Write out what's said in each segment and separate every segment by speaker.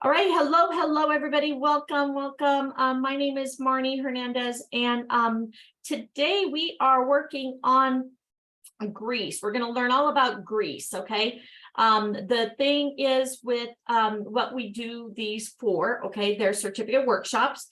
Speaker 1: All right, hello, everybody. Welcome. My name is Marnie Hernandez, and today we are working on Greece. We're going to learn all about Greece, okay? The thing is with what we do these for, okay, they're certificate workshops.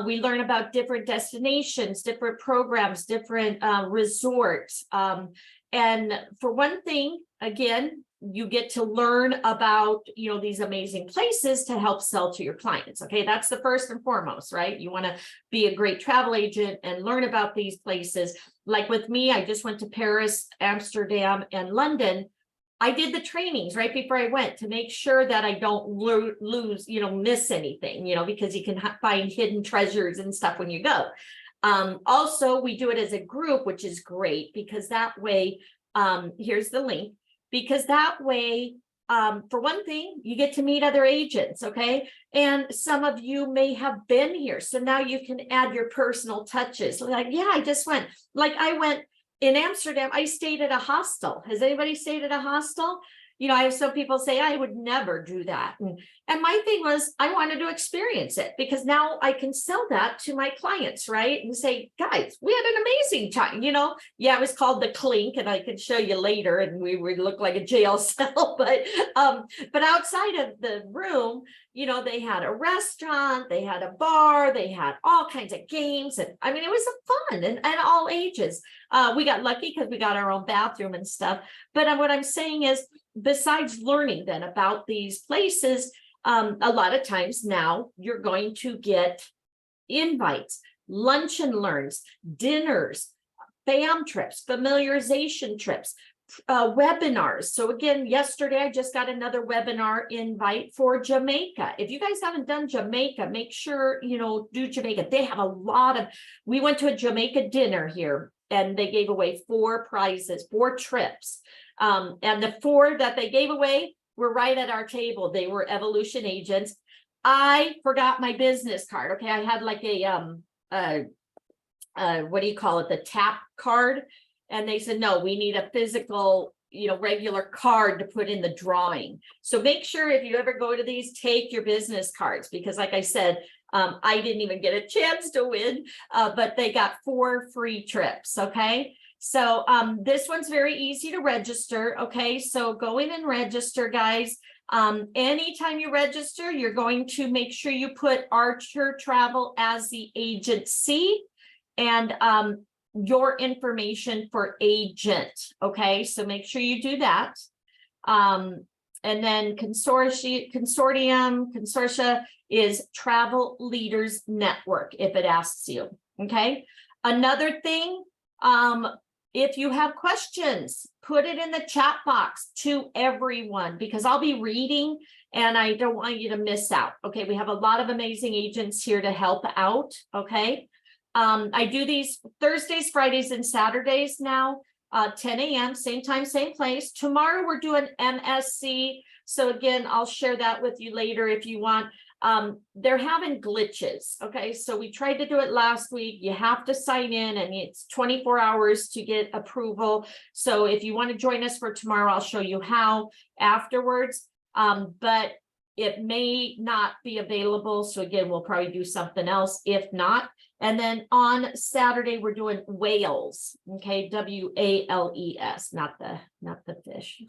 Speaker 1: We learn about different destinations, different programs, different resorts. And for one thing, again, you get to learn about, these amazing places to help sell to your clients. Okay, that's the first and foremost, right? You want to be a great travel agent and learn about these places. Like with me, I just went to Paris, Amsterdam, and London. I did the trainings right before I went to make sure that I don't lose, miss anything, because you can find hidden treasures and stuff when you go. Also, we do it as a group, which is great because that way, here's the link. Because that way, for one thing, you get to meet other agents, okay? And some of you may have been here. So now you can add your personal touches. Like, yeah, I just went. Like I went in Amsterdam, I stayed at a hostel. Has anybody stayed at a hostel? I have some people say, I would never do that. And my thing was, I wanted to experience it because now I can sell that to my clients, right? And say, guys, we had an amazing time, Yeah, it was called the Clink, and I can show you later, and we would look like a jail cell. But outside of the room, they had a restaurant, they had a bar, they had all kinds of games. And I mean, it was fun and all ages. We got lucky because we got our own bathroom and stuff. But what I'm saying is, besides learning then about these places, a lot of times now you're going to get invites, lunch and learns, dinners, fam trips, familiarization trips, webinars. So again, yesterday I just got another webinar invite for Jamaica. If you guys haven't done Jamaica, make sure do Jamaica. They have we went to a Jamaica dinner here, and they gave away 4 prizes, 4 trips. And the 4 that they gave away were right at our table. They were evolution agents. I forgot my business card. Okay, I had like a what do you call it? The tap card. And they said, no, we need a physical, regular card to put in the drawing. So make sure if you ever go to these, take your business cards, because like I said, I didn't even get a chance to win, but they got 4 free trips. Okay. So this one's very easy to register. Okay. So go in and register, guys. Anytime you register, you're going to make sure you put Archer Travel as the agency and your information for agent. Okay, so make sure you do that. And then consortia is Travel Leaders Network, if it asks you. Okay, another thing, if you have questions, put it in the chat box to everyone, because I'll be reading and I don't want you to miss out. Okay, we have a lot of amazing agents here to help out. Okay. I do these Thursdays, Fridays, and Saturdays now, 10 a.m., same time, same place. Tomorrow we're doing MSC. So again, I'll share that with you later if you want. They're having glitches. Okay, so we tried to do it last week. You have to sign in, and it's 24 hours to get approval. So if you want to join us for tomorrow, I'll show you how afterwards. But it may not be available. So again, we'll probably do something else if not. And then on Saturday, we're doing whales. Okay, WALES, not the fish.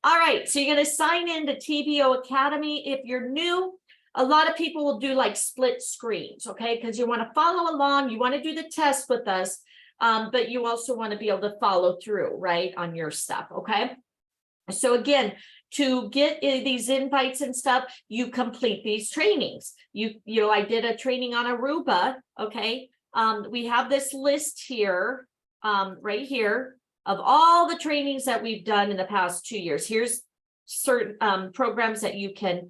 Speaker 1: All right, so you're going to sign in to TBO Academy. If you're new, a lot of people will do like split screens, okay, because you want to follow along, you want to do the test with us, but you also want to be able to follow through, right, on your stuff, okay? So again, to get these invites and stuff, you complete these trainings. I did a training on Aruba. Okay. We have this list here, right here, of all the trainings that we've done in the past 2 years. Here's certain programs that you can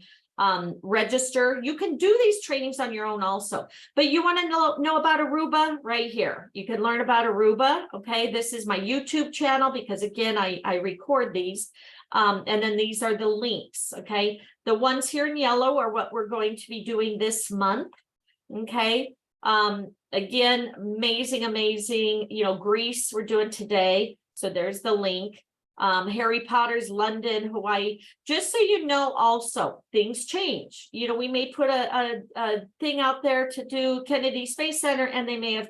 Speaker 1: register. You can do these trainings on your own also, but you want to know about Aruba right here. You can learn about Aruba. Okay. This is my YouTube channel because again, I record these. And then these are the links. Okay. The ones here in yellow are what we're going to be doing this month. Okay. Again, amazing. Greece we're doing today. So there's the link. Harry Potter's London, Hawaii. Just so you know, also things change. You know, we may put a thing out there to do Kennedy Space Center, and they may have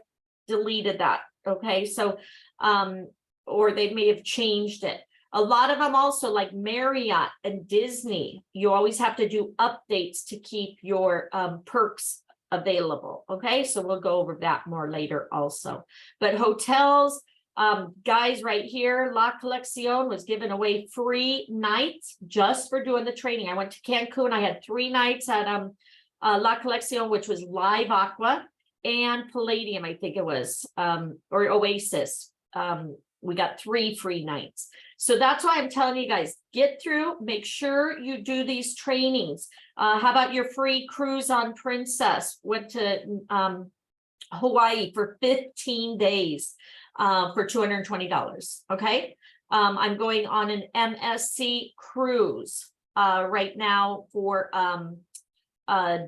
Speaker 1: deleted that. Okay, so or they may have changed it. A lot of them also, like Marriott and Disney, you always have to do updates to keep your perks available. Okay, so we'll go over that more later also. But hotels, guys, right here, La Colección was giving away free nights just for doing the training. I went to Cancun. I had 3 nights at La Colección, which was Live Aqua and Palladium, I think it was, or Oasis. We got 3 free nights. So that's why I'm telling you guys, get through, make sure you do these trainings. How about your free cruise on Princess? Went to Hawaii for 15 days for $220. Okay. I'm going on an MSC cruise right now for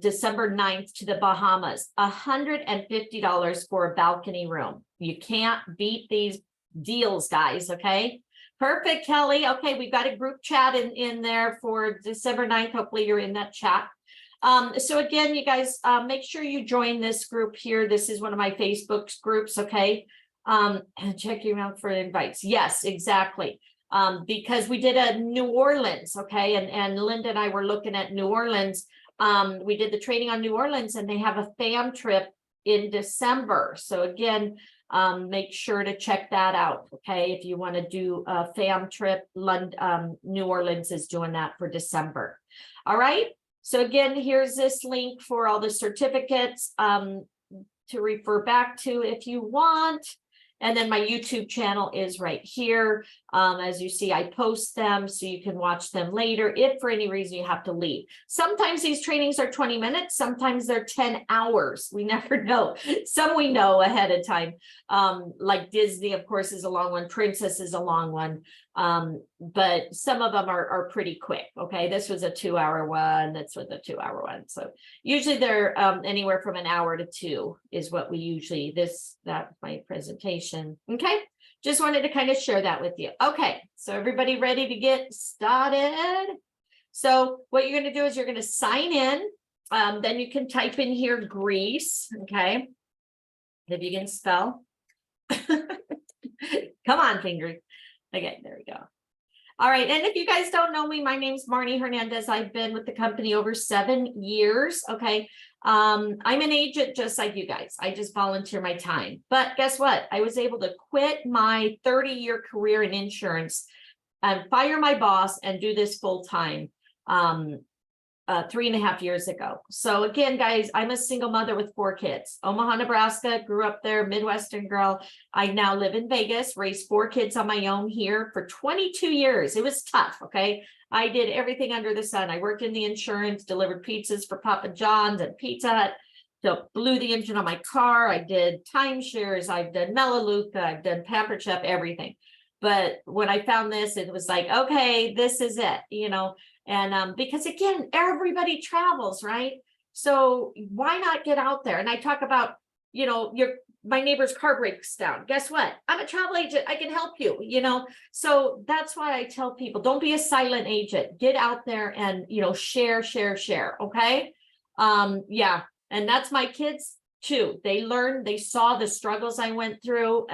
Speaker 1: December 9th to the Bahamas, $150 for a balcony room. You can't beat these deals, guys. Okay. Perfect, Kelly. Okay, we've got a group chat in there for December 9th. Hopefully you're in that chat. So again, you guys, make sure you join this group here. This is one of my Facebook groups, okay? And check you out for invites. Yes, exactly. Because we did a New Orleans, okay? And Linda and I were looking at New Orleans. We did the training on New Orleans, and they have a fam trip in December. So again, make sure to check that out. Okay, if you want to do a fam trip, New Orleans is doing that for December. All right, so again, here's this link for all the certificates to refer back to if you want. And then my YouTube channel is right here. As you see, I post them so you can watch them later if for any reason you have to leave. Sometimes these trainings are 20 minutes, sometimes they're 10 hours. We never know. Some we know ahead of time. Like Disney, of course, is a long one. Princess is a long one. But some of them are pretty quick. Okay, this was a 2-hour one. This was a 2-hour one. So usually they're anywhere from an hour to 2 is what we usually, that's my presentation. Okay, just wanted to kind of share that with you. Okay, so everybody ready to get started? So what you're going to do is you're going to sign in. Then you can type in here Greece. Okay, if you can spell. Come on, fingers. Okay, there we go. All right, and if you guys don't know me, my name's Marnie Hernandez. I've been with the company over 7 years. Okay, I'm an agent just like you guys. I just volunteer my time. But guess what? I was able to quit my 30-year career in insurance and fire my boss and do this full time 3.5 years ago. So again, guys, I'm a single mother with 4 kids. Omaha, Nebraska, grew up there, Midwestern girl. I now live in Vegas, raised 4 kids on my own here for 22 years. It was tough, okay? I did everything under the sun. I worked in the insurance, delivered pizzas for Papa John's and Pizza Hut, so blew the engine on my car. I did timeshares, I've done Melaleuca, I've done Pampered Chef, everything. But when I found this, it was like, okay, this is it, you know? And because again, everybody travels, right? So why not get out there? And I talk about, you know, my neighbor's car breaks down. Guess what? I'm a travel agent. I can help you, you know? So that's why I tell people, don't be a silent agent. Get out there and, you know, share. Okay. Yeah. And that's my kids too. They learned, they saw the struggles I went through,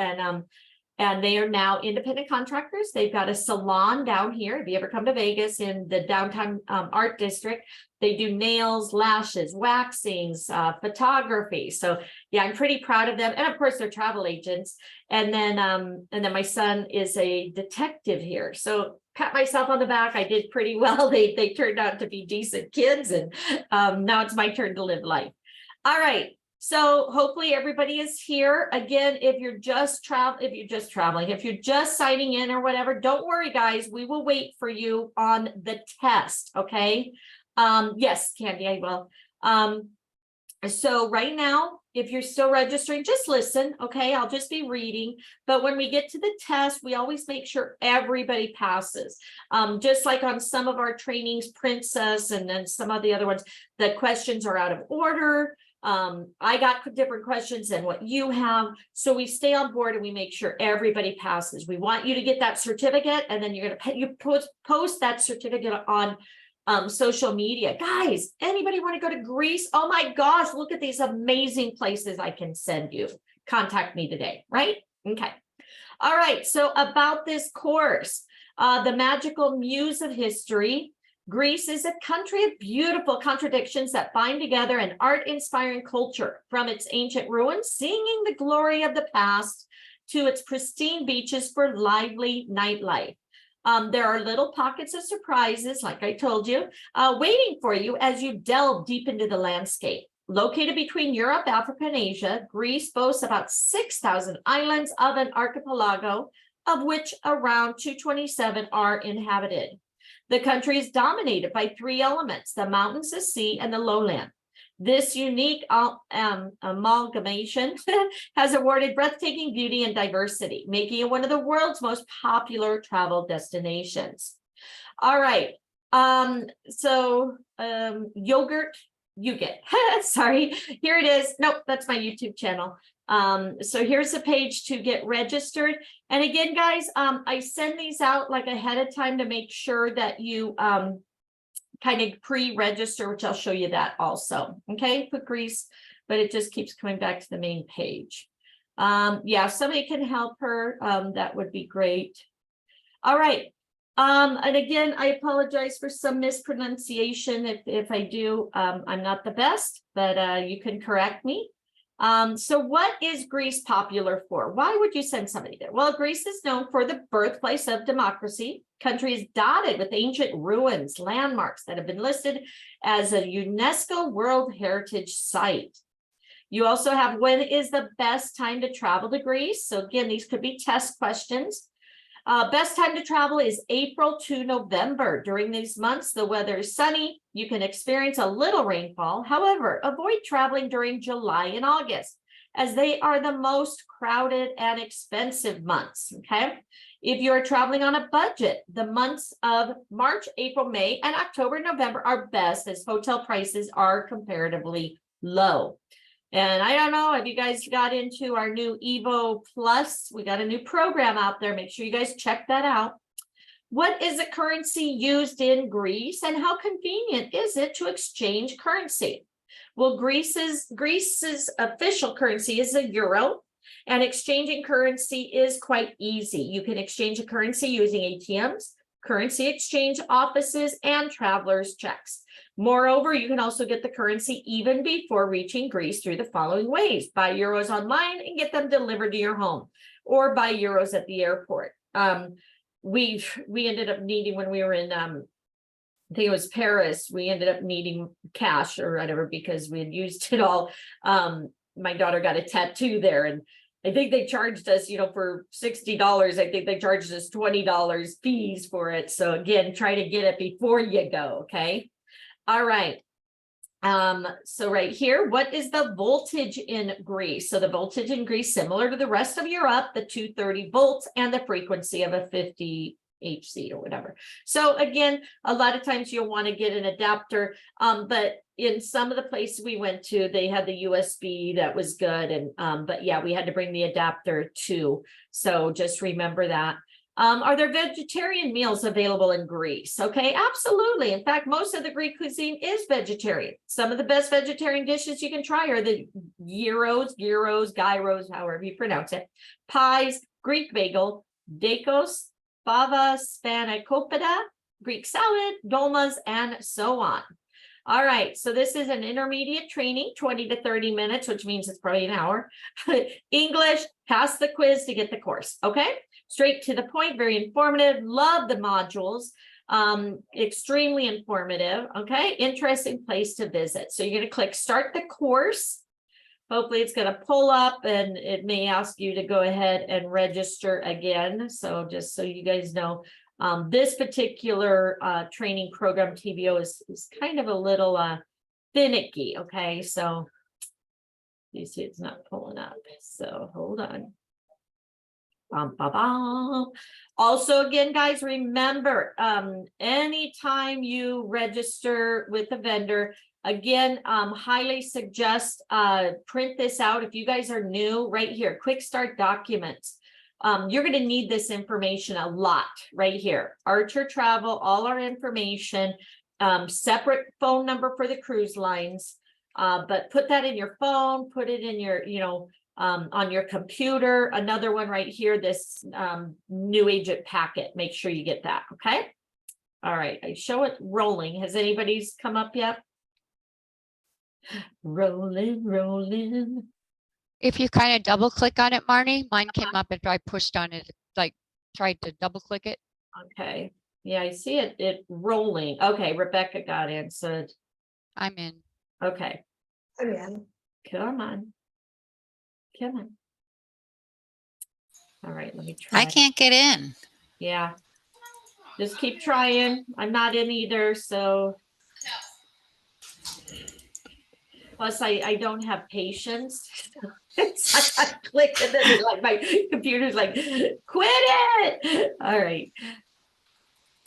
Speaker 1: and they are now independent contractors. They've got a salon down here. If you ever come to Vegas in the downtown art district, they do nails, lashes, waxings, photography. So yeah, I'm pretty proud of them. And of course, they're travel agents. And then my son is a detective here. So pat myself on the back. I did pretty well. They turned out to be decent kids, and now it's my turn to live life. All right. So hopefully everybody is here. Again, if you're just traveling, if you're just signing in or whatever, don't worry, guys. We will wait for you on the test. Okay. Yes, Candy, I will. So right now, if you're still registering, just listen. Okay. I'll just be reading. But when we get to the test, we always make sure everybody passes. Just like on some of our trainings, Princess, and then some of the other ones, the questions are out of order. I got different questions than what you have. So we stay on board and we make sure everybody passes. We want you to get that certificate, and then you're going to post that certificate on social media. Guys, anybody want to go to Greece? Oh my gosh, look at these amazing places I can send you. Contact me today, right? Okay. All right. So about this course, the magical muse of history. Greece is a country of beautiful contradictions that bind together an art-inspiring culture, from its ancient ruins, singing the glory of the past, to its pristine beaches for lively nightlife. There are little pockets of surprises, like I told you, waiting for you as you delve deep into the landscape. Located between Europe, Africa, and Asia, Greece boasts about 6,000 islands of an archipelago, of which around 227 are inhabited. The country is dominated by three elements: the mountains, the sea, and the lowland. This unique amalgamation has awarded breathtaking beauty and diversity, making it one of the world's most popular travel destinations. All right. Yogurt, you get. Sorry, here it is. Nope, that's my YouTube channel. So here's the page to get registered. And again, guys, I send these out like ahead of time to make sure that you kind of pre-register, which I'll show you that also. Okay, put Greece, but it just keeps coming back to the main page. Yeah, if somebody can help her, that would be great. All right. And again, I apologize for some mispronunciation. If I do, I'm not the best, but you can correct me. So what is Greece popular for? Why would you send somebody there? Well, Greece is known for the birthplace of democracy. Country is dotted with ancient ruins, landmarks that have been listed as a UNESCO World Heritage Site. You also have, when is the best time to travel to Greece? So again, these could be test questions. Best time to travel is April to November. During these months, the weather is sunny. You can experience a little rainfall. However, avoid traveling during July and August, as they are the most crowded and expensive months, okay? If you're traveling on a budget, the months of March, April, May, and October, November are best, as hotel prices are comparatively low. And I don't know if you guys got into our new Evo Plus. We got a new program out there. Make sure you guys check that out. What is the currency used in Greece, and how convenient is it to exchange currency? Well, Greece's official currency is the euro, and exchanging currency is quite easy. You can exchange a currency using ATMs, currency exchange offices, and traveler's checks. Moreover, you can also get the currency even before reaching Greece through the following ways: buy euros online and get them delivered to your home, or buy euros at the airport. We ended up needing, when we were in, I think it was Paris, we ended up needing cash or whatever because we had used it all. My daughter got a tattoo there, and I think they charged us, for $60. I think they charged us $20 fees for it. So again, try to get it before you go, okay? All right. So right here, what is the voltage in Greece? So the voltage in Greece, similar to the rest of Europe, the 230 volts and the frequency of a 50 HC or whatever. So again, a lot of times you'll want to get an adapter, but in some of the places we went to, they had the USB that was good. And but yeah, we had to bring the adapter too. So just remember that. Are there vegetarian meals available in Greece? Okay, absolutely. In fact, most of the Greek cuisine is vegetarian. Some of the best vegetarian dishes you can try are the gyros, however you pronounce it, pies, Greek bagel, dakos, fava, spanakopita, Greek salad, dolmas, and so on. All right, so this is an intermediate training, 20 to 30 minutes, which means it's probably an hour. English, pass the quiz to get the course, okay? Straight to the point, very informative. Love the modules, extremely informative, okay? Interesting place to visit. So you're gonna click start the course. Hopefully it's gonna pull up, and it may ask you to go ahead and register again. So just so you guys know, this particular training program, TVO, is kind of a little finicky, okay? So you see it's not pulling up, so hold on. Also, again, guys, remember, anytime you register with a vendor, Again, highly suggest print this out. If you guys are new, right here, quick start documents. You're going to need this information a lot right here. Archer Travel, all our information, separate phone number for the cruise lines. But put that in your phone, put it in your, on your computer. Another one right here, this new agent packet. Make sure you get that. Okay. All right. I show it rolling. Has anybody's come up yet? Rolling.
Speaker 2: If you kind of double click on it, Marnie, mine came up after I pushed on it, like tried to double click it.
Speaker 1: Okay. Yeah, I see it rolling. Okay, Rebecca got answered.
Speaker 2: I'm in.
Speaker 1: Okay.
Speaker 3: I'm in.
Speaker 1: Come on. All right, let me try.
Speaker 4: I can't get in.
Speaker 1: Yeah. Just keep trying. I'm not in either, so. Plus, I don't have patience. It's like I click and then like my computer's like, quit it. All right.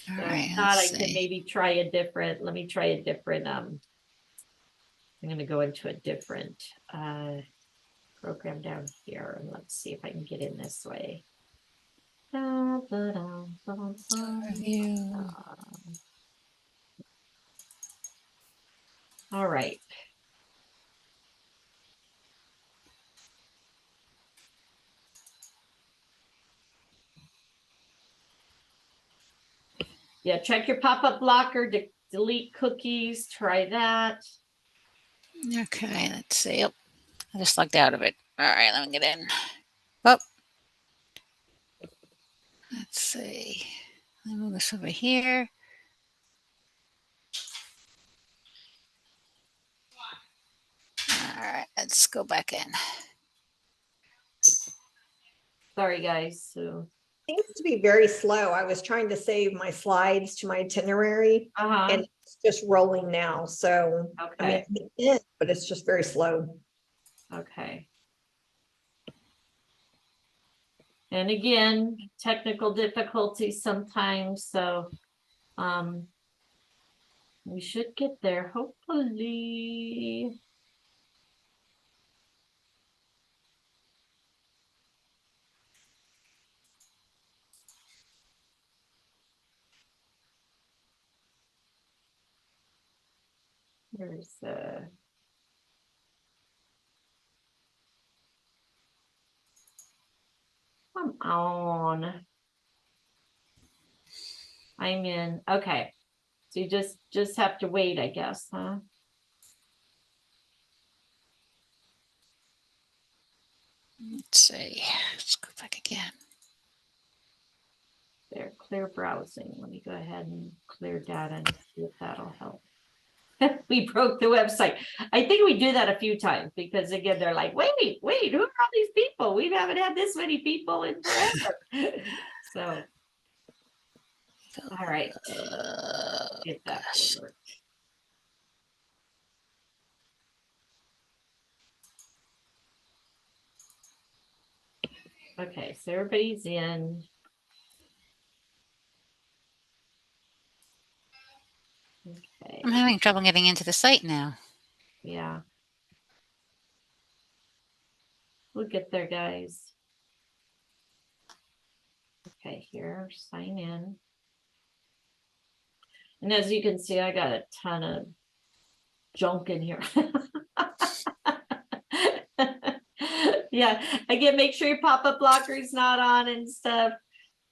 Speaker 4: All
Speaker 1: So
Speaker 4: right.
Speaker 1: if not, I
Speaker 4: Let's
Speaker 1: can
Speaker 4: see.
Speaker 1: maybe try a different, let me try a different, I'm going to go into a different program down here and let's see if I can get in this way.
Speaker 4: Review.
Speaker 1: All right. Yeah, check your pop-up blocker to delete cookies. Try that.
Speaker 4: Okay, let's see. Oh, I just logged out of it. All right, let me get in. Oh. Let's see. Let me move this over here. All right, let's go back in.
Speaker 1: Sorry, guys. So
Speaker 3: Seems to be very slow. I was trying to save my slides to my itinerary and it's just rolling now. So, I mean,
Speaker 1: okay.
Speaker 3: it's in, but it's just very slow.
Speaker 1: Okay. And again, technical difficulties sometimes. So we should get there, hopefully. There's come on. I'm in. Okay. So you just have to wait, I guess, huh?
Speaker 4: Let's see. Let's go back again.
Speaker 1: There, clear browsing. Let me go ahead and clear data and see if that'll help. We broke the website. I think we do that a few times because again, they're like, wait, who are all these people? We haven't had this many people in forever. So, all right. Get that
Speaker 4: Gosh.
Speaker 1: work. Okay, so everybody's in. Okay.
Speaker 4: I'm having trouble getting into the site now.
Speaker 1: Yeah. We'll get there, guys. Okay, here, sign in. And as you can see, I got a ton of junk in here. Yeah, again, make sure your pop-up blocker is not on and stuff.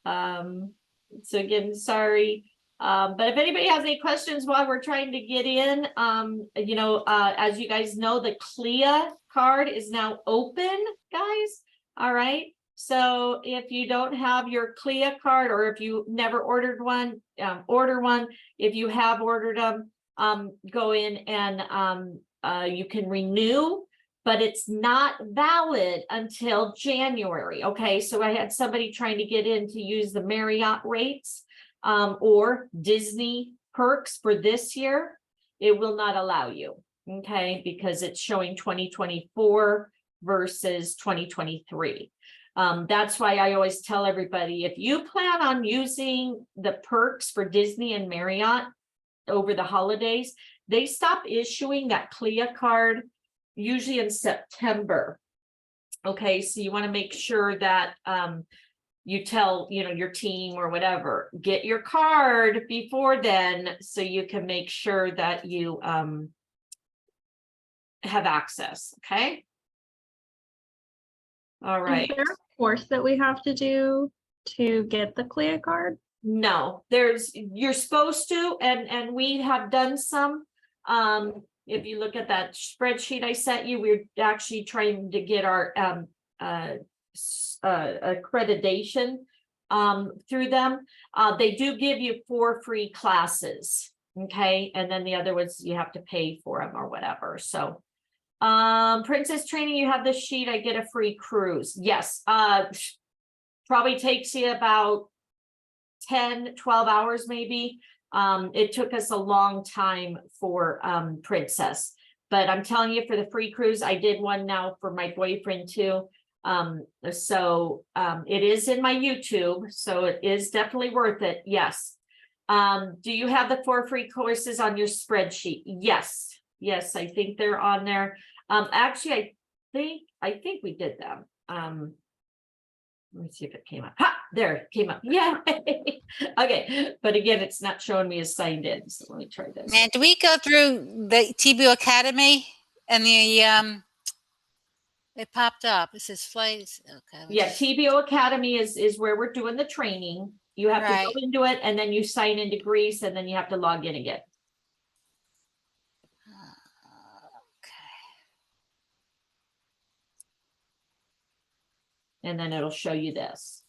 Speaker 1: So again, sorry. But if anybody has any questions while we're trying to get in, as you guys know, the CLIA card is now open, guys. All right. So if you don't have your CLIA card or if you never ordered one, order one. If you have ordered them, go in and you can renew, but it's not valid until January. Okay, so I had somebody trying to get in to use the Marriott rates or Disney perks for this year. It will not allow you, okay, because it's showing 2024 versus 2023. That's why I always tell everybody, if you plan on using the perks for Disney and Marriott, over the holidays. They stop issuing that CLIA card usually in September. Okay, so you want to make sure that you tell, your team or whatever, get your card before then, so you can make sure that you have access. Okay. All right.
Speaker 5: Is there a course that we have to do to get the CLIA card?
Speaker 1: No, you're supposed to, and we have done some. If you look at that spreadsheet I sent you, we're actually trying to get our accreditation through them. They do give you 4 free classes. Okay, and then the other ones you have to pay for them or whatever. So princess training, you have this sheet, I get a free cruise. Yes, probably takes you about 10-12 hours maybe. It took us a long time for princess, but I'm telling you, for the free cruise, I did one now for my boyfriend too. So it is in my YouTube, so it is definitely worth it. Yes. Do you have the 4 free courses on your spreadsheet? Yes, I think they're on there. Actually, I think we did them. Let me see if it came up. Ha, there it came up. Yeah. Okay, but again, it's not showing me as signed in. So let me try this.
Speaker 4: And do we go through the TBO Academy and the it popped up? It says flights. Okay.
Speaker 1: Yeah, TBO Academy is where we're doing the training. You have to
Speaker 4: Right.
Speaker 1: go into it, and then you sign into Greece, and then you have to log in again. And then it'll show you this.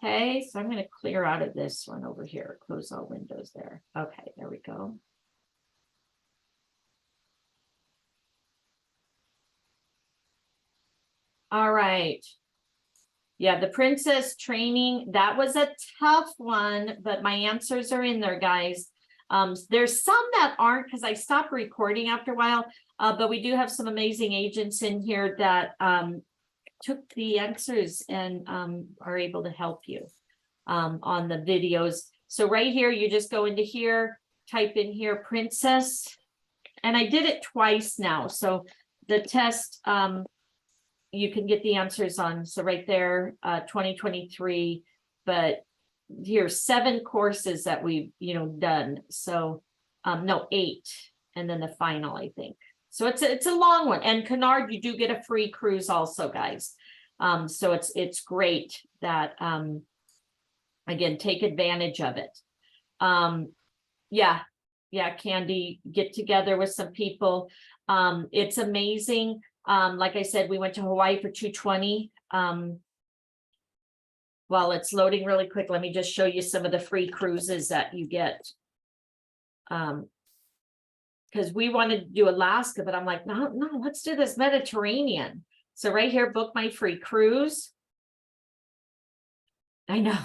Speaker 1: Okay, so I'm going to clear out of this one over here. Close all windows there. Okay, there we go. All right. Yeah, the princess training, that was a tough one, but my answers are in there, guys. There's some that aren't, because I stopped recording after a while, but we do have some amazing agents in here that took the answers and are able to help you on the videos. So right here, you just go into here, type in here, princess, and I did it twice now. So the test, you can get the answers on. So right there, 2023, but here's 7 courses that we've, done. So no, 8, and then the final, I think. So it's a long one. And Kennard, you do get a free cruise also, guys. So it's great that again, take advantage of it. Yeah, Candy, get together with some people. It's amazing. Like I said, we went to Hawaii for 220. While it's loading really quick, let me just show you some of the free cruises that you get. Because we wanted to do Alaska, but I'm like, no, let's do this Mediterranean. So right here, book my free cruise. I know,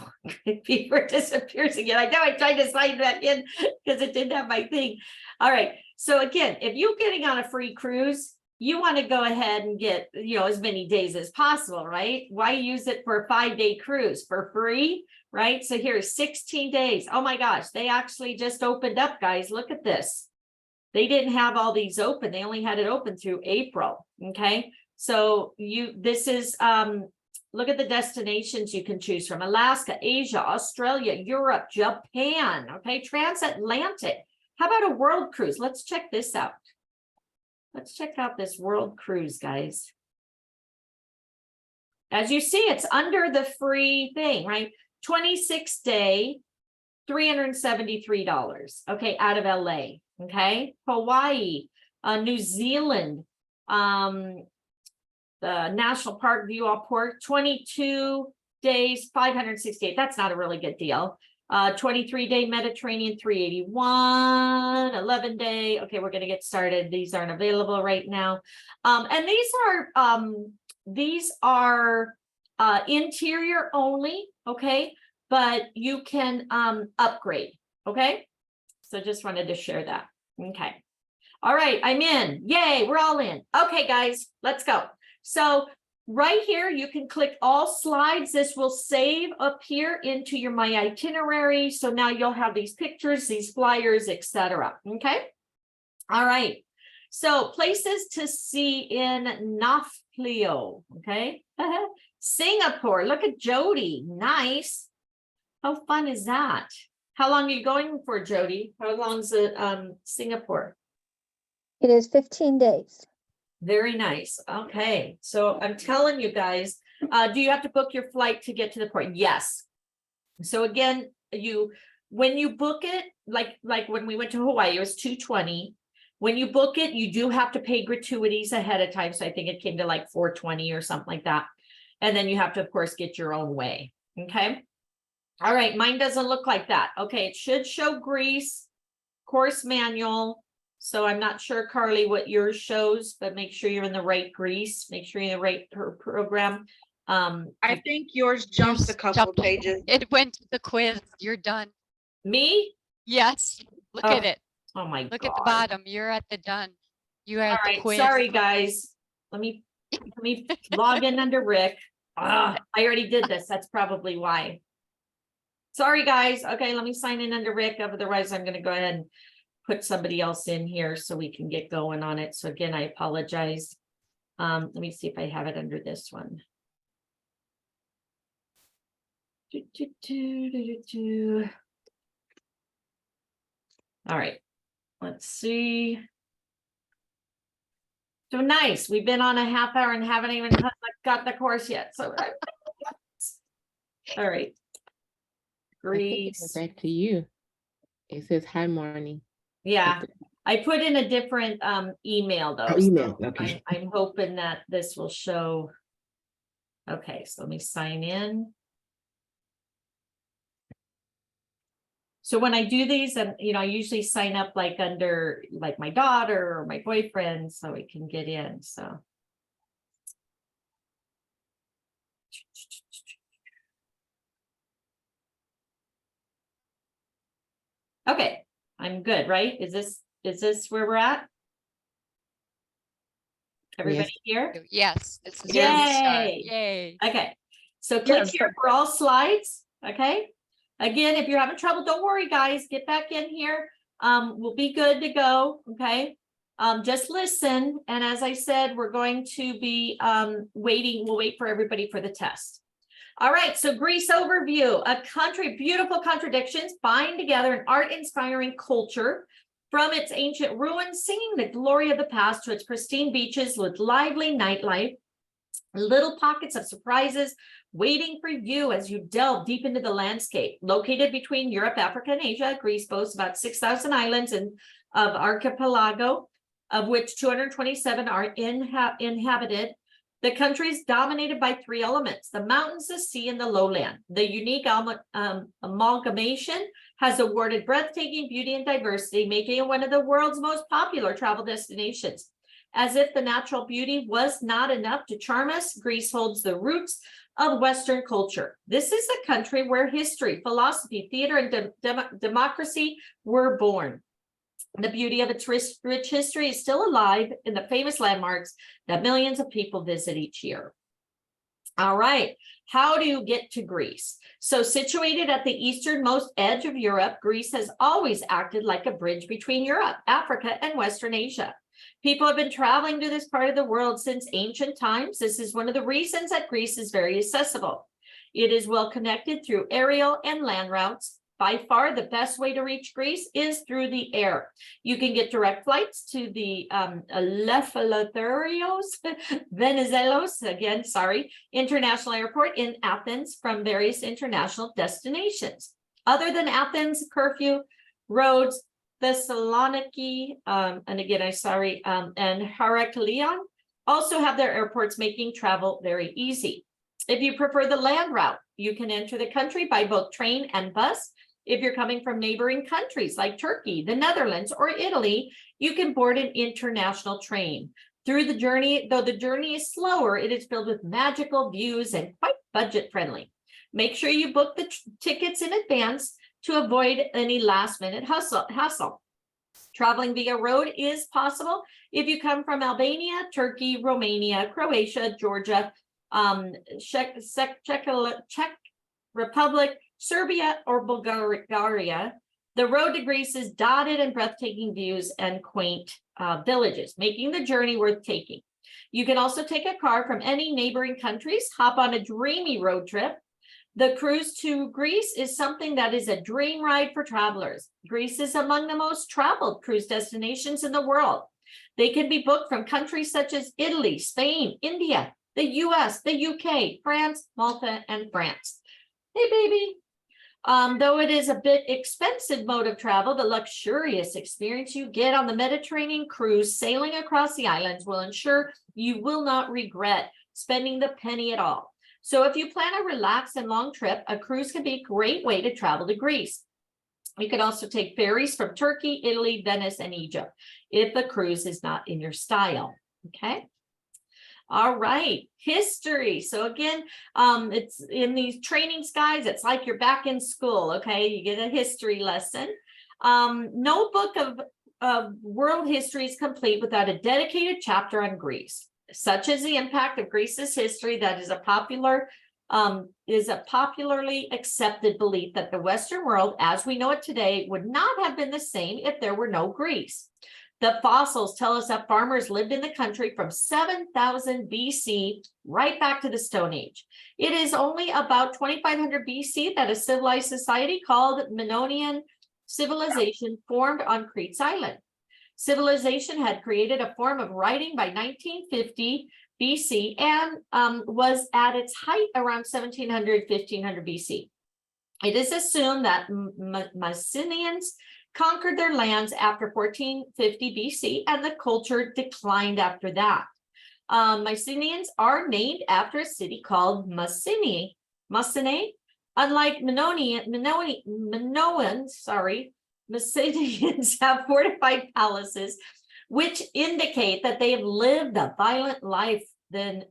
Speaker 1: Beaver disappears again. I know I tried to sign that in because it didn't have my thing. All right, so again, if you're getting on a free cruise, you want to go ahead and get, as many days as possible, right? Why use it for a 5-day cruise for free, right? So here's 16 days. Oh my gosh, they actually just opened up, guys. Look at this. They didn't have all these open. They only had it open through April. Okay. So this is, look at the destinations you can choose from: Alaska, Asia, Australia, Europe, Japan. Okay. Transatlantic. How about a world cruise? Let's check this out. Let's check out this world cruise, guys. As you see, it's under the free thing, right? 26-day, $373. Okay. Out of LA. Okay. Hawaii, New Zealand, the National Park View All Port, 22 days, 568. That's not a really good deal. 23-day Mediterranean, 381, 11-day. Okay, we're going to get started. These aren't available right now. And these are interior only. Okay. But you can upgrade. Okay. So just wanted to share that. Okay. All right. I'm in. Yay. We're all in. Okay, guys, let's go. So right here, you can click all slides. This will save up here into your My Itinerary. So now you'll have these pictures, these flyers, etc. Okay. All right. So places to see in Nafplio. Okay. Singapore. Look at Jody. Nice. How fun is that? How long are you going for, Jody? How long is it Singapore?
Speaker 6: It is 15 days.
Speaker 1: Very nice. Okay. So I'm telling you guys, do you have to book your flight to get to the port? Yes. So again, when you book it, like when we went to Hawaii, it was $220. When you book it, you do have to pay gratuities ahead of time. So I think it came to like $420 or something like that. And then you have to, of course, get your own way. Okay. All right. Mine doesn't look like that. Okay. It should show Greece, course manual. So I'm not sure, Carly, what yours shows, but make sure you're in the right Greece. Make sure you're in the right program.
Speaker 7: I think yours jumped a couple
Speaker 2: jumped.
Speaker 7: pages.
Speaker 2: It went to the quiz. You're done.
Speaker 1: Me?
Speaker 2: Yes. Look at it.
Speaker 1: Oh my
Speaker 2: Look
Speaker 1: God.
Speaker 2: at the bottom. You're at the done. You are
Speaker 1: All
Speaker 2: at the
Speaker 1: right.
Speaker 2: quiz.
Speaker 1: Sorry, guys. Let me log in under Rick. I already did this. That's probably why. Sorry, guys. Okay, let me sign in under Rick. Otherwise, I'm going to go ahead and put somebody else in here so we can get going on it. So again, I apologize. Let me see if I have it under this one. All right, let's see. So nice. We've been on a half hour and haven't even got the course yet. So all right.
Speaker 8: I think it goes
Speaker 1: Greece.
Speaker 8: back to you. It says hi, Marnie.
Speaker 1: Yeah, I put in a different email though.
Speaker 8: Oh, email.
Speaker 1: So
Speaker 8: Okay.
Speaker 1: I'm hoping that this will show. Okay, so let me sign in. So when I do these, and I usually sign up like under like my daughter or my boyfriend so we can get in. So okay, I'm good, right? Is this where we're at? Everybody here?
Speaker 2: Yes. This is where we start.
Speaker 1: Yay.
Speaker 2: Yay.
Speaker 1: Okay, so click here for all slides. Okay. Again, if you're having trouble, don't worry, guys. Get back in here. We'll be good to go. Okay. Just listen. And as I said, we're going to be waiting. We'll wait for everybody for the test. All right. So Greece overview, a country, beautiful contradictions bind together an art-inspiring culture. From its ancient ruins, singing the glory of the past to its pristine beaches with lively nightlife, little pockets of surprises waiting for you as you delve deep into the landscape. Located between Europe, Africa, and Asia, Greece boasts about 6,000 islands of archipelago, of which 227 are inhabited. The country is dominated by three elements: the mountains, the sea, and the lowland. The unique amalgamation has awarded breathtaking beauty and diversity, making it one of the world's most popular travel destinations. As if the natural beauty was not enough to charm us, Greece holds the roots of Western culture. This is a country where history, philosophy, theater, and democracy were born. The beauty of its rich history is still alive in the famous landmarks that millions of people visit each year. All right, how do you get to Greece? So situated at the easternmost edge of Europe, Greece has always acted like a bridge between Europe, Africa, and Western Asia. People have been traveling to this part of the world since ancient times. This is one of the reasons that Greece is very accessible. It is well connected through aerial and land routes. By far, the best way to reach Greece is through the air. You can get direct flights to the Venizelos International Airport in Athens from various international destinations. Other than Athens, Corfu, Rhodes, Thessaloniki, and Heraklion also have their airports, making travel very easy. If you prefer the land route, you can enter the country by both train and bus. If you're coming from neighboring countries like Turkey, the Netherlands, or Italy, you can board an international train. Through the journey, though the journey is slower, it is filled with magical views and quite budget friendly. Make sure you book the tickets in advance to avoid any last minute hassle. Traveling via road is possible if you come from Albania, Turkey, Romania, Croatia, Georgia, Czech Republic, Serbia, or Bulgaria. The road to Greece is dotted and breathtaking views and quaint villages, making the journey worth taking. You can also take a car from any neighboring countries, hop on a dreamy road trip. The cruise to Greece is something that is a dream ride for travelers. Greece is among the most traveled cruise destinations in the world. They can be booked from countries such as Italy, Spain, India, the US, the UK, France, Malta, and France. Hey, baby. Though it is a bit expensive mode of travel, the luxurious experience you get on the Mediterranean cruise sailing across the islands will ensure you will not regret spending the penny at all. So if you plan a relaxed and long trip, a cruise can be a great way to travel to Greece. You can also take ferries from Turkey, Italy, Venice, and Egypt if the cruise is not in your style. Okay. All right, history. So again, it's in these trainings, guys, it's like you're back in school, okay? You get a history lesson. No book of world history is complete without a dedicated chapter on Greece, such as the impact of Greece's history that is a popularly accepted belief that the Western world, as we know it today, would not have been the same if there were no Greece. The fossils tell us that farmers lived in the country from 7,000 BC right back to the Stone Age. It is only about 2,500 BC that a civilized society called Minoan civilization formed on Crete Island. Civilization had created a form of writing by 1950 BC and was at its height around 1700, 1500 BC. It is assumed that Mycenaeans conquered their lands after 1450 BC, and the culture declined after that. Mycenaeans are named after a city called Mycenae. Unlike Mycenaeans have fortified palaces, which indicate that they have lived a violent life than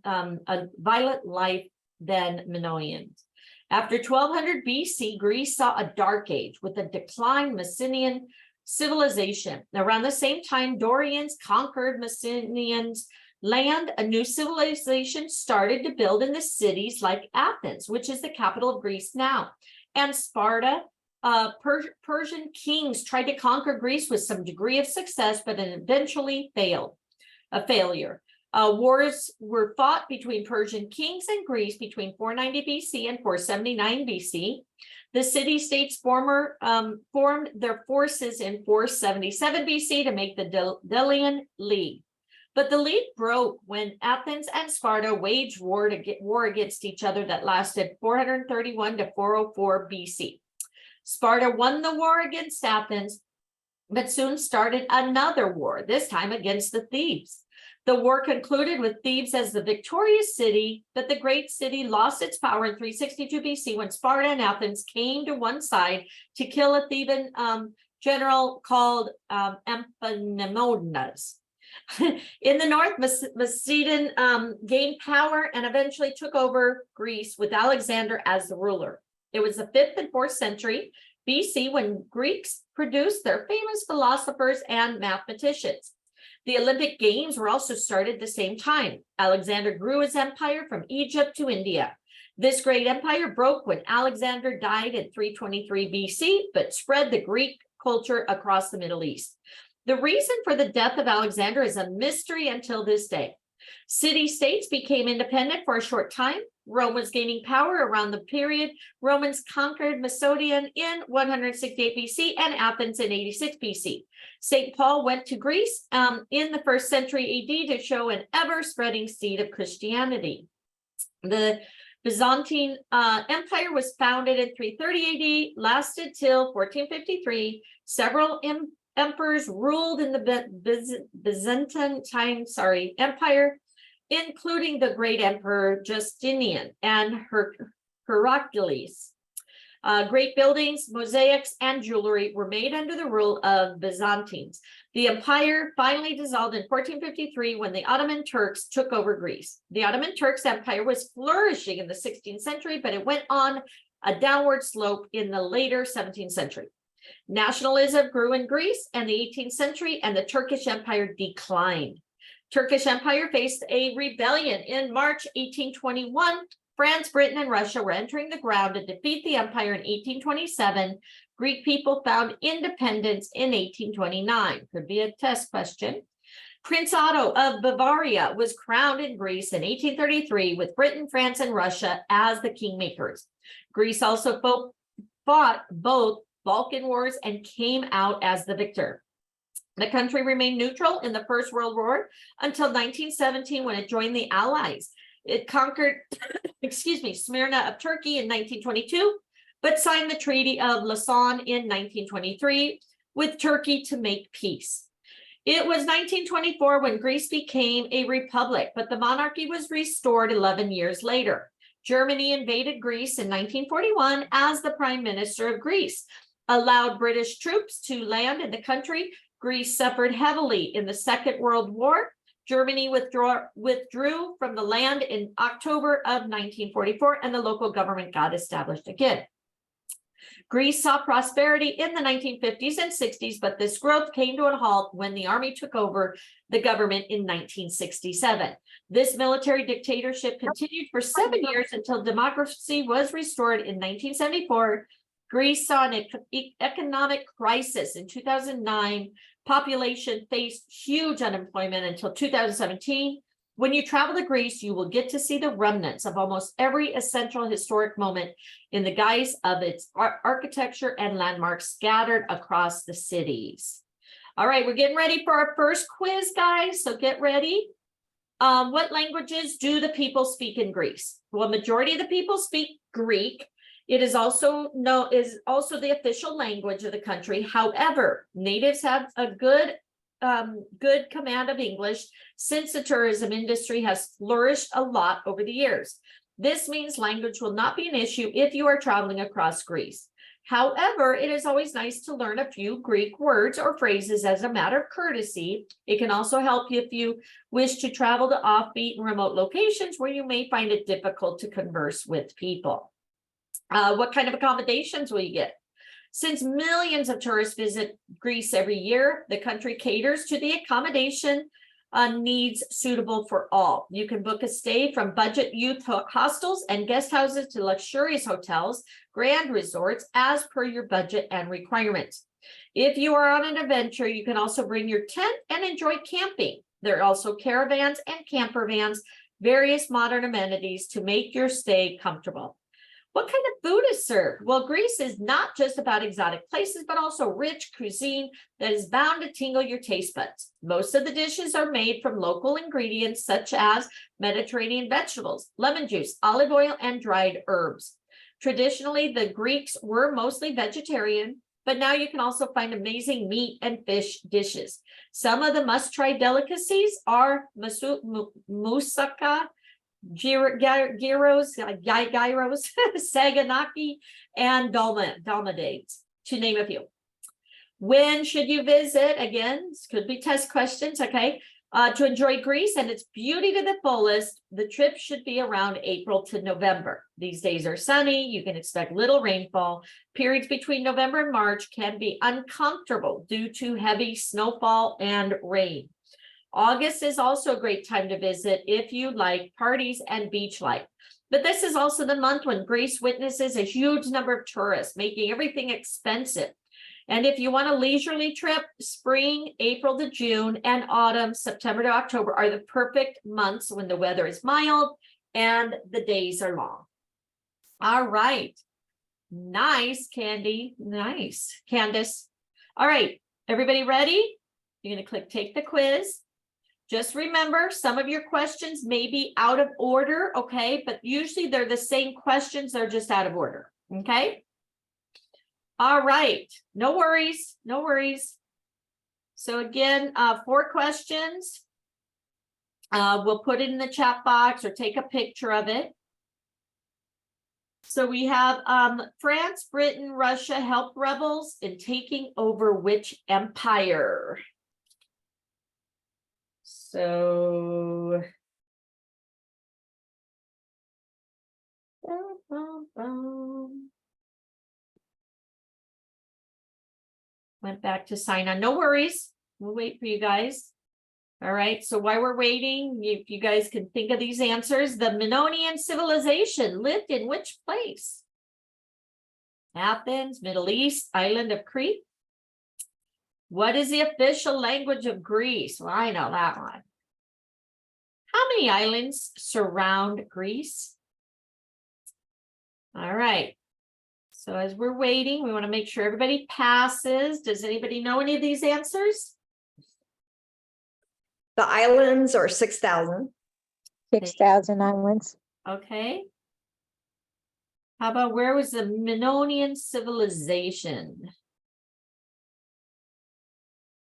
Speaker 1: Minoans. After 1200 BC, Greece saw a dark age with a declined Mycenaean civilization. Around the same time, Dorians conquered Mycenaeans' land. A new civilization started to build in the cities like Athens, which is the capital of Greece now, and Sparta. Persian kings tried to conquer Greece with some degree of success, but it eventually failed. A failure. Wars were fought between Persian kings and Greece between 490 BC and 479 BC. The city-states formed their forces in 477 BC to make the Delian League. But the league broke when Athens and Sparta waged war against each other that lasted 431 to 404 BC. Sparta won the war against Athens, but soon started another war, this time against the Thebes. The war concluded with Thebes as the victorious city, but the great city lost its power in 362 BC when Sparta and Athens came to one side to kill a Theban general called Epaminondas. In the north, Macedon gained power and eventually took over Greece with Alexander as the ruler. It was the 5th and 4th century BC when Greeks produced their famous philosophers and mathematicians. The Olympic Games were also started at the same time. Alexander grew his empire from Egypt to India. This great empire broke when Alexander died in 323 BC, but spread the Greek culture across the Middle East. The reason for the death of Alexander is a mystery until this day. City-states became independent for a short time. Rome was gaining power around the period. Romans conquered Macedon in 168 BC and Athens in 86 BC. St. Paul went to Greece in the 1st century AD to show an ever-spreading seed of Christianity. The Byzantine Empire was founded in 330 AD, lasted till 1453. Several emperors ruled in the Byzantine Empire, including the great emperor Justinian and Heraclius. Great buildings, mosaics, and jewelry were made under the rule of Byzantines. The empire finally dissolved in 1453 when the Ottoman Turks took over Greece. The Ottoman Turks empire was flourishing in the 16th century, but it went on a downward slope in the later 17th century. Nationalism grew in Greece in the 18th century, and the Turkish Empire declined. Turkish Empire faced a rebellion in March 1821. France, Britain, and Russia were entering the ground to defeat the empire in 1827. Greek people found independence in 1829. Could be a test question. Prince Otto of Bavaria was crowned in Greece in 1833 with Britain, France, and Russia as the kingmakers. Greece also fought both Balkan Wars and came out as the victor. The country remained neutral in the First World War until 1917 when it joined the Allies. It conquered, Smyrna of Turkey in 1922, but signed the Treaty of Lausanne in 1923 with Turkey to make peace. It was 1924 when Greece became a republic, but the monarchy was restored 11 years later. Germany invaded Greece in 1941 as the Prime Minister of Greece, allowed British troops to land in the country. Greece suffered heavily in the Second World War. Germany withdrew from the land in October of 1944, and the local government got established again. Greece saw prosperity in the 1950s and 60s, but this growth came to a halt when the army took over the government in 1967. This military dictatorship continued for 7 years until democracy was restored in 1974. Greece saw an economic crisis in 2009. Population faced huge unemployment until 2017. When you travel to Greece, you will get to see the remnants of almost every essential historic moment in the guise of its architecture and landmarks scattered across the cities. All right, we're getting ready for our first quiz, guys, so get ready. What languages do the people speak in Greece? Well, majority of the people speak Greek. It is also the official language of the country. However, natives have a good command of English since the tourism industry has flourished a lot over the years. This means language will not be an issue if you are traveling across Greece. However, it is always nice to learn a few Greek words or phrases as a matter of courtesy. It can also help you if you wish to travel to offbeat and remote locations where you may find it difficult to converse with people. What kind of accommodations will you get? Since millions of tourists visit Greece every year, the country caters to the accommodation needs suitable for all. You can book a stay from budget youth hostels and guest houses to luxurious hotels, grand resorts, as per your budget and requirements. If you are on an adventure, you can also bring your tent and enjoy camping. There are also caravans and camper vans, various modern amenities to make your stay comfortable. What kind of food is served? Well, Greece is not just about exotic places, but also rich cuisine that is bound to tingle your taste buds. Most of the dishes are made from local ingredients such as Mediterranean vegetables, lemon juice, olive oil, and dried herbs. Traditionally, the Greeks were mostly vegetarian, but now you can also find amazing meat and fish dishes. Some of the must-try delicacies are moussaka, gyros, saganaki, and dolmades, to name a few. When should you visit? Again, this could be test questions, okay? To enjoy Greece and its beauty to the fullest, the trip should be around April to November. These days are sunny. You can expect little rainfall. Periods between November and March can be uncomfortable due to heavy snowfall and rain. August is also a great time to visit if you like parties and beach life. But this is also the month when Greece witnesses a huge number of tourists, making everything expensive. And if you want a leisurely trip, spring, April to June, and autumn, September to October are the perfect months when the weather is mild and the days are long. All right. Nice, Candy. Nice, Candace. All right, everybody ready? You're going to click take the quiz. Just remember, some of your questions may be out of order, okay? But usually they're the same questions, they're just out of order, okay? All right, no worries, no worries. So again, 4 questions. We'll put it in the chat box or take a picture of it. So we have France, Britain, Russia helped rebels in taking over which empire? So went back to sign on. No worries. We'll wait for you guys. All right, so while we're waiting, if you guys can think of these answers, the Minoan civilization lived in which place? Athens, Middle East, island of Crete. What is the official language of Greece? Well, I know that one. How many islands surround Greece? All right. So as we're waiting, we want to make sure everybody passes. Does anybody know any of these answers?
Speaker 3: The islands are 6,000.
Speaker 6: 6,000 islands.
Speaker 1: Okay. How about where was the Minoan civilization?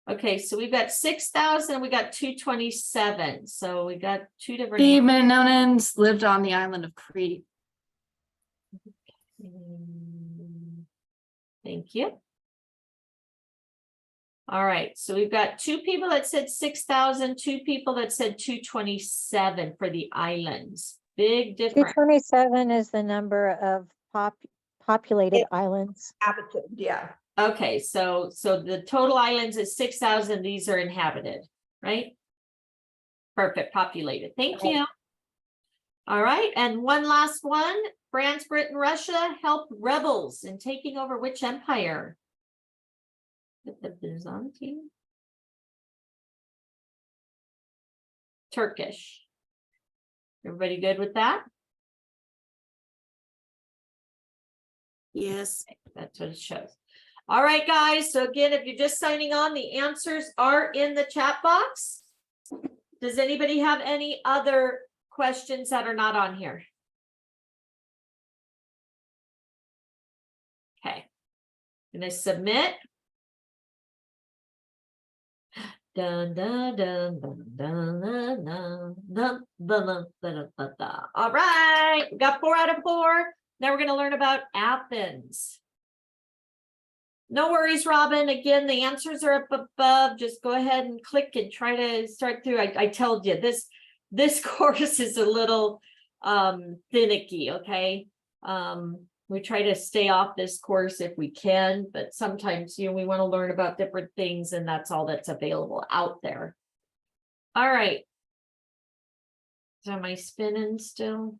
Speaker 1: Okay, so we've got 6,000, we got 227. So we got two different.
Speaker 5: The Minoans lived on the island of Crete.
Speaker 1: Thank you. All right, so we've got two people that said 6,000, two people that said 227 for the islands. Big difference.
Speaker 6: 227 is the number of populated islands.
Speaker 3: Habited, yeah.
Speaker 1: Okay, so the total islands is 6,000. These are inhabited, right? Perfect, populated. Thank you. All right, and one last one. France, Britain, Russia helped rebels in taking over which empire? The Byzantine? Turkish. Everybody good with that?
Speaker 7: Yes.
Speaker 1: That's what it shows. All right, guys. So again, if you're just signing on, the answers are in the chat box. Does anybody have any other questions that are not on here? Okay. I'm gonna submit. Dun, dun, dun, dun, dun, dun, dun, dun, dun, dun, dun, dun. All right, we got 4 out of 4. Now we're going to learn about Athens. No worries, Robin. Again, the answers are up above. Just go ahead and click and try to start through. I told you this course is a little finicky, okay? We try to stay off this course if we can, but sometimes, we want to learn about different things, and that's all that's available out there. All right. So am I spinning still?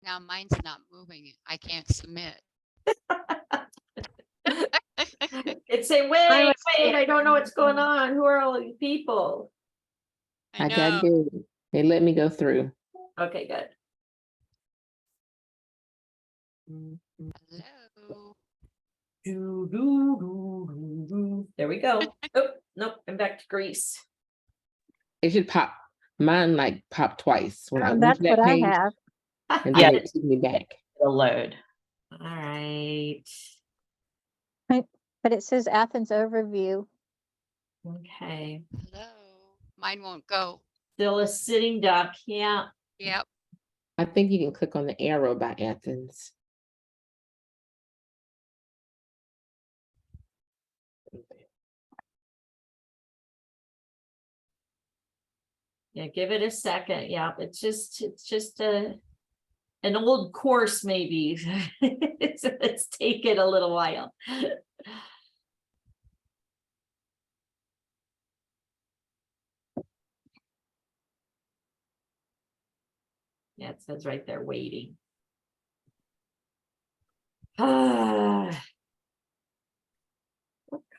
Speaker 2: Now mine's not moving. I can't submit.
Speaker 1: It's saying, wait, I don't know what's going on. Who are all these people?
Speaker 8: I got good. They let me go through.
Speaker 1: Okay, good.
Speaker 2: Hello.
Speaker 1: There we go. Oh, nope, I'm back to Greece.
Speaker 8: It should pop. Mine like popped twice when I went
Speaker 6: That's
Speaker 8: to that
Speaker 6: what I
Speaker 8: page,
Speaker 6: have.
Speaker 8: and
Speaker 7: Yeah.
Speaker 8: then it took me back.
Speaker 7: It'll load.
Speaker 1: All right.
Speaker 6: But it says Athens overview.
Speaker 1: Okay.
Speaker 2: Hello. Mine won't go.
Speaker 1: Still a sitting duck. Yeah.
Speaker 2: Yep.
Speaker 8: I think you can click on the arrow by Athens.
Speaker 1: Yeah, give it a second. Yeah, it's just an old course, maybe. So let's take it a little while. Yeah, it says right there, waiting. What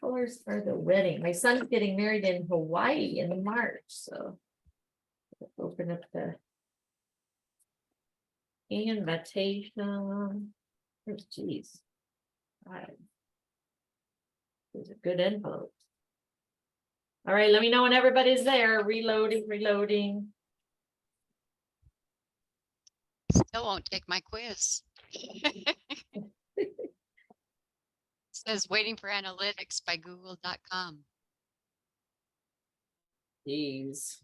Speaker 1: colors are the wedding? My son's getting married in Hawaii in March, so let's open up the invitation. Oh, geez. There's a good envelope. All right, let me know when everybody's there. Reloading.
Speaker 2: Still won't take my quiz. Says waiting for analytics by google.com.
Speaker 1: Jeez.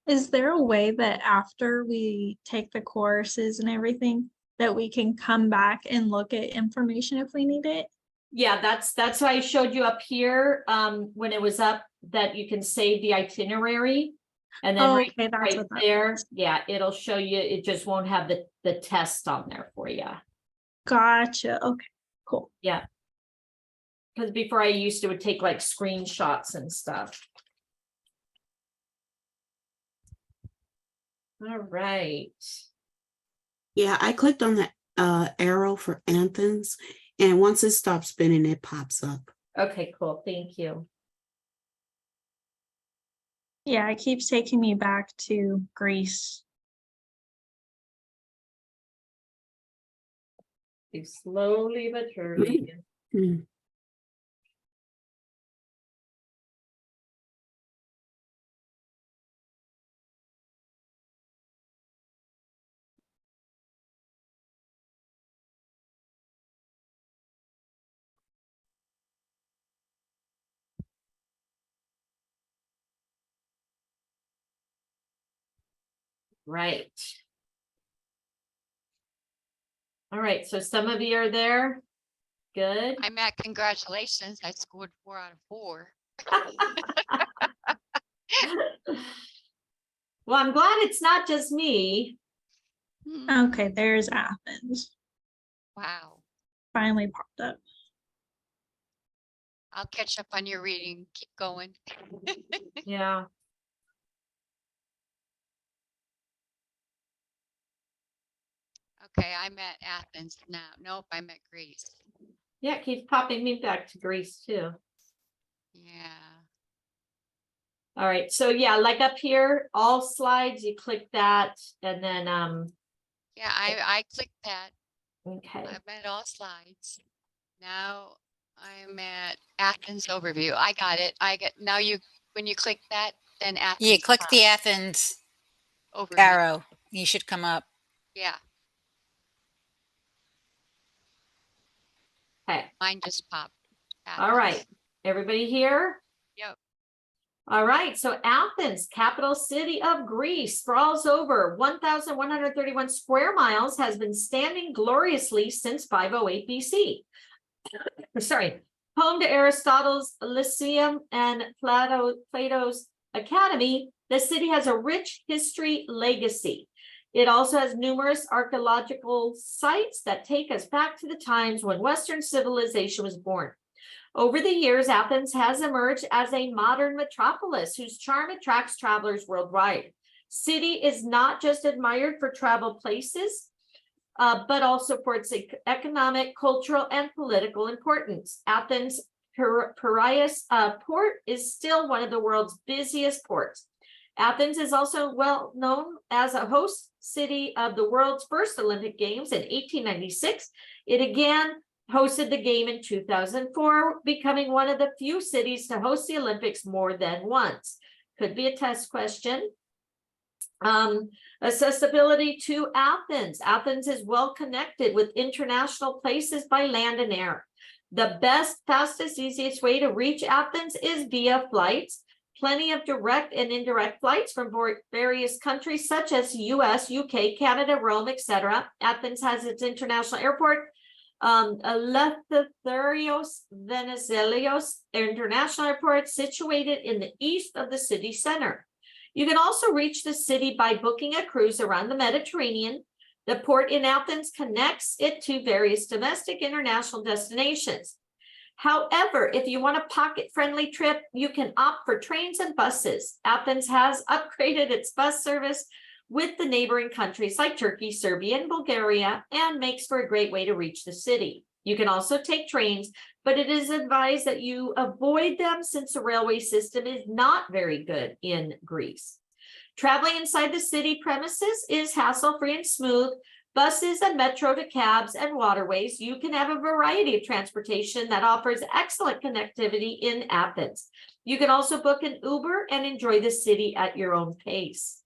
Speaker 5: Is there a way that after we take the courses and everything that we can come back and look at information if we need it?
Speaker 1: Yeah, that's why I showed you up here when it was up that you can save the itinerary. And then right
Speaker 5: That's what that
Speaker 1: there,
Speaker 5: was.
Speaker 1: yeah, it'll show you, it just won't have the test on there for you.
Speaker 5: Gotcha. Okay, cool.
Speaker 1: Yeah. Because before I used to would take like screenshots and stuff. All right.
Speaker 9: Yeah, I clicked on the arrow for Athens, and once it stops spinning, it pops up.
Speaker 1: Okay, cool. Thank you.
Speaker 5: Yeah, it keeps taking me back to Greece.
Speaker 1: Slowly but surely.
Speaker 9: Mm.
Speaker 1: Right. All right, so some of you are there. Good.
Speaker 2: I'm at congratulations. I scored 4 out of 4.
Speaker 1: Well, I'm glad it's not just me.
Speaker 5: Okay, there's Athens.
Speaker 2: Wow.
Speaker 5: Finally popped up.
Speaker 2: I'll catch up on your reading. Keep going.
Speaker 1: Yeah.
Speaker 2: Okay, I'm at Athens now. Nope, I'm at Greece.
Speaker 1: Yeah, it keeps popping me back to Greece too.
Speaker 2: Yeah.
Speaker 1: All right, so yeah, like up here, all slides, you click that and then
Speaker 2: Yeah, I clicked that.
Speaker 1: okay.
Speaker 2: I'm at all slides. Now I'm at Athens overview. I got it. Now when you click that, then Athens.
Speaker 4: Yeah, click the
Speaker 2: pops.
Speaker 4: Athens
Speaker 2: Overview.
Speaker 4: arrow. You should come up.
Speaker 2: Yeah,
Speaker 1: Okay.
Speaker 2: mine just popped.
Speaker 1: All
Speaker 2: Athens.
Speaker 1: right. Everybody here?
Speaker 2: Yep.
Speaker 1: All right, so Athens, capital city of Greece, sprawls over 1,131 square miles, has been standing gloriously since 508 BC. Sorry, home to Aristotle's Lyceum and Plato's Academy, the city has a rich history legacy. It also has numerous archaeological sites that take us back to the times when Western civilization was born. Over the years, Athens has emerged as a modern metropolis whose charm attracts travelers worldwide. City is not just admired for travel places, but also for its economic, cultural, and political importance. Athens' Piraeus port is still one of the world's busiest ports. Athens is also well known as a host city of the world's first Olympic Games in 1896. It again hosted the game in 2004, becoming one of the few cities to host the Olympics more than once. Could be a test question. Accessibility to Athens. Athens is well connected with international places by land and air. The best, fastest, easiest way to reach Athens is via flights. Plenty of direct and indirect flights from various countries such as US, UK, Canada, Rome, etc. Athens has its international airport, Eleftherios Venizelos International Airport, situated in the east of the city center. You can also reach the city by booking a cruise around the Mediterranean. The port in Athens connects it to various domestic international destinations. However, if you want a pocket-friendly trip, you can opt for trains and buses. Athens has upgraded its bus service with the neighboring countries like Turkey, Serbia, and Bulgaria, and makes for a great way to reach the city. You can also take trains, but it is advised that you avoid them since the railway system is not very good in Greece. Traveling inside the city premises is hassle-free and smooth. Buses and metro to cabs and waterways, you can have a variety of transportation that offers excellent connectivity in Athens. You can also book an Uber and enjoy the city at your own pace.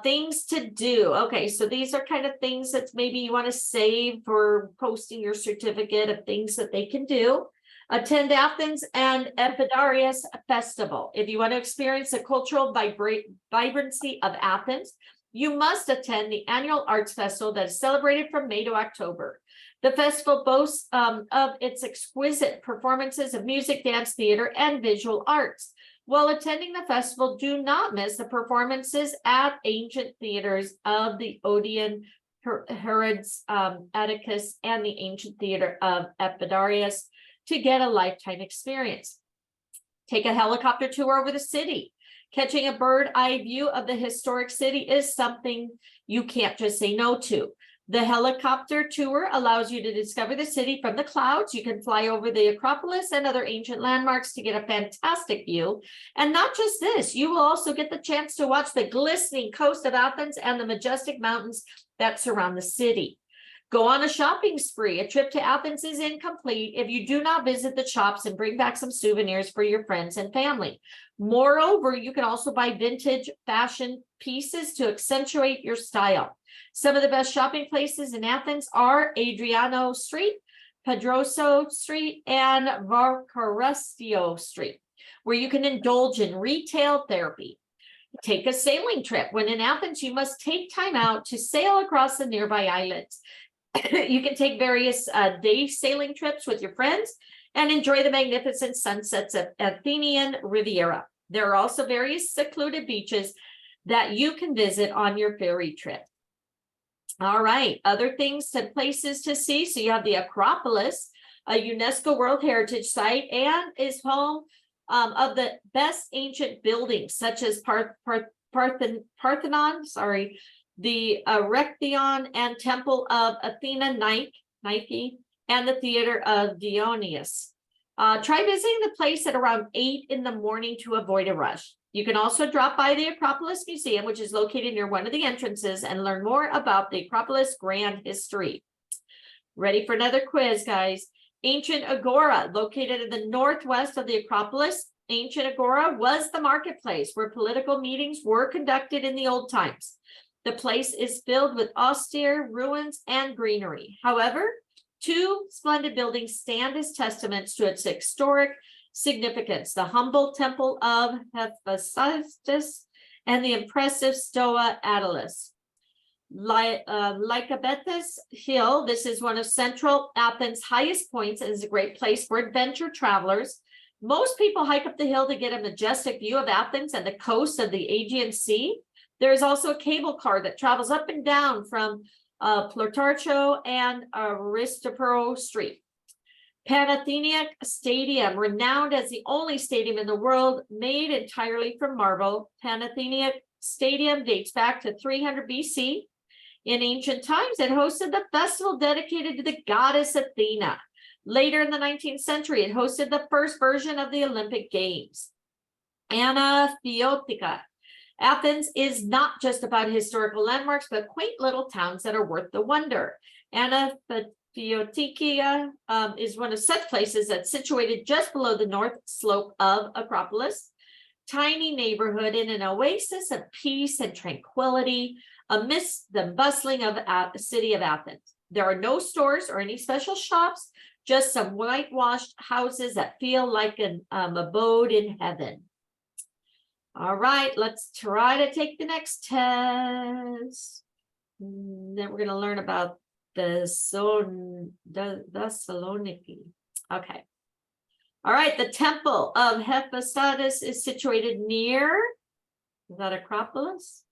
Speaker 1: Things to do. Okay, so these are kind of things that maybe you want to save for posting your certificate of things that they can do. Attend Athens and Epidaurus Festival. If you want to experience the cultural vibrancy of Athens, you must attend the annual arts festival that is celebrated from May to October. The festival boasts of its exquisite performances of music, dance, theater, and visual arts. While attending the festival, do not miss the performances at ancient theaters of the Odeon Herod's Atticus, and the ancient theater of Epidaurus to get a lifetime experience. Take a helicopter tour over the city. Catching a bird eye view of the historic city is something you can't just say no to. The helicopter tour allows you to discover the city from the clouds. You can fly over the Acropolis and other ancient landmarks to get a fantastic view. And not just this, you will also get the chance to watch the glistening coast of Athens and the majestic mountains that surround the city. Go on a shopping spree. A trip to Athens is incomplete if you do not visit the shops and bring back some souvenirs for your friends and family. Moreover, you can also buy vintage fashion pieces to accentuate your style. Some of the best shopping places in Athens are Adriano Street, Pedroso Street, and Varkarestio Street, where you can indulge in retail therapy. Take a sailing trip. When in Athens, you must take time out to sail across the nearby islands. You can take various day sailing trips with your friends and enjoy the magnificent sunsets of Athenian Riviera. There are also various secluded beaches that you can visit on your ferry trip. All right, other things and places to see. So you have the Acropolis, a UNESCO World Heritage Site, and is home of the best ancient buildings, such as Parthenon, the Erechtheion and Temple of Athena Nike, and the Theater of Dionysus. Try visiting the place at around 8 in the morning to avoid a rush. You can also drop by the Acropolis Museum, which is located near one of the entrances, and learn more about the Acropolis grand history. Ready for another quiz, guys? Ancient Agora, located in the northwest of the Acropolis. Ancient Agora was the marketplace where political meetings were conducted in the old times. The place is filled with austere ruins and greenery. However, two splendid buildings stand as testaments to its historic significance: the humble temple of Hephaestus and the impressive Stoa Attalus. Lycabettus Hill, this is one of central Athens' highest points and is a great place for adventure travelers. Most people hike up the hill to get a majestic view of Athens and the coast of the Aegean Sea. There is also a cable car that travels up and down from Plutarcho and Aristopero Street. Panathenaic Stadium, renowned as the only stadium in the world made entirely from marble. Panathenaic Stadium dates back to 300 BC. In ancient times, it hosted the festival dedicated to the goddess Athena. Later in the 19th century, it hosted the first version of the Olympic Games. Anathiotica. Athens is not just about historical landmarks, but quaint little towns that are worth the wonder. Anathiotica is one of such places that's situated just below the north slope of Acropolis. Tiny neighborhood in an oasis of peace and tranquility amidst the bustling of the city of Athens. There are no stores or any special shops, just some whitewashed houses that feel like an abode in heaven. All right, let's try to take the next test. Then we're going to learn about the Thessaloniki. Okay. All right, the temple of Hephaestus is situated near, is that Acropolis?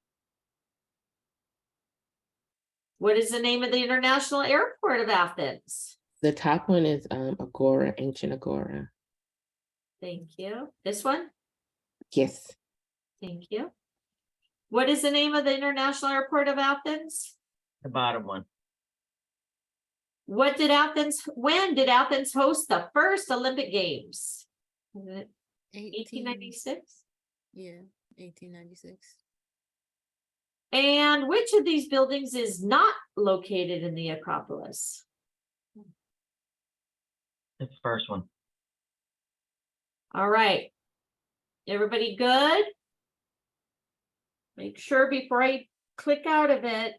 Speaker 1: What is the name of the international airport of Athens?
Speaker 8: The top one is Agora, Ancient Agora.
Speaker 1: Thank you. This one?
Speaker 8: Yes.
Speaker 1: Thank you. What is the name of the international airport of Athens?
Speaker 10: The bottom one.
Speaker 1: When did Athens host the first Olympic Games? 1896?
Speaker 11: Yeah, 1896.
Speaker 1: And which of these buildings is not located in the Acropolis?
Speaker 10: The first one.
Speaker 1: All right. Everybody good? Make sure before I click out of it.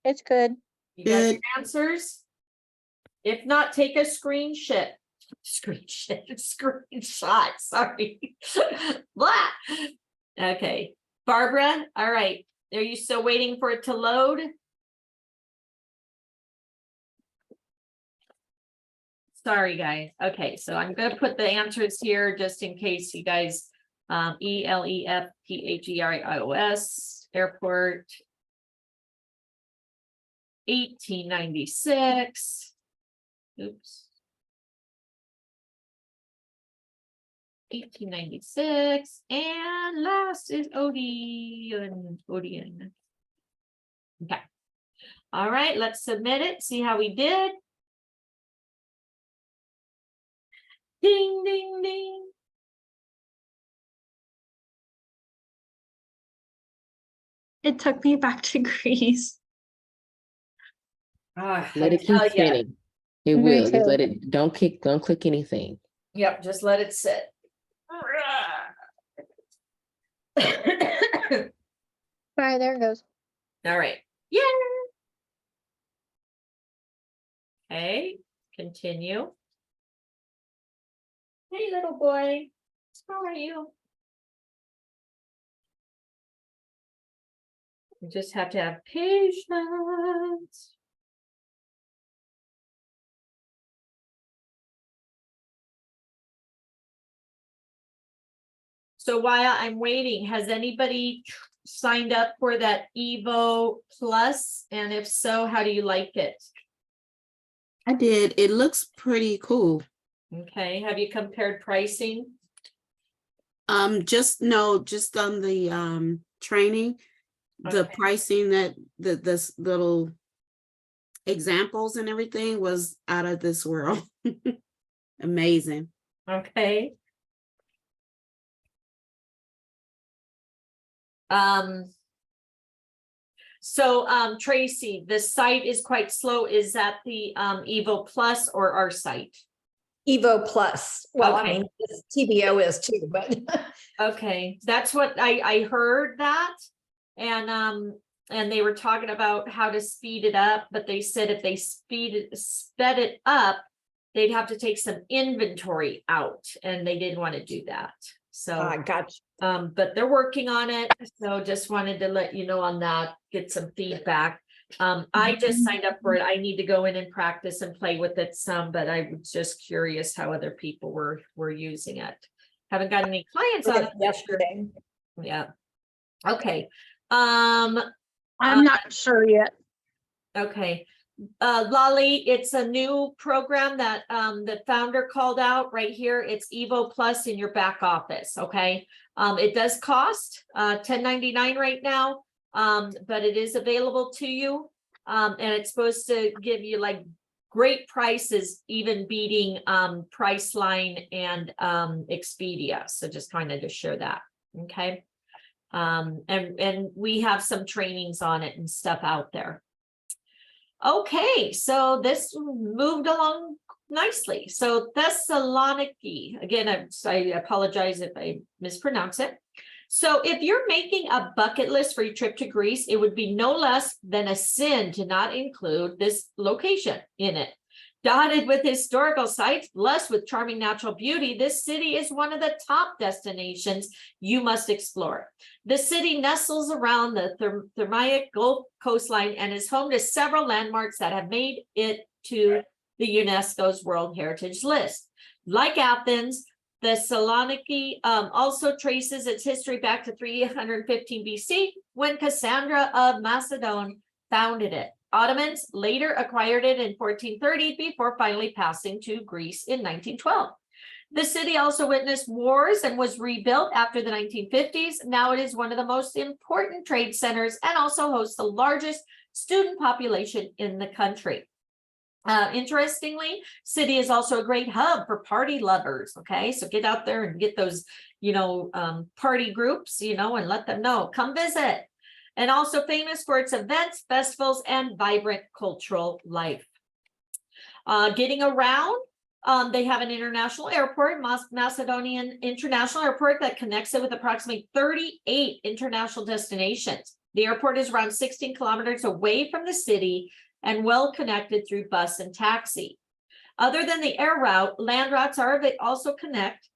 Speaker 6: It's good.
Speaker 1: You got your answers? If not, take a screenshot. Screenshot, sorry. Blah. Okay. Barbara, all right. Are you still waiting for it to load? Sorry, guys. Okay, so I'm going to put the answers here just in case you guys Eleftpherios Airport. 1896. Oops. 1896, and last is Odeon. Okay. All right, let's submit it, see how we did. Ding, ding, ding.
Speaker 5: It took me back to Greece.
Speaker 8: Let it keep spinning. It
Speaker 6: Me
Speaker 8: will. Just
Speaker 6: too.
Speaker 8: let it. Don't click anything.
Speaker 1: Yep, just let it sit.
Speaker 6: All right, there it goes.
Speaker 1: All right. Yeah. Okay, continue. Hey, little boy. How are you? You just have to have patience. So while I'm waiting, has anybody signed up for that Evo Plus? And if so, how do you like it?
Speaker 9: I did. It looks pretty cool.
Speaker 1: Okay, have you compared pricing?
Speaker 9: Just on the training, the
Speaker 1: Okay.
Speaker 9: pricing that this little examples and everything was out of this world. Amazing.
Speaker 1: Okay. Tracy, the site is quite slow. Is that the Evo Plus or our site?
Speaker 3: Evo Plus. Well, I
Speaker 1: Okay.
Speaker 3: mean, this TBO is too, but
Speaker 1: Okay, that's what I heard that. And they were talking about how to speed it up, but they said if they sped it up, they'd have to take some inventory out, and they didn't want to do that. So
Speaker 3: I got you.
Speaker 1: but they're working on it. So just wanted to let you know on that, get some feedback. I just signed up for it. I need to go in and practice and play with it some, but I was just curious how other people were using it. Haven't got any clients on it
Speaker 3: Yesterday.
Speaker 1: Yeah. Okay.
Speaker 7: I'm not sure yet.
Speaker 1: Okay. Lolly, it's a new program that the founder called out right here. It's Evo Plus in your back office. Okay. It does cost $10.99 right now. But it is available to you. And it's supposed to give you like great prices, even beating Priceline and Expedia. So just kind of to share that. Okay. And we have some trainings on it and stuff out there. Okay, so this moved along nicely. So Thessaloniki, again, I apologize if I mispronounce it. So if you're making a bucket list for your trip to Greece, it would be no less than a sin to not include this location in it. Dotted with historical sites, blessed with charming natural beauty, this city is one of the top destinations you must explore. The city nestles around the Thermaic Gulf coastline and is home to several landmarks that have made it to the UNESCO's World Heritage List. Like Athens, Thessaloniki also traces its history back to 315 BC when Cassandra of Macedon founded it. Ottomans later acquired it in 1430 before finally passing to Greece in 1912. The city also witnessed wars and was rebuilt after the 1950s. Now it is one of the most important trade centers and also hosts the largest student population in the country. Interestingly, city is also a great hub for party lovers. Okay, so get out there and get those, party groups, and let them know, come visit. And also famous for its events, festivals, and vibrant cultural life. Getting around, they have an international airport, Macedonian International Airport, that connects it with approximately 38 international destinations. The airport is around 16 kilometers away from the city and well connected through bus and taxi. Other than the air route, land routes also connect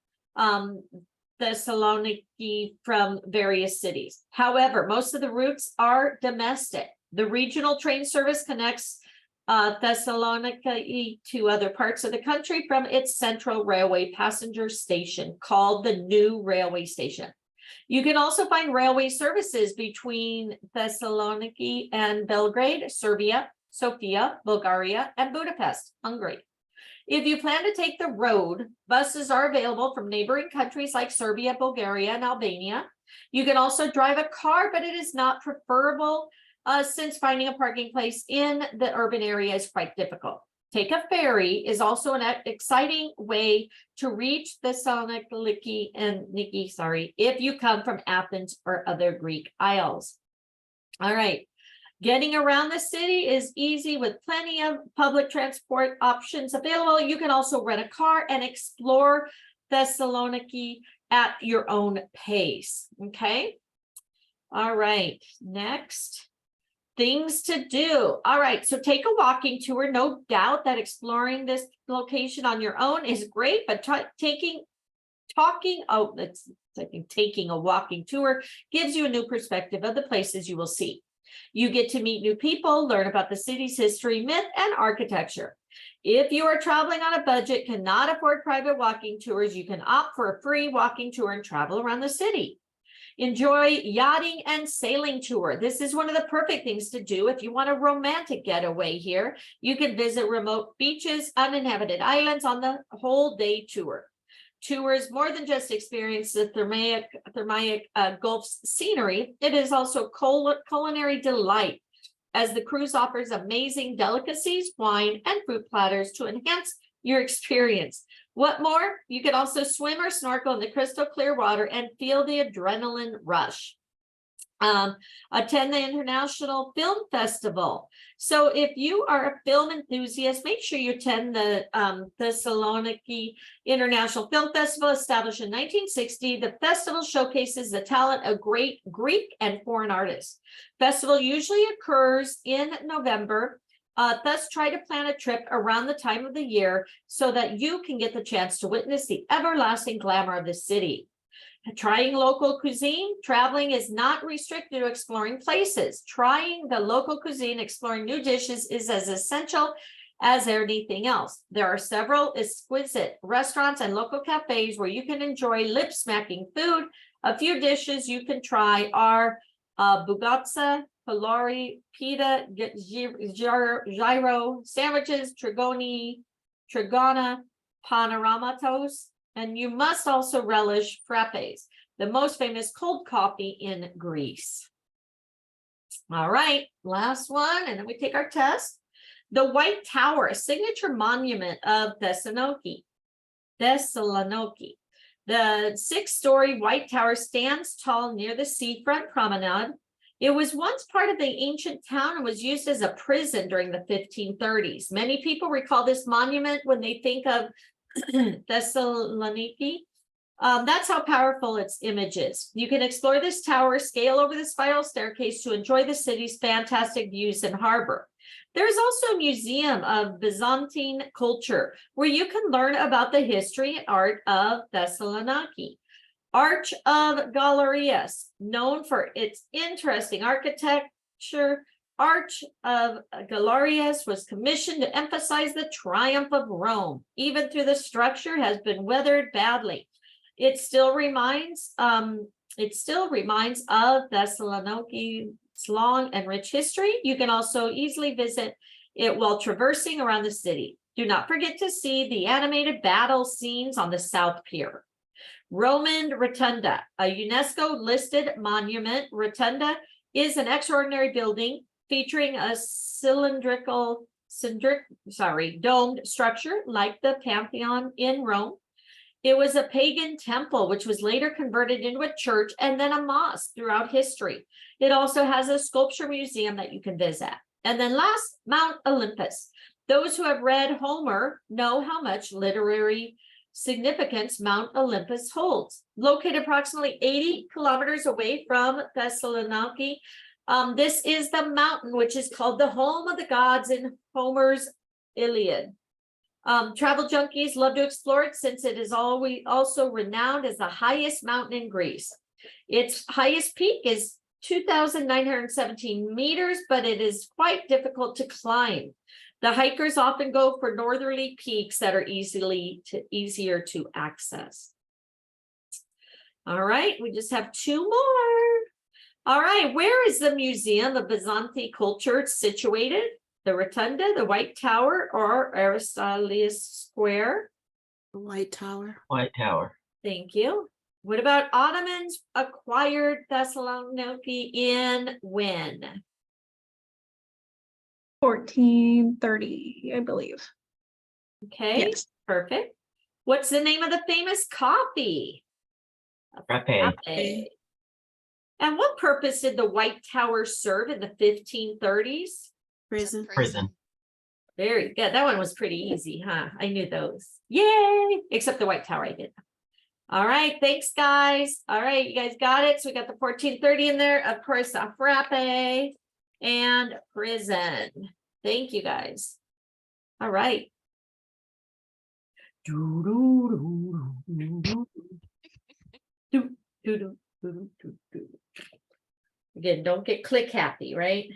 Speaker 1: Thessaloniki from various cities. However, most of the routes are domestic. The regional train service connects Thessaloniki to other parts of the country from its central railway passenger station called the New Railway Station. You can also find railway services between Thessaloniki and Belgrade, Serbia, Sofia, Bulgaria, and Budapest, Hungary. If you plan to take the road, buses are available from neighboring countries like Serbia, Bulgaria, and Albania. You can also drive a car, but it is not preferable since finding a parking place in the urban area is quite difficult. Take a ferry is also an exciting way to reach Thessaloniki and Niki, if you come from Athens or other Greek isles. All right. Getting around the city is easy with plenty of public transport options available. You can also rent a car and explore Thessaloniki at your own pace. Okay. All right. Next. Things to do. All right, so take a walking tour. No doubt that exploring this location on your own is great, but taking a walking tour gives you a new perspective of the places you will see. You get to meet new people, learn about the city's history, myth, and architecture. If you are traveling on a budget, cannot afford private walking tours, you can opt for a free walking tour and travel around the city. Enjoy yachting and sailing tour. This is one of the perfect things to do if you want a romantic getaway here. You can visit remote beaches, uninhabited islands on the whole day tour. Tours more than just experience the Thermaic Gulf's scenery. It is also culinary delight, as the cruise offers amazing delicacies, wine, and fruit platters to enhance your experience. What more? You can also swim or snorkel in the crystal clear water and feel the adrenaline rush. Attend the International Film Festival. So if you are a film enthusiast, make sure you attend the Thessaloniki International Film Festival, established in 1960. The festival showcases the talent of great Greek and foreign artists. Festival usually occurs in November. Thus, try to plan a trip around the time of the year so that you can get the chance to witness the everlasting glamour of the city. Trying local cuisine, traveling is not restricted to exploring places. Trying the local cuisine, exploring new dishes is as essential as anything else. There are several exquisite restaurants and local cafes where you can enjoy lip-smacking food. A few dishes you can try are bugatsa, Polari, pita, gyro, sandwiches, trigona, panoramatos, and you must also relish frappes, the most famous cold coffee in Greece. All right, last one, and then we take our test. The White Tower, a signature monument of Thessaloniki. The 6-story White Tower stands tall near the seafront promenade. It was once part of the ancient town and was used as a prison during the 1530s. Many people recall this monument when they think of Thessaloniki. That's how powerful its image is. You can explore this tower, scale over the spiral staircase to enjoy the city's fantastic views and harbor. There's also a museum of Byzantine culture where you can learn about the history and art of Thessaloniki. Arch of Galerius, known for its interesting architecture. Arch of Galerius was commissioned to emphasize the triumph of Rome. Even though the structure has been weathered badly, it still reminds of Thessaloniki's long and rich history. You can also easily visit it while traversing around the city. Do not forget to see the animated battle scenes on the South Pier. Roman Rotunda, a UNESCO listed monument. Rotunda is an extraordinary building featuring a domed structure like the Pantheon in Rome. It was a pagan temple, which was later converted into a church and then a mosque throughout history. It also has a sculpture museum that you can visit. And then last, Mount Olympus. Those who have read Homer know how much literary significance Mount Olympus holds. Located approximately 80 kilometers away from Thessaloniki, this is the mountain which is called the home of the gods in Homer's Iliad. Travel junkies love to explore it since it is also renowned as the highest mountain in Greece. Its highest peak is 2,917 meters, but it is quite difficult to climb. The hikers often go for northerly peaks that are easier to access. All right, we just have 2 more. All right, where is the Museum of Byzantine Culture situated? The Rotunda, the White Tower, or Aristotelius Square?
Speaker 9: The White Tower.
Speaker 10: White Tower.
Speaker 1: Thank you. What about Ottomans acquired Thessaloniki in when?
Speaker 5: 1430, I believe.
Speaker 1: Okay,
Speaker 5: Yes.
Speaker 1: perfect. What's the name of the famous coffee?
Speaker 10: Frappe.
Speaker 1: Frappe. And what purpose did the White Tower serve in the 1530s?
Speaker 9: Prison.
Speaker 10: Prison.
Speaker 1: Very good. That one was pretty easy, huh? I knew those. Yay! Except the White Tower, I did. All right, thanks, guys. All right, you guys got it. So we got the 1430 in there. Of course, the frappe and prison. Thank you, guys. All right. Again, don't get click happy, right?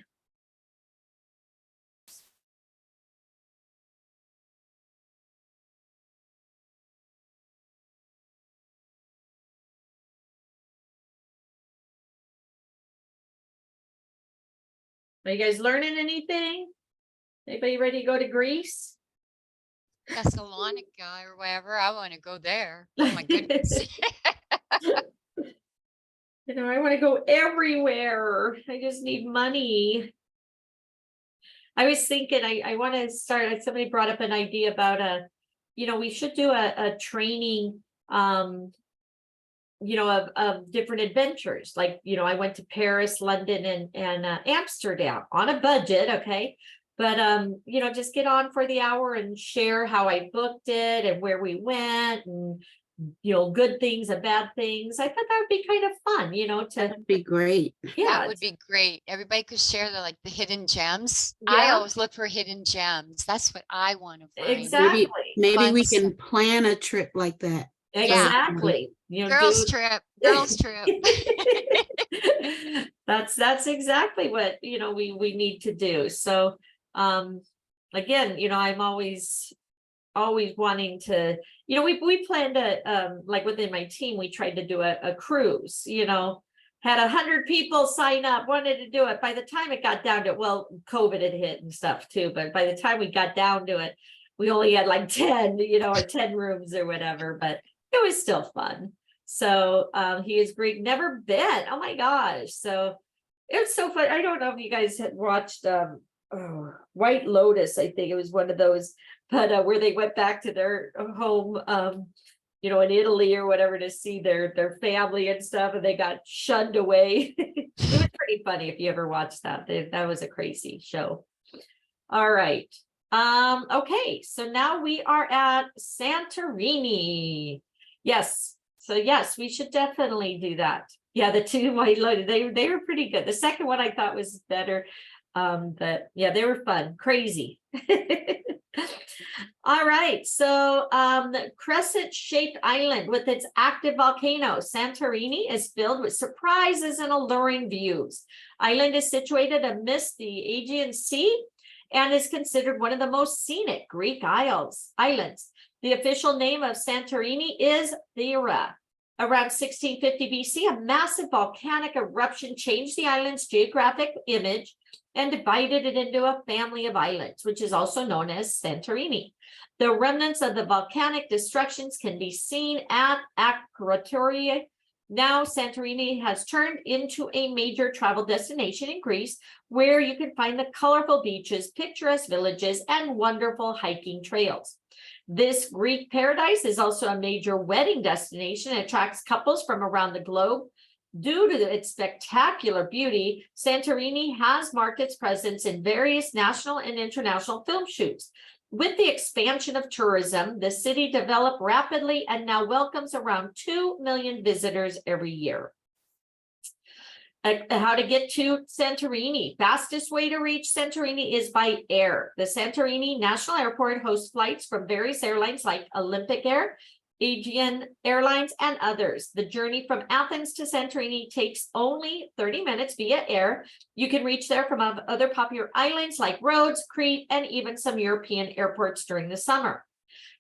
Speaker 1: Are you guys learning anything? Anybody ready to go to Greece?
Speaker 2: Thessalonica or wherever. I want to go there. Oh my goodness.
Speaker 1: You know, I want to go everywhere. I just need money. I was thinking I want to start, somebody brought up an idea about we should do a training, of different adventures. Like, I went to Paris, London, and Amsterdam on a budget. Okay. But, just get on for the hour and share how I booked it and where we went and, good things and bad things. I thought that would be kind of fun,
Speaker 9: That'd be great.
Speaker 1: yeah,
Speaker 2: That would be great. Everybody could share the hidden gems.
Speaker 1: Yeah.
Speaker 2: I always look for hidden gems. That's what I want to find.
Speaker 1: exactly.
Speaker 9: Maybe we
Speaker 2: Fun
Speaker 9: can plan a trip like that.
Speaker 1: Exactly.
Speaker 2: Girls trip. Girls trip.
Speaker 1: That's exactly what we need to do. So again, I'm always wanting to, we planned like within my team, we tried to do a cruise, had 100 people sign up, wanted to do it. By the time it got down to it, well, COVID had hit and stuff too, but by the time we got down to it, we only had like 10, or 10 rooms or whatever, but it was still fun. So he is Greek, never been. Oh my gosh. So it was so fun. I don't know if you guys had watched White Lotus. I think it was one of those, but where they went back to their home, in Italy or whatever to see their family and stuff, and they got shunned away. It was pretty funny if you ever watched that. That was a crazy show. All right. Okay, so now we are at Santorini. Yes. So yes, we should definitely do that. Yeah, the 2 White Lotus, they were pretty good. The second one I thought was better. But yeah, they were fun, crazy. All right, so crescent-shaped island with its active volcano, Santorini is filled with surprises and alluring views. Island is situated amidst the Aegean Sea and is considered one of the most scenic Greek islands. The official name of Santorini is Thera. Around 1650 BC, a massive volcanic eruption changed the island's geographic image and divided it into a family of islands, which is also known as Santorini. The remnants of the volcanic destructions can be seen at Akrotiri. Now, Santorini has turned into a major travel destination in Greece, where you can find the colorful beaches, picturesque villages, and wonderful hiking trails. This Greek paradise is also a major wedding destination and attracts couples from around the globe. Due to its spectacular beauty, Santorini has marked its presence in various national and international film shoots. With the expansion of tourism, the city developed rapidly and now welcomes around 2 million visitors every year. How to get to Santorini. Fastest way to reach Santorini is by air. The Santorini National Airport hosts flights from various airlines like Olympic Air, Aegean Airlines, and others. The journey from Athens to Santorini takes only 30 minutes via air. You can reach there from other popular islands like Rhodes, Crete, and even some European airports during the summer.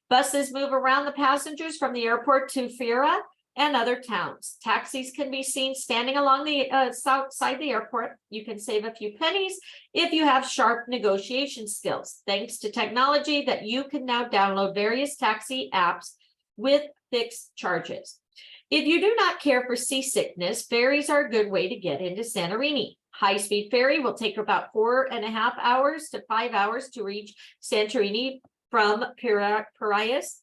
Speaker 1: Buses move around the passengers from the airport to Fira and other towns. Taxis can be seen standing along the south side of the airport. You can save a few pennies if you have sharp negotiation skills, thanks to technology that you can now download various taxi apps with fixed charges. If you do not care for seasickness, ferries are a good way to get into Santorini. High-speed ferry will take about 4.5 hours to 5 hours to reach Santorini from Piraeus.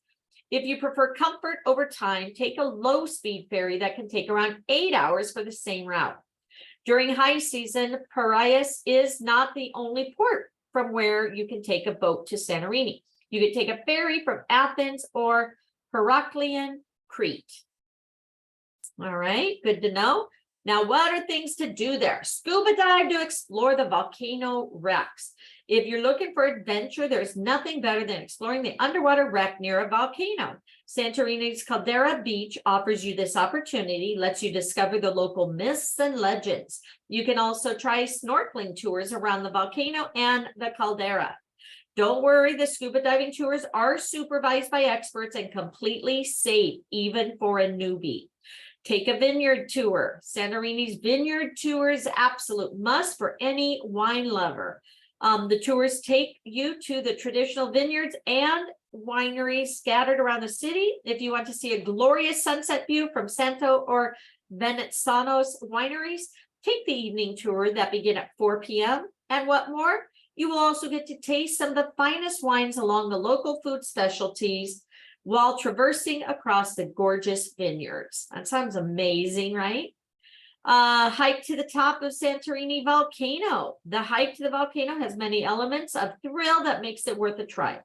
Speaker 1: If you prefer comfort over time, take a low-speed ferry that can take around 8 hours for the same route. During high season, Piraeus is not the only port from where you can take a boat to Santorini. You can take a ferry from Athens or Heraklion, Crete. All right, good to know. Now, what are things to do there? Scuba dive to explore the volcano wrecks. If you're looking for adventure, there's nothing better than exploring the underwater wreck near a volcano. Santorini's Caldera Beach offers you this opportunity, lets you discover the local myths and legends. You can also try snorkeling tours around the volcano and the caldera. Don't worry, the scuba diving tours are supervised by experts and completely safe, even for a newbie. Take a vineyard tour. Santorini's vineyard tour is absolute must for any wine lover. The tours take you to the traditional vineyards and wineries scattered around the city. If you want to see a glorious sunset view from Santo or Venezanos wineries, take the evening tour that begin at 4 p.m. And what more? You will also get to taste some of the finest wines along the local food specialties while traversing across the gorgeous vineyards. That sounds amazing, right? Hike to the top of Santorini volcano. The hike to the volcano has many elements of thrill that makes it worth a try.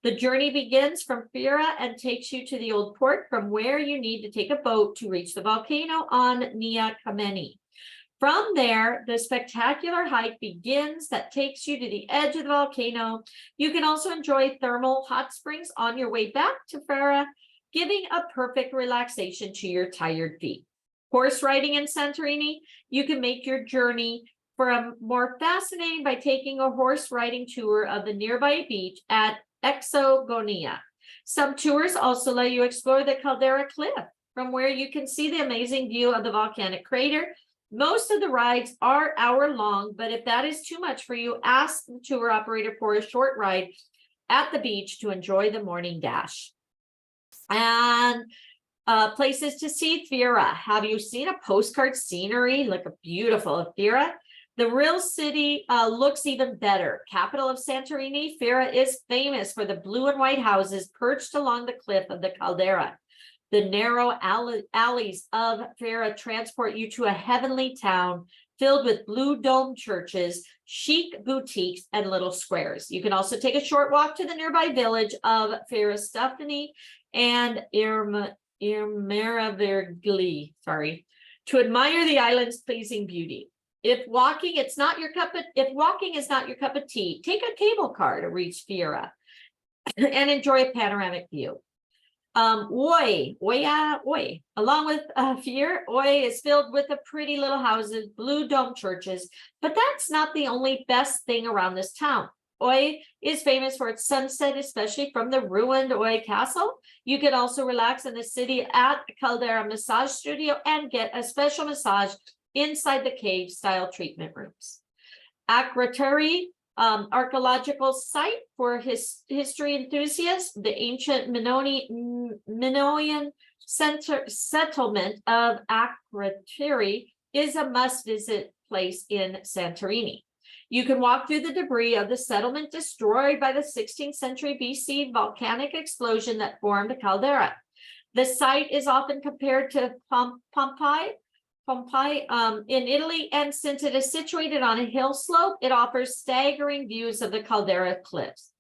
Speaker 1: The journey begins from Fira and takes you to the old port, from where you need to take a boat to reach the volcano on Nia Kameni. From there, the spectacular hike begins that takes you to the edge of the volcano. You can also enjoy thermal hot springs on your way back to Fira, giving a perfect relaxation to your tired feet. Horse riding in Santorini, you can make your journey more fascinating by taking a horse riding tour of the nearby beach at Exogonia. Some tours also let you explore the Caldera Cliff, from where you can see the amazing view of the volcanic crater. Most of the rides are hour-long, but if that is too much for you, ask the tour operator for a short ride at the beach to enjoy the morning dash. And places to see Fira. Have you seen a postcard scenery? Look beautiful Fira. The real city looks even better. Capital of Santorini, Fira is famous for the blue and white houses perched along the cliff of the caldera. The narrow alleys of Fira transport you to a heavenly town filled with blue dome churches, chic boutiques, and little squares. You can also take a short walk to the nearby village of Fira Stephanie and Irmeravergli, to admire the island's pleasing beauty. If walking is not your cup of tea, take a cable car to reach Fira and enjoy a panoramic view. Along with Fira, Oi is filled with the pretty little houses, blue dome churches, but that's not the only best thing around this town. Oi is famous for its sunset, especially from the ruined Oi Castle. You can also relax in the city at Caldera Massage Studio and get a special massage inside the cave-style treatment rooms. Akrotiri, archaeological site for history enthusiasts, the ancient Minoan settlement of Akrotiri is a must-visit place in Santorini. You can walk through the debris of the settlement destroyed by the 16th century BC volcanic explosion that formed a caldera. The site is often compared to Pompeii in Italy, and since it is situated on a hill slope, it offers staggering views of the caldera cliffs.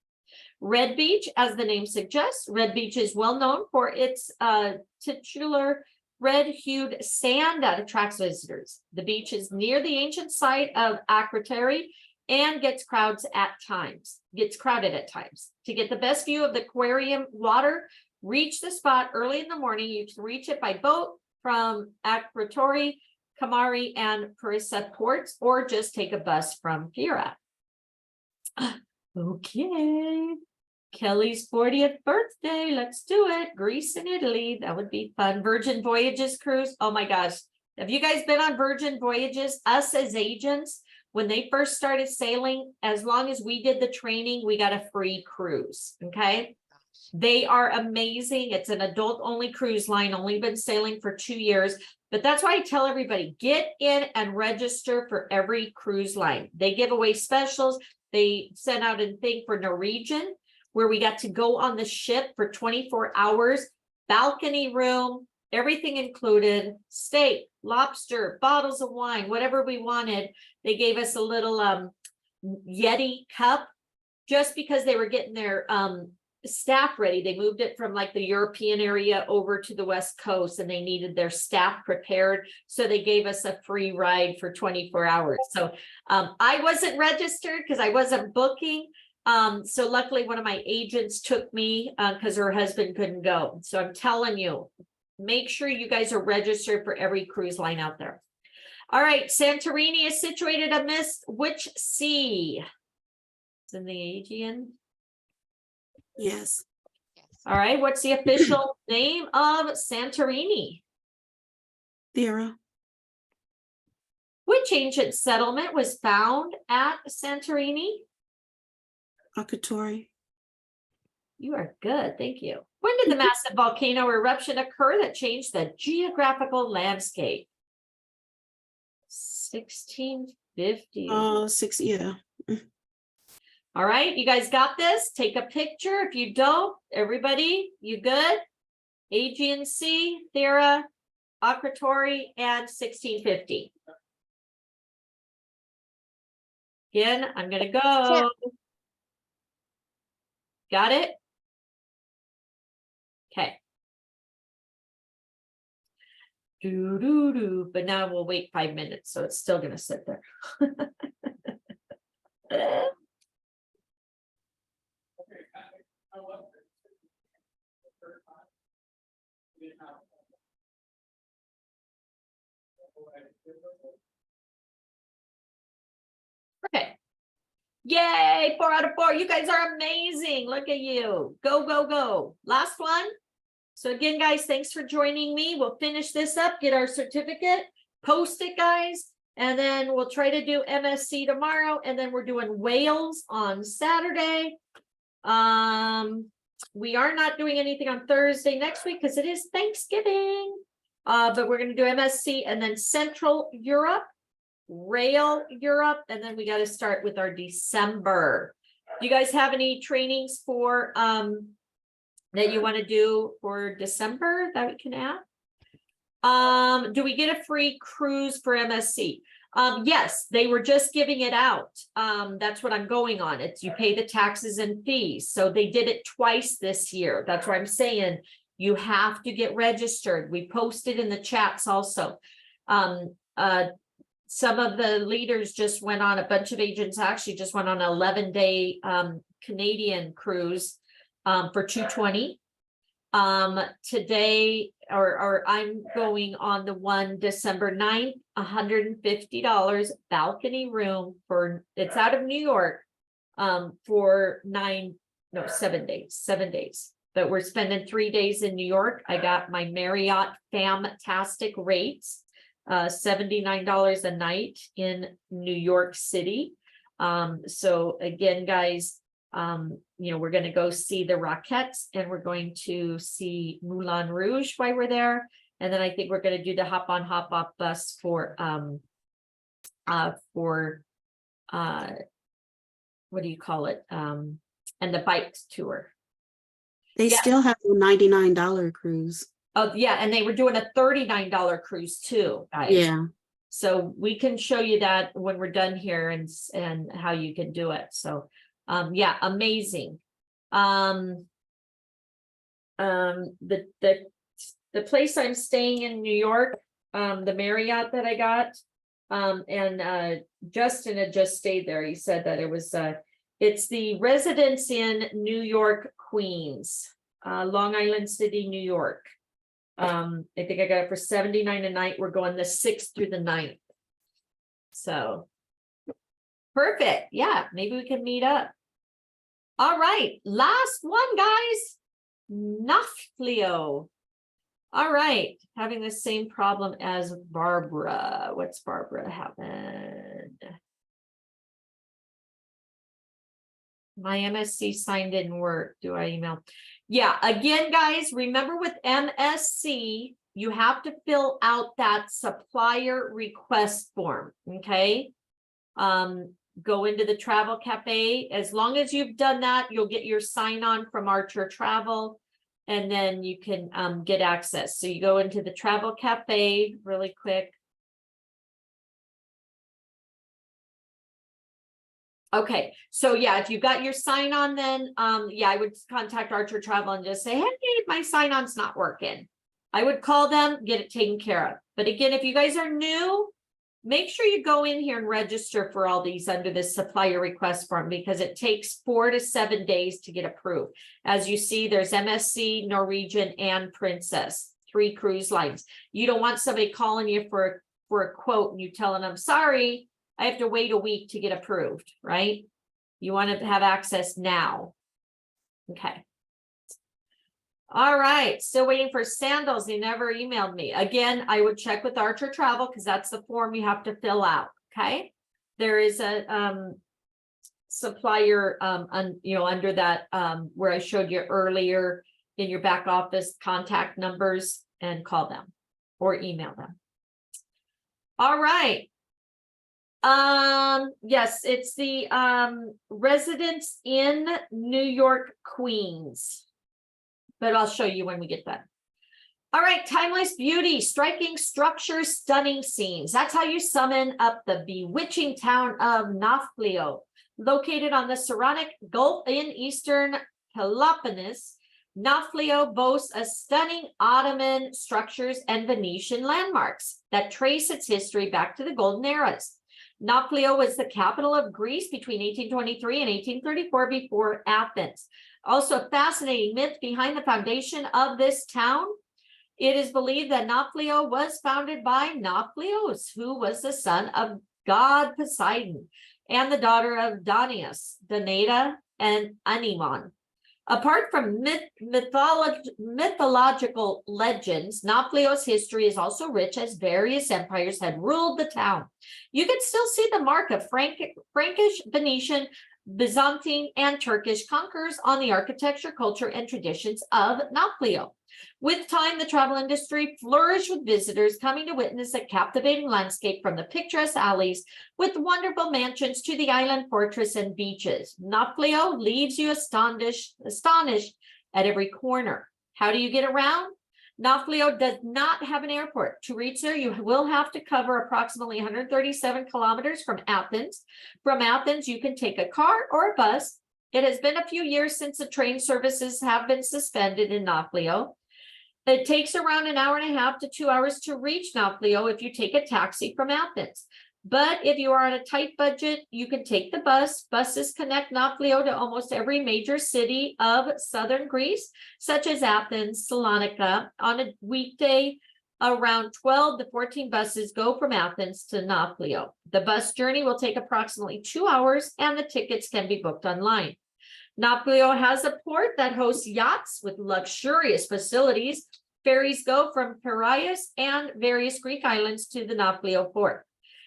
Speaker 1: Red Beach, as the name suggests, Red Beach is well known for its titular red-hued sand that attracts visitors. The beach is near the ancient site of Akrotiri and gets crowded at times. To get the best view of the aquarium water, reach the spot early in the morning. You can reach it by boat from Akrotiri, Kamari, and Parissa ports, or just take a bus from Fira. Okay. Kelly's 40th birthday. Let's do it. Greece and Italy. That would be fun. Virgin Voyages cruise. Oh my gosh. Have you guys been on Virgin Voyages? Us as agents, when they first started sailing, as long as we did the training, we got a free cruise. Okay. They are amazing. It's an adult only cruise line, only been sailing for 2 years. But that's why I tell everybody, get in and register for every cruise line. They give away specials. They sent out a thing for Norwegian, where we got to go on the ship for 24 hours, balcony room, everything included, steak, lobster, bottles of wine, whatever we wanted. They gave us a little Yeti cup just because they were getting their staff ready. They moved it from like the European area over to the West Coast, and they needed their staff prepared. So they gave us a free ride for 24 hours. So I wasn't registered because I wasn't booking. So luckily one of my agents took me because her husband couldn't go. So I'm telling you, make sure you guys are registered for every cruise line out there. All right, Santorini is situated amidst which sea? It's in the Aegean.
Speaker 9: Yes.
Speaker 1: All right, what's the official name of Santorini?
Speaker 9: Thera.
Speaker 1: Which ancient settlement was found at Santorini?
Speaker 9: Akrotiri.
Speaker 1: You are good, thank you. When did the massive volcano eruption occur that changed the geographical landscape? 1650.
Speaker 9: 6, yeah.
Speaker 1: All right, you guys got this? Take a picture. If you don't, everybody, you good? Aegean Sea, Thera, Akrotiri, and 1650. Again, I'm gonna go. Got it? Okay. But now we'll wait 5 minutes, so it's still gonna sit there. Okay. Yay, 4 out of 4. You guys are amazing. Look at you. Go, go, go. Last one. So again, guys, thanks for joining me. We'll finish this up, get our certificate, post it, guys, and then we'll try to do MSC tomorrow, and then we're doing Wales on Saturday. We are not doing anything on Thursday next week because it is Thanksgiving. But we're going to do MSC and then Central Europe, Rail Europe, and then we got to start with our December. Do you guys have any trainings for that you want to do for December that we can add? Do we get a free cruise for MSC? Yes, they were just giving it out. That's what I'm going on. It's you pay the taxes and fees. So they did it twice this year. That's what I'm saying. You have to get registered. We posted in the chats also. Some of the leaders just went on, a bunch of agents actually just went on an 11-day Canadian cruise for $220. Today, or I'm going on the one December 9th, $150 balcony room for, it's out of New York, for 7 days. But we're spending 3 days in New York. I got my Marriott fantastic rates, $79 a night in New York City. So again, guys, we're going to go see the Rockettes, and we're going to see Moulin Rouge while we're there. And then I think we're going to do the hop on hop off bus for what do you call it? And the bikes tour.
Speaker 9: They still have a $99 cruise.
Speaker 1: Oh yeah. And they were doing a $39 cruise too, guys.
Speaker 9: Yeah.
Speaker 1: So we can show you that when we're done here and how you can do it. So yeah, amazing. The place I'm staying in New York, the Marriott that I got, and Justin had just stayed there. He said that it was it's the Residence Inn New York Queens. Long Island City, New York. I think I got it for 79 a night. We're going the 6th through the 9th. So perfect. Yeah, maybe we can meet up. All right, last one, guys. Nafplio. All right, having the same problem as Barbara. What's Barbara happened? My MSC sign didn't work. Do I email? Yeah, again, guys, remember with MSC, you have to fill out that supplier request form, okay? Go into the travel cafe. As long as you've done that, you'll get your sign on from Archer Travel, and then you can get access. So you go into the travel cafe really quick. Okay, so yeah, if you got your sign on, then yeah, I would contact Archer Travel and just say, hey, my sign on's not working. I would call them, get it taken care of. But again, if you guys are new, make sure you go in here and register for all these under this supplier request form, because it takes 4 to 7 days to get approved. As you see, there's MSC, Norwegian, and Princess, 3 cruise lines. You don't want somebody calling you for a quote and you telling them, sorry, I have to wait a week to get approved, right? You want to have access now. Okay. All right, still waiting for sandals. They never emailed me. Again, I would check with Archer Travel because that's the form you have to fill out. Okay. There is a supplier under that where I showed you earlier in your back office contact numbers, and call them or email them. All right. Yes, it's the residence in New York, Queens. But I'll show you when we get that. All right, timeless beauty, striking structures, stunning scenes. That's how you summon up the bewitching town of Nafplio. Located on the Saronic Gulf in eastern Peloponnese, Nafplio boasts a stunning Ottoman structures and Venetian landmarks that trace its history back to the golden eras. Nafplio was the capital of Greece between 1823 and 1834 before Athens. Also, a fascinating myth behind the foundation of this town. It is believed that Nafplio was founded by Nafplios, who was the son of god Poseidon and the daughter of Danaus, Danata, and Animon. Apart from mythological legends, Nafplio's history is also rich, as various empires had ruled the town. You can still see the mark of Frankish, Venetian, Byzantine, and Turkish conquerors on the architecture, culture, and traditions of Nafplio. With time, the travel industry flourished, with visitors coming to witness a captivating landscape from the picturesque alleys with wonderful mansions to the island fortress and beaches. Nafplio leaves you astonished at every corner. How do you get around? Nafplio does not have an airport. To reach there, you will have to cover approximately 137 kilometers from Athens. From Athens, you can take a car or a bus. It has been a few years since the train services have been suspended in Nafplio. It takes around an hour and a half to 2 hours to reach Nafplio if you take a taxi from Athens. But if you are on a tight budget, you can take the bus. Buses connect Nafplio to almost every major city of southern Greece, such as Athens, Salonika. On a weekday, around 12 to 14 buses go from Athens to Nafplio. The bus journey will take approximately 2 hours, and the tickets can be booked online. Nafplio has a port that hosts yachts with luxurious facilities. Ferries go from Piraeus and various Greek islands to the Nafplio port.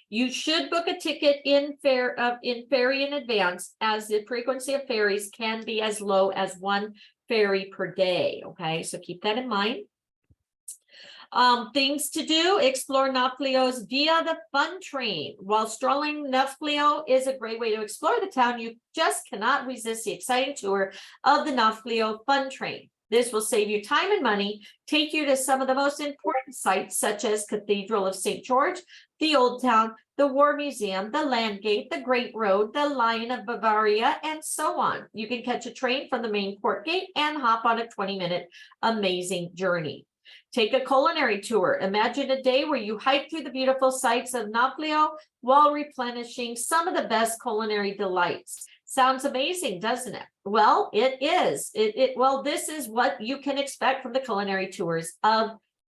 Speaker 1: You should book a ticket in ferry in advance, as the frequency of ferries can be as low as 1 ferry per day. Okay, so keep that in mind. Things to do: explore Nafplio's via the fun train. While strolling Nafplio is a great way to explore the town, you just cannot resist the exciting tour of the Nafplio fun train. This will save you time and money, take you to some of the most important sites, such as Cathedral of St. George, the Old Town, the War Museum, the Landgate, the Great Road, the Lion of Bavaria, and so on. You can catch a train from the main port gate and hop on a 20-minute amazing journey. Take a culinary tour. Imagine a day where you hike through the beautiful sights of Nafplio while replenishing some of the best culinary delights. Sounds amazing, doesn't it? Well, it is. Well, this is what you can expect from the culinary tours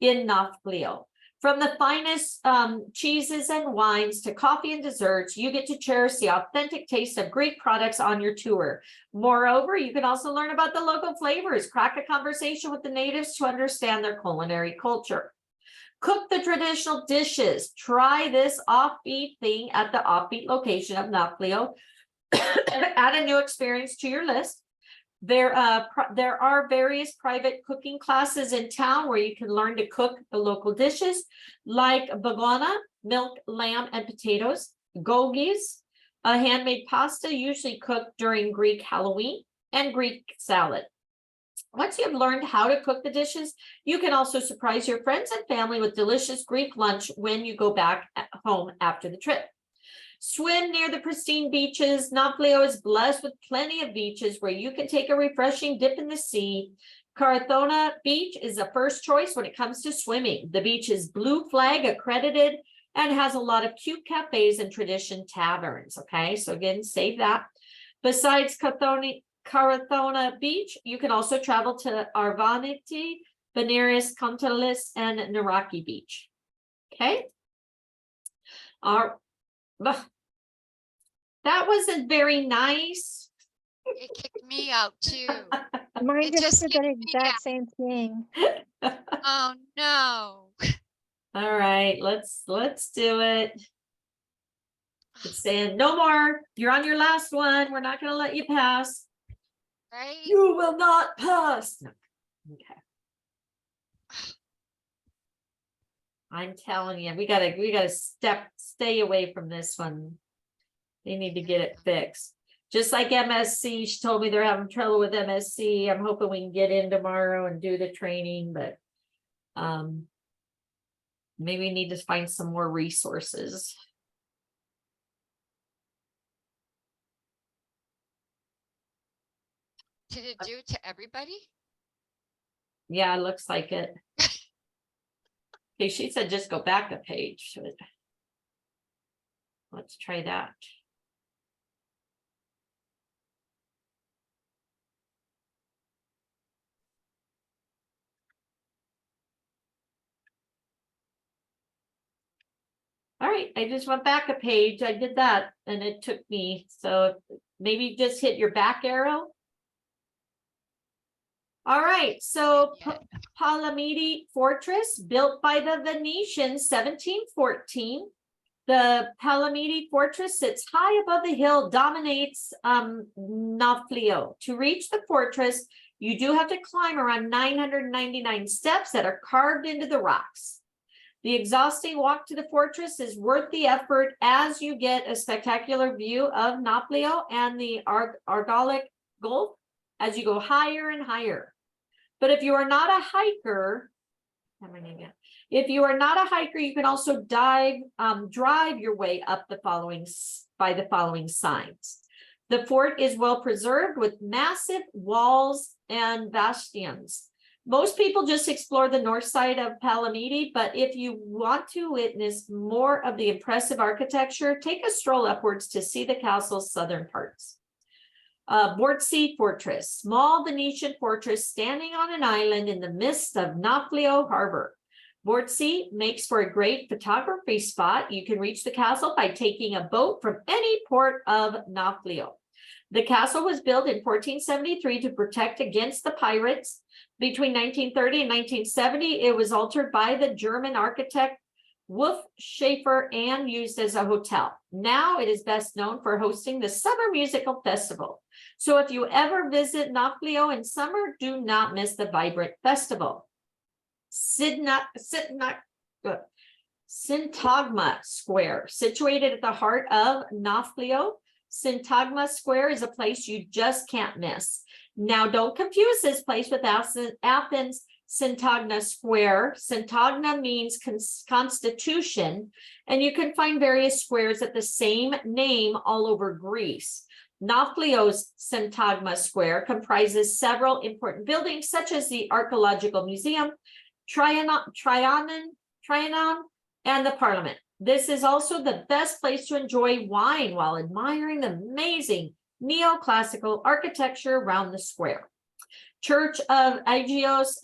Speaker 1: in Nafplio. From the finest cheeses and wines to coffee and desserts, you get to cherish the authentic taste of Greek products on your tour. Moreover, you can also learn about the local flavors, crack a conversation with the natives to understand their culinary culture. Cook the traditional dishes. Try this offbeat thing at the offbeat location of Nafplio. Add a new experience to your list. There are various private cooking classes in town where you can learn to cook the local dishes like bagona, milk, lamb, and potatoes, gogis, a handmade pasta usually cooked during Greek Halloween, and Greek salad. Once you have learned how to cook the dishes, you can also surprise your friends and family with delicious Greek lunch when you go back home after the trip. Swim near the pristine beaches. Nafplio is blessed with plenty of beaches where you can take a refreshing dip in the sea. Carathona Beach is a first choice when it comes to swimming. The beach is Blue Flag accredited and has a lot of cute cafes and tradition taverns. Okay, so again, save that. Besides Carathona Beach, you can also travel to Arvaniti, Benares, Contalis, and Naraki Beach. Okay. That wasn't very nice.
Speaker 2: It kicked me out too.
Speaker 6: Mine
Speaker 2: It
Speaker 6: just
Speaker 2: just
Speaker 6: did that
Speaker 2: kicked me
Speaker 6: exact
Speaker 2: out.
Speaker 6: same thing.
Speaker 2: Oh no.
Speaker 1: All right, let's do it. It's saying no more. You're on your last one. We're not going to let you pass.
Speaker 2: Right?
Speaker 1: You will not pass. No. Okay. I'm telling you, we gotta stay away from this one. They need to get it fixed. Just like MSC, she told me they're having trouble with MSC. I'm hoping we can get in tomorrow and do the training, but maybe we need to find some more resources.
Speaker 2: Did it do it to everybody?
Speaker 1: Yeah, it looks like it. Okay, she said just go back a page. So let's try that. All right, I just went back a page. I did that and it took me, so maybe just hit your back arrow. All right, so Palamidi Fortress, built by the Venetians, 1714. The Palamidi Fortress sits high above the hill, dominates Nafplio. To reach the fortress, you do have to climb around 999 steps that are carved into the rocks. The exhausting walk to the fortress is worth the effort as you get a spectacular view of Nafplio and the Argolic Gulf as you go higher and higher. But if you are not a hiker, you can also drive your way up by the following signs. The fort is well preserved with massive walls and bastions. Most people just explore the north side of Palamidi, but if you want to witness more of the impressive architecture, take a stroll upwards to see the castle's southern parts. Bortzi Fortress, small Venetian fortress standing on an island in the midst of Nafplio Harbor. Bortzi makes for a great photography spot. You can reach the castle by taking a boat from any port of Nafplio. The castle was built in 1473 to protect against the pirates. Between 1930 and 1970, it was altered by the German architect Wolf Schaefer and used as a hotel. Now it is best known for hosting the Summer Musical Festival. So if you ever visit Nafplio in summer, do not miss the vibrant festival. Syntagma Square, situated at the heart of Nafplio. Syntagma Square is a place you just can't miss. Now, don't confuse this place with Athens Syntagma Square. Syntagma means constitution, and you can find various squares at the same name all over Greece. Nafplio's Syntagma Square comprises several important buildings, such as the Archaeological Museum, Trianon, and the Parliament. This is also the best place to enjoy wine while admiring the amazing neoclassical architecture around the square. Church of Agios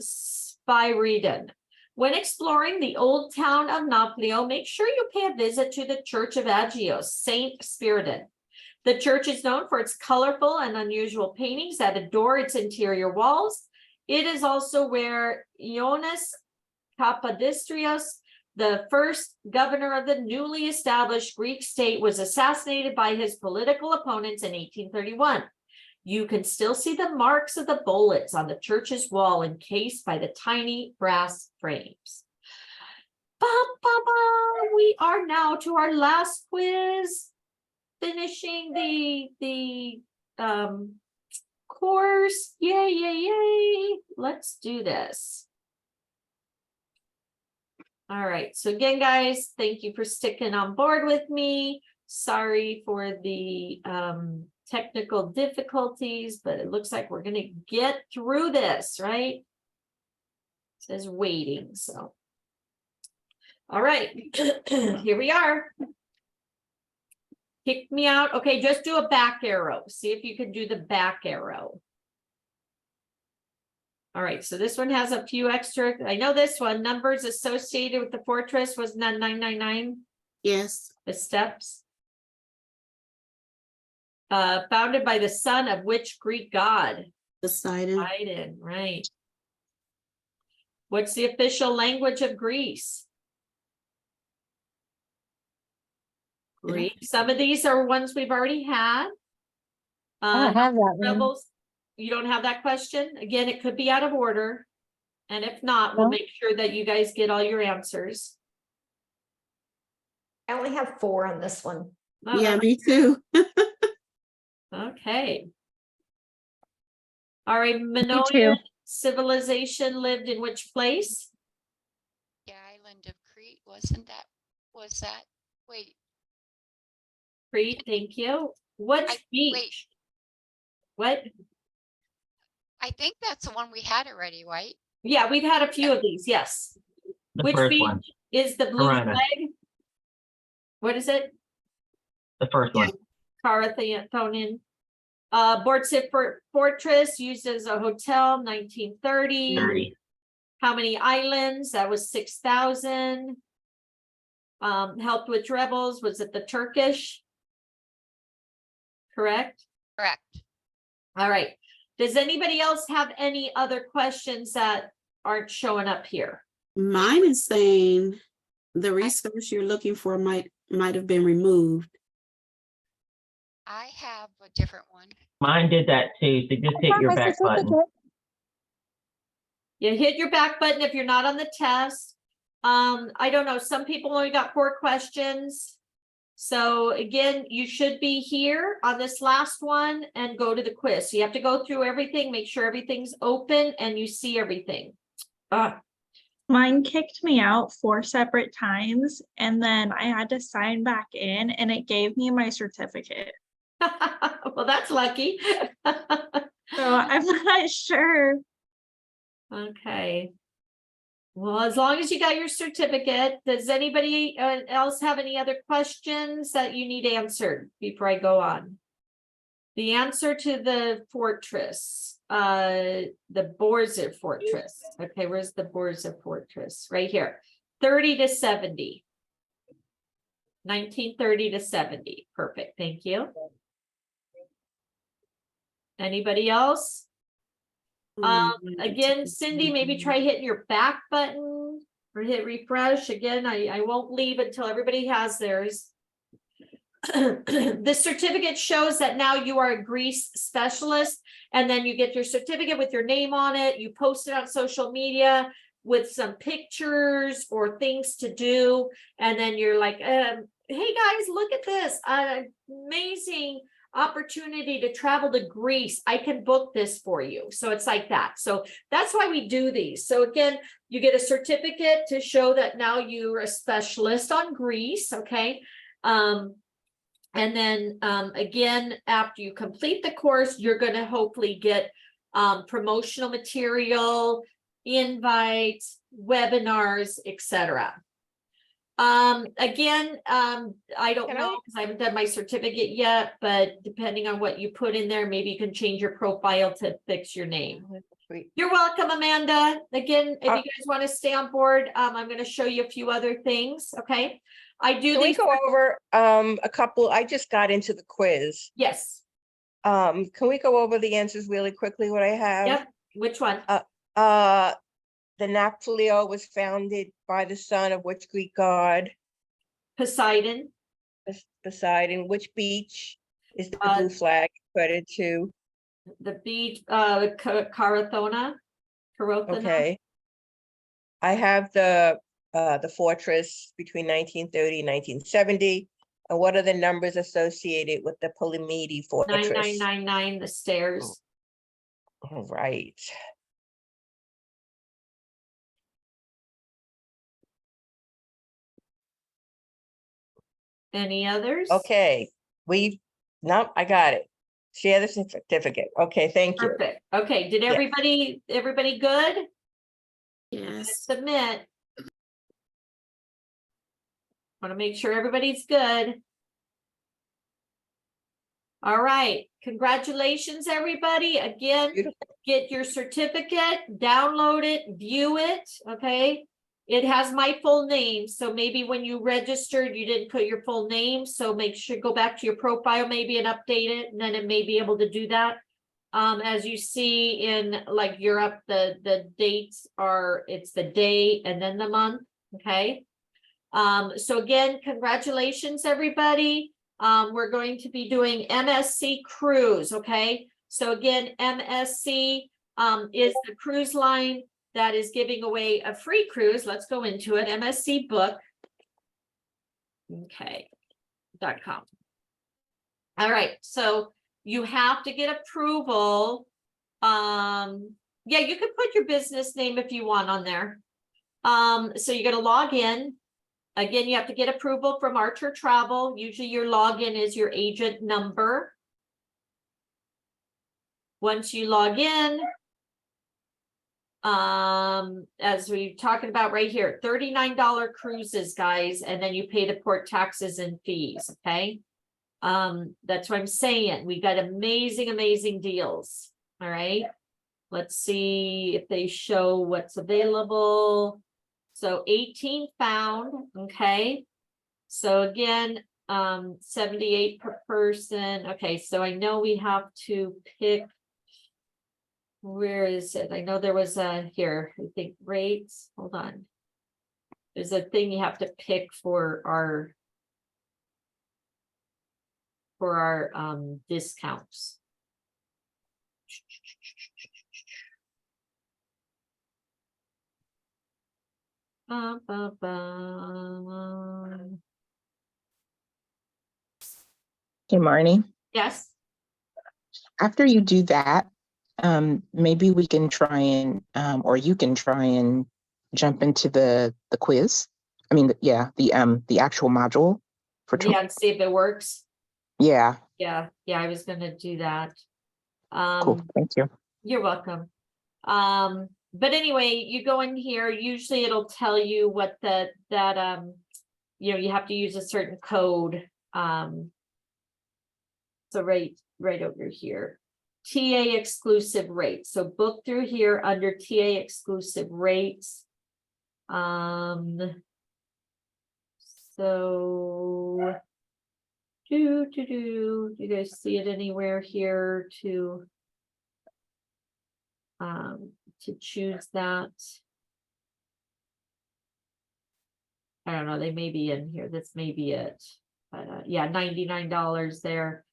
Speaker 1: Spyridon. When exploring the old town of Nauplio, make sure you pay a visit to the Church of Agios, Saint Spiridon. The church is known for its colorful and unusual paintings that adorn its interior walls. It is also where Ioannis Kapodistrios, the first governor of the newly established Greek state, was assassinated by his political opponents in 1831. You can still see the marks of the bullets on the church's wall encased by the tiny brass frames. We are now to our last quiz, finishing the course. Yay, yay, yay. Let's do this. All right, so again, guys, thank you for sticking on board with me. Sorry for the technical difficulties, but it looks like we're going to get through this, right? It says waiting, so. All right, here we are. Kick me out. Okay, just do a back arrow. See if you can do the back arrow. All right, so this one has a few extra. I know this one, numbers associated with the fortress was not 999.
Speaker 9: Yes.
Speaker 1: The steps. Founded by the son of which Greek god?
Speaker 9: Poseidon.
Speaker 1: Poseidon, right. What's the official language of Greece? Greek. Some of these are ones we've already had.
Speaker 6: I don't have that one.
Speaker 1: Rebels, you don't have that question? Again, it could be out of order. And if not, we'll
Speaker 6: No.
Speaker 1: make sure that you guys get all your answers.
Speaker 3: I only have 4 on this one.
Speaker 1: Oh,
Speaker 9: Yeah, me too.
Speaker 1: okay. All right,
Speaker 5: too.
Speaker 1: Minoan civilization lived in which place?
Speaker 2: The island of Crete, wasn't that, was that, wait,
Speaker 1: Crete, thank you. What beach? What?
Speaker 2: I think that's the one we had already, right?
Speaker 1: Yeah, we've had a few of these, yes.
Speaker 10: The
Speaker 1: Which
Speaker 10: first
Speaker 1: beach
Speaker 10: one.
Speaker 1: is the blue
Speaker 10: Corona.
Speaker 1: flag? What is it?
Speaker 10: The first one.
Speaker 1: Carathonian. Bortsit Fortress used as a hotel, 1930.
Speaker 10: 30.
Speaker 1: How many islands? That was 6,000. Helped with rebels. Was it the Turkish? Correct?
Speaker 2: Correct.
Speaker 1: All right. Does anybody else have any other questions that aren't showing up here?
Speaker 9: Mine is saying the resource you're looking for might have been removed.
Speaker 2: I have a different one.
Speaker 10: Mine did that too. So just hit your back button.
Speaker 1: You hit your back button if you're not on the test. I don't know. Some people only got 4 questions. So again, you should be here on this last one and go to the quiz. So you have to go through everything, make sure everything's open and you see everything.
Speaker 5: Mine kicked me out 4 separate times, and then I had to sign back in, and it gave me my certificate.
Speaker 1: Well, that's lucky.
Speaker 5: So I'm not sure.
Speaker 1: Okay. Well, as long as you got your certificate, does anybody else have any other questions that you need answered before I go on? The answer to the fortress, the Borza fortress. Okay, where's the Borza fortress? Right here. 30 to 70. 1930 to 70. Perfect. Thank you. Anybody else? Again, Cindy, maybe try hitting your back button or hit refresh. Again, I won't leave until everybody has theirs. The certificate shows that now you are a Greece specialist, and then you get your certificate with your name on it. You post it on social media with some pictures or things to do. And then you're like, hey guys, look at this amazing opportunity to travel to Greece. I can book this for you. So it's like that. So that's why we do these. So again, you get a certificate to show that now you're a specialist on Greece. Okay. And then again, after you complete the course, you're going to hopefully get promotional material, invites, webinars, etc. Again, I don't
Speaker 7: Can
Speaker 1: know,
Speaker 7: I-
Speaker 1: because I haven't done my certificate yet, but depending on what you put in there, maybe you can change your profile to fix your name.
Speaker 7: Sweet.
Speaker 1: You're welcome, Amanda. Again, if
Speaker 7: Uh,
Speaker 1: you guys want to stay on board, I'm going to show you a few other things, okay? I do
Speaker 7: Can we
Speaker 1: these,
Speaker 7: go over a couple? I just got into the quiz.
Speaker 1: yes,
Speaker 7: Can we go over the answers really quickly, what I have?
Speaker 1: yep, which one?
Speaker 7: The Naphthalio was founded by the son of which Greek god?
Speaker 1: Poseidon,
Speaker 7: Poseidon. Which beach is the
Speaker 1: Uh,
Speaker 7: blue flag credited to?
Speaker 1: the beach, Carathona.
Speaker 7: Okay. I have the fortress between 1930 and 1970. And what are the numbers associated with the Polymede fortress?
Speaker 1: 9999, the stairs.
Speaker 7: All right.
Speaker 1: Any others?
Speaker 7: Okay, no, I got it. Share the certificate. Okay, thank you.
Speaker 1: Perfect. Okay, did everybody good?
Speaker 9: Yes.
Speaker 1: Submit. Want to make sure everybody's good. All right, congratulations, everybody. Again,
Speaker 7: Beautiful.
Speaker 1: get your certificate, download it, view it, okay? It has my full name, so maybe when you registered, you didn't put your full name, so make sure, go back to your profile maybe and update it, and then it may be able to do that. As you see in like Europe, the dates are, it's the day and then the month, okay? So again, congratulations, everybody. We're going to be doing MSC Cruise, okay? So again, MSC is the cruise line that is giving away a free cruise. Let's go into it. MSC book. Okay. .com. All right. So you have to get approval. Yeah, you can put your business name if you want on there. So you're going to log in. Again, you have to get approval from Archer Travel. Usually your login is your agent number. Once you log in, as we're talking about right here, $39 cruises, guys, and then you pay the port taxes and fees, okay? That's what I'm saying. We got amazing deals. All right. Let's see if they show what's available. So 18 found, okay. So again, 78 per person. Okay, so I know we have to pick, where is it? I know there was a here, I think rates, hold on. There's a thing you have to pick for our discounts.
Speaker 12: Hey, Marnie,
Speaker 1: Yes.
Speaker 12: after you do that, maybe we can try and, or you can try and jump into the quiz. I mean, the actual module for.
Speaker 1: Yeah, and see if it works.
Speaker 12: Yeah.
Speaker 1: Yeah, I was gonna do that.
Speaker 12: Cool. Thank you.
Speaker 1: You're welcome. But anyway, you go in here, usually it'll tell you what you have to use a certain code. So right over here, TA exclusive rates. So book through here under TA exclusive rates. So do you guys see it anywhere here to choose that? I don't know, they may be in here. This may be it. But yeah, $99 there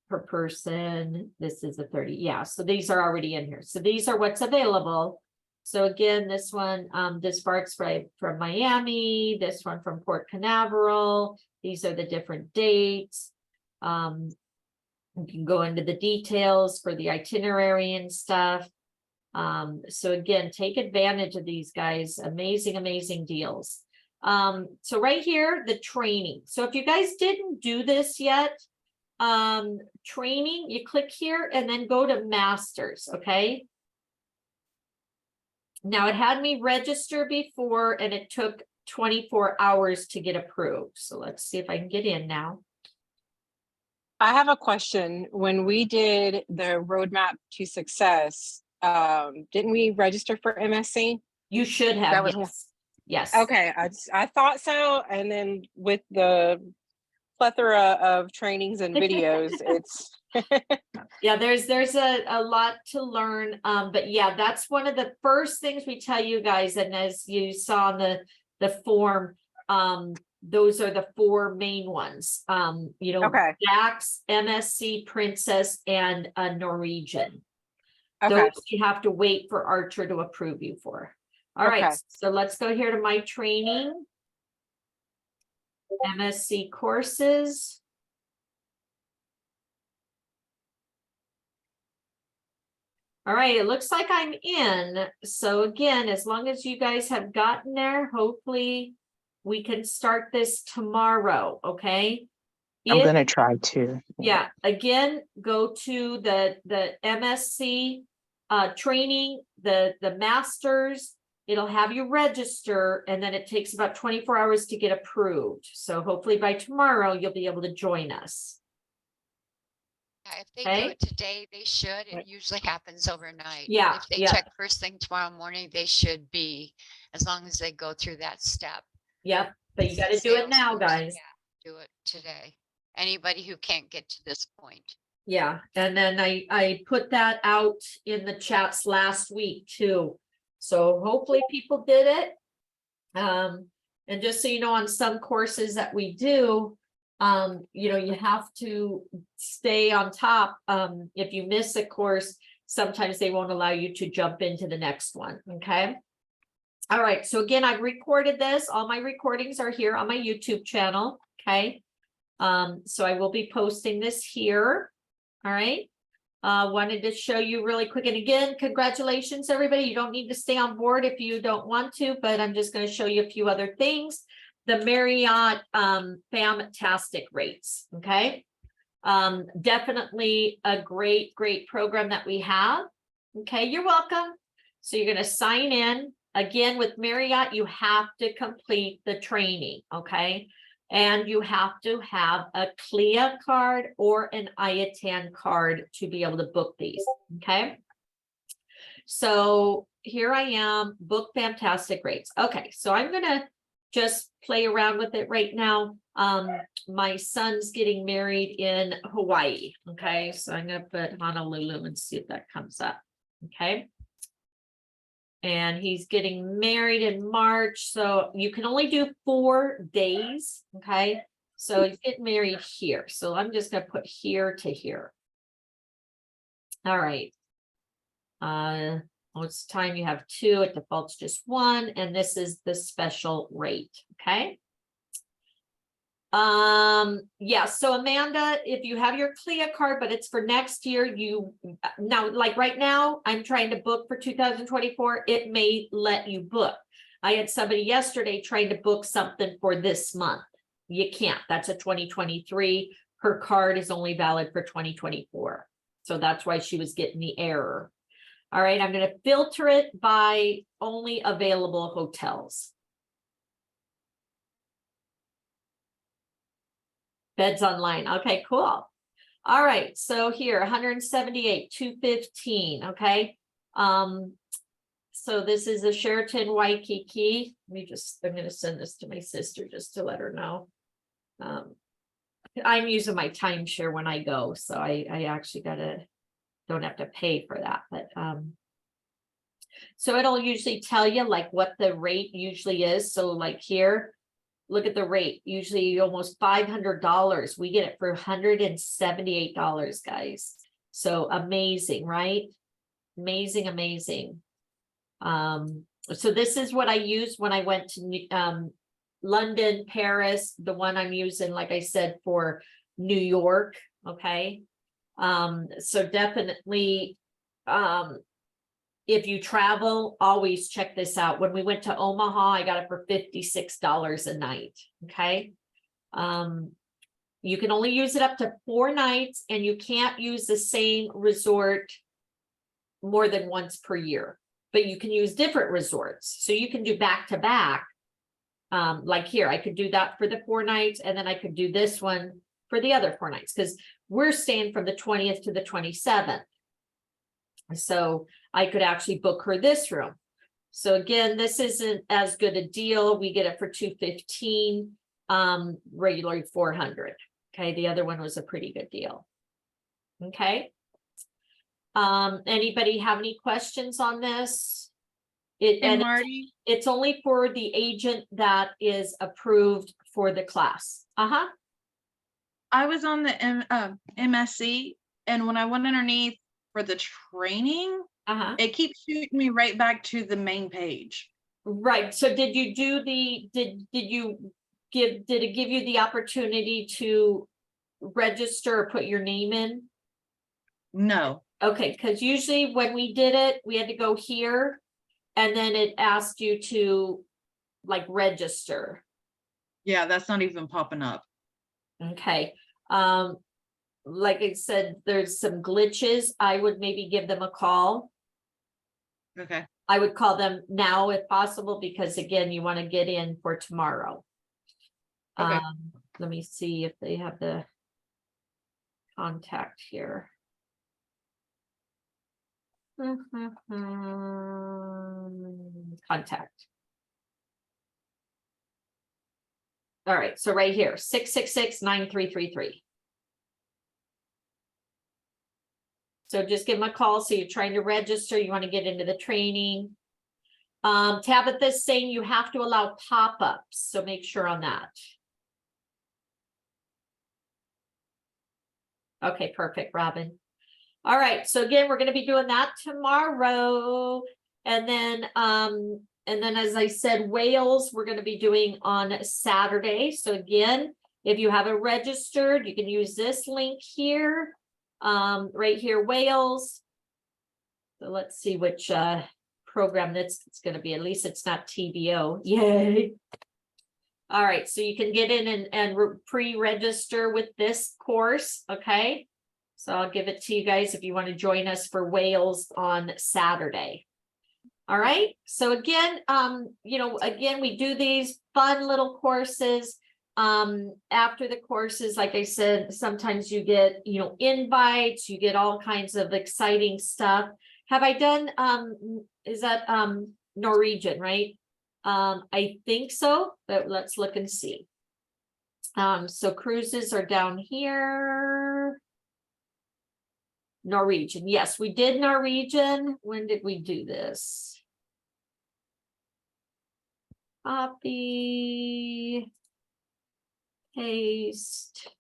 Speaker 1: per person. This is a 30. Yeah, so these are already in here. So these are what's available. So again, this one, this part's right from Miami, this one from Port Canaveral. These are the different dates. You can go into the details for the itinerary and stuff. So again, take advantage of these guys. Amazing deals. So right here, the training. So if you guys didn't do this yet, training, you click here and then go to masters. Okay. Now it had me register before and it took 24 hours to get approved. So let's see if I can get in now.
Speaker 13: I have a question. When we did the roadmap to success, didn't we register for MSc?
Speaker 1: You should have,
Speaker 13: That was
Speaker 1: yes. Yes.
Speaker 13: Okay, I thought so. And then with the plethora of trainings and videos, it's
Speaker 1: Yeah, there's a lot to learn. But yeah, that's one of the first things we tell you guys. And as you saw in the form, those are the 4 main ones. You know,
Speaker 13: Okay.
Speaker 1: DAX, MSc, Princess, and a Norwegian.
Speaker 13: okay.
Speaker 1: Those you have to wait for Archer to approve you for. All right,
Speaker 13: Okay.
Speaker 1: so let's go here to my training. MSc courses. All right, it looks like I'm in. So again, as long as you guys have gotten there, hopefully we can start this tomorrow, okay?
Speaker 12: I'm
Speaker 1: If-
Speaker 12: gonna try to.
Speaker 1: Yeah, again, go to the MSc training, the masters. It'll have you register, and then it takes about 24 hours to get approved. So hopefully by tomorrow, you'll be able to join us.
Speaker 2: Yeah, if they
Speaker 1: Okay.
Speaker 2: do it today, they should. It usually happens overnight.
Speaker 1: Yeah,
Speaker 2: If they
Speaker 1: yeah.
Speaker 2: check first thing tomorrow morning, they should be, as long as they go through that step.
Speaker 1: Yep, but you
Speaker 2: It's
Speaker 1: got to
Speaker 2: the
Speaker 1: do it
Speaker 2: sales
Speaker 1: now,
Speaker 2: force,
Speaker 1: guys.
Speaker 2: yeah, do it today. Anybody who can't get to this point.
Speaker 1: Yeah, and then I put that out in the chats last week too. So hopefully people did it. And just so you know, on some courses that we do, you know, you have to stay on top. If you miss a course, sometimes they won't allow you to jump into the next one. Okay. All right. So again, I've recorded this. All my recordings are here on my YouTube channel. Okay. So I will be posting this here. All right. Wanted to show you really quick. And again, congratulations, everybody. You don't need to stay on board if you don't want to, but I'm just going to show you a few other things. The Marriott fantastic rates. Okay. Definitely a great program that we have. Okay, you're welcome. So you're going to sign in. Again, with Marriott, you have to complete the training. Okay. And you have to have a CLIA card or an IATAN card to be able to book these. Okay. So here I am, book fantastic rates. Okay. So I'm going to just play around with it right now. My son's getting married in Hawaii. Okay. So I'm going to put Honolulu and see if that comes up. Okay. And he's getting married in March. So you can only do 4 days. Okay. So he's getting married here. So I'm just going to put here to here. All right. It's time you have 2. It defaults just 1. And this is the special rate. Okay. Yeah, so Amanda, if you have your CLIA card, but it's for next year, now, like right now, I'm trying to book for 2024. It may let you book. I had somebody yesterday trying to book something for this month. You can't. That's a 2023. Her card is only valid for 2024. So that's why she was getting the error. All right, I'm going to filter it by only available hotels. Beds online. Okay, cool. All right. So here, 178, 215. Okay. So this is a Sheraton Waikiki. I'm going to send this to my sister just to let her know. I'm using my timeshare when I go. So I actually don't have to pay for that. But so it'll usually tell you like what the rate usually is. So like here, look at the rate, usually almost $500. We get it for $178, guys. So amazing, right? Amazing, amazing. So this is what I used when I went to London, Paris, the one I'm using, like I said, for New York. Okay. So definitely, if you travel, always check this out. When we went to Omaha, I got it for $56 a night. Okay. You can only use it up to 4 nights, and you can't use the same resort more than once per year, but you can use different resorts. So you can do back to back, Like here, I could do that for the 4 nights, and then I could do this one for the other 4 nights, because we're staying from the 20th to the 27th. So I could actually book her this room. So again, this isn't as good a deal. We get it for $215, regularly $400. Okay, the other one was a pretty good deal. Okay. Anybody have any questions on this?
Speaker 5: And Marty,
Speaker 1: It's only for the agent that is approved for the class.
Speaker 5: I was on the MSC, and when I went underneath for the training, it keeps shooting me right back to the main page.
Speaker 1: Right. So did you do did it give you the opportunity to register or put your name in?
Speaker 5: No.
Speaker 1: Okay, because usually when we did it, we had to go here, and then it asked you to like register.
Speaker 5: Yeah, that's not even popping up.
Speaker 1: Okay. Like I said, there's some glitches. I would maybe give them a call.
Speaker 5: Okay.
Speaker 1: I would call them now if possible, because again, you want to get in for tomorrow.
Speaker 5: Okay.
Speaker 1: Let me see if they have the contact here. Contact. All right, so right here, 666-9333. So just give them a call. So you're trying to register, you want to get into the training. Tabitha's saying you have to allow pop-ups, so make sure on that. Okay, perfect, Robin. All right, so again, we're going to be doing that tomorrow. And then as I said, Wales, we're going to be doing on Saturday. So again, if you haven't registered, you can use this link here. Right here, Wales. So let's see which program it's going to be. At least it's not TBO. Yay. All right, so you can get in and pre-register with this course. Okay, so I'll give it to you guys if you want to join us for Wales on Saturday. All right, so again, again, we do these fun little courses. After the courses, like I said, sometimes you get, invites, you get all kinds of exciting stuff. Have I done, is that Norwegian, right? I think so, but let's look and see. So cruises are down here. Norwegian, yes, we did Norwegian. When did we do this? Copy. Paste.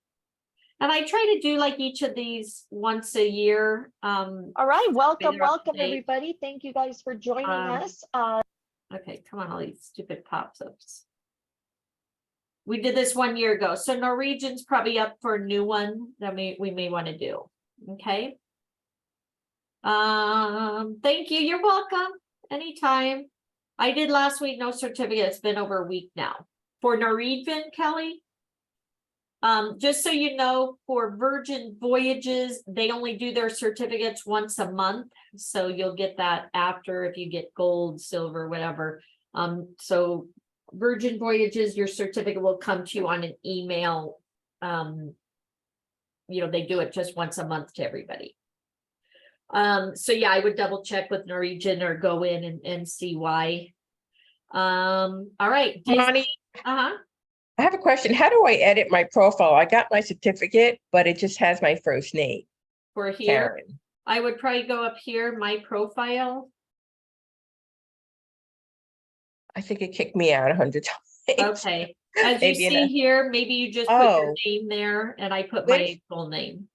Speaker 1: And I try to do like each of these once a year.
Speaker 3: All right, welcome
Speaker 1: update.
Speaker 3: everybody. Thank you guys for joining us.
Speaker 1: Okay, come on, all these stupid pop-ups. We did this 1 year ago, so Norwegian's probably up for a new one that we may want to do. Okay. Thank you. You're welcome. Anytime. I did last week, no certificate. It's been over a week now. For Norwegian, Kelly. Just so you know, for Virgin Voyages, they only do their certificates once a month. So you'll get that after if you get gold, silver, whatever. So Virgin Voyages, your certificate will come to you on an email. They do it just once a month to everybody. So yeah, I would double check with Norwegian or go in and see why. All right.
Speaker 7: Bonnie, I have a question. How do I edit my profile? I got my certificate, but it just has my first name.
Speaker 1: For here,
Speaker 7: Karen.
Speaker 1: I would probably go up here, my profile.
Speaker 7: I think it kicked me out 100 times.
Speaker 1: Okay. As you see here, maybe you just put your name there and I put my full name.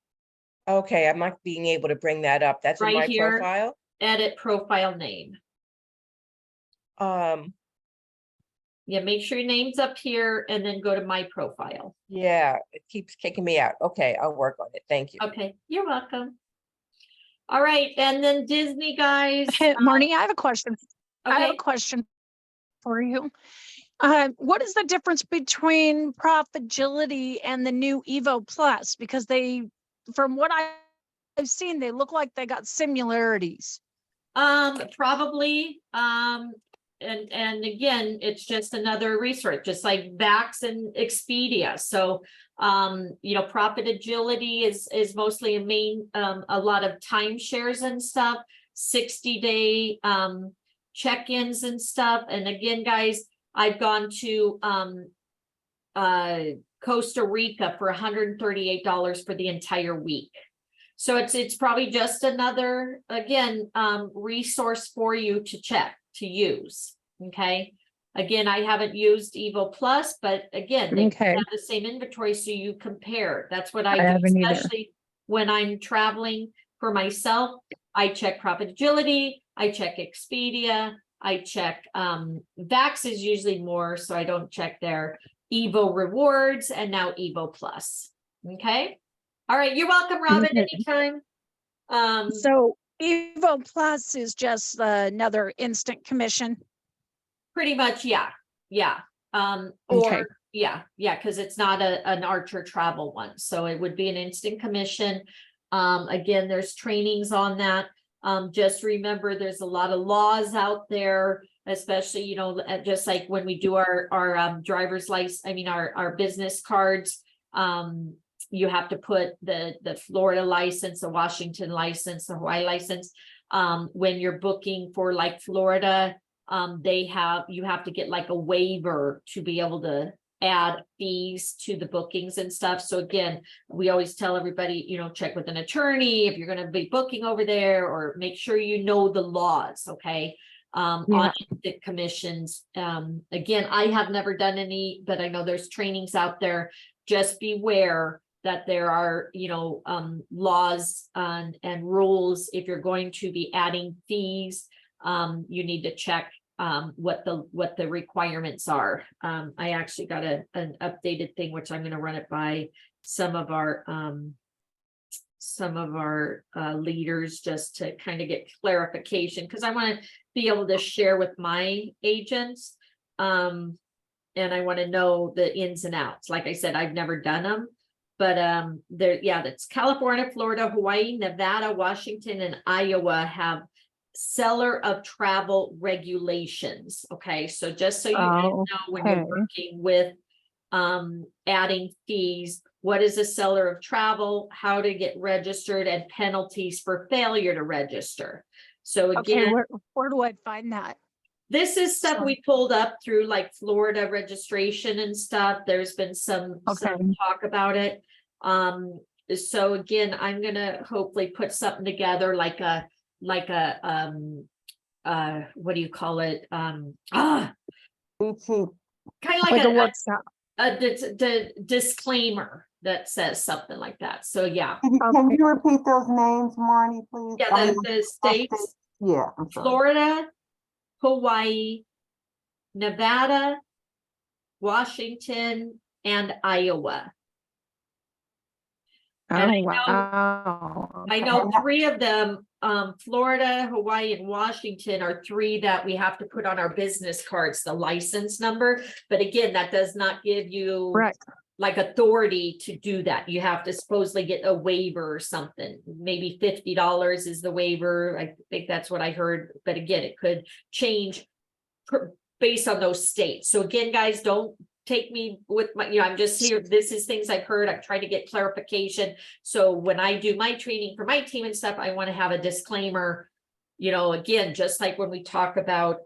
Speaker 7: Okay, I'm not being able to bring that up. That's in
Speaker 1: Right
Speaker 7: my
Speaker 1: here,
Speaker 7: profile.
Speaker 1: edit profile name. Yeah, make sure your name's up here and then go to my profile.
Speaker 7: Yeah, it keeps kicking me out. Okay, I'll work on it. Thank you.
Speaker 1: Okay, you're welcome. All right, and then Disney guys.
Speaker 14: Marnie, I have a question.
Speaker 1: Okay.
Speaker 14: I have a question for you. What is the difference between Prop Agility and the new Evo Plus? Because from what I've seen, they look like they got similarities.
Speaker 1: Probably. and again, it's just another resource, just like Vax and Expedia. So, you know, Profit Agility is mostly a lot of timeshares and stuff, 60-day check-ins and stuff. And again, guys, I've gone to Costa Rica for $138 for the entire week. So it's probably just another, again, resource for you to check, to use. Okay. Again, I haven't used Evo Plus, but again, they have the same inventory, so you compare. That's what I do,
Speaker 14: haven't either.
Speaker 1: especially when I'm traveling for myself. I check Profit Agility, I check Expedia, I check Vax is usually more, so I don't check there. Evo Rewards, and now Evo Plus. Okay. All right, you're welcome, Robin, anytime.
Speaker 14: So Evo Plus is just another instant commission.
Speaker 1: Pretty much, yeah. Or
Speaker 14: Okay.
Speaker 1: yeah, because it's not an Archer travel one. So it would be an instant commission. Again, there's trainings on that. Just remember there's a lot of laws out there, especially, you know, just like when we do our driver's license, I mean, our business cards. You have to put the Florida license, the Washington license, the Hawaii license. When you're booking for like Florida, you have to get like a waiver to be able to add fees to the bookings and stuff. So again, we always tell everybody, you know, check with an attorney if you're going to be booking over there, or make sure you know the laws. Okay. On the commissions. Again, I have never done any, but I know there's trainings out there. Just beware that there are, you know, laws and rules. If you're going to be adding fees, you need to check what the requirements are. I actually got an updated thing, which I'm going to run it by some of our leaders, just to kind of get clarification, because I want to be able to share with my agents. And I want to know the ins and outs. Like I said, I've never done them, but that's California, Florida, Hawaii, Nevada, Washington, and Iowa have seller of travel regulations. Okay, so just so you guys know, when you're working with adding fees, what is a seller of travel, how to get registered, and penalties for failure to register. So again,
Speaker 14: where do I find that?
Speaker 1: This is stuff we pulled up through like Florida registration and stuff. There's been some talk about it. So again, I'm gonna hopefully put something together like a what do you call it? Kind of like a disclaimer that says something like that. So yeah.
Speaker 15: Can you repeat those names, Marnie, please?
Speaker 1: Yeah, the states.
Speaker 15: Yeah, I'm sorry.
Speaker 1: Florida, Hawaii, Nevada, Washington, and Iowa. And I know 3 of them, Florida, Hawaii, and Washington are 3 that we have to put on our business cards, the license number. But again, that does not give you like authority to do that. You have to supposedly get a waiver or something. Maybe $50 is the waiver. I think that's what I heard. But again, it could change based on those states. So again, guys, don't take me with my, you know, I'm just here. This is things I've heard. I'm trying to get clarification. So when I do my training for my team and stuff, I want to have a disclaimer, you know, again, just like when we talk about,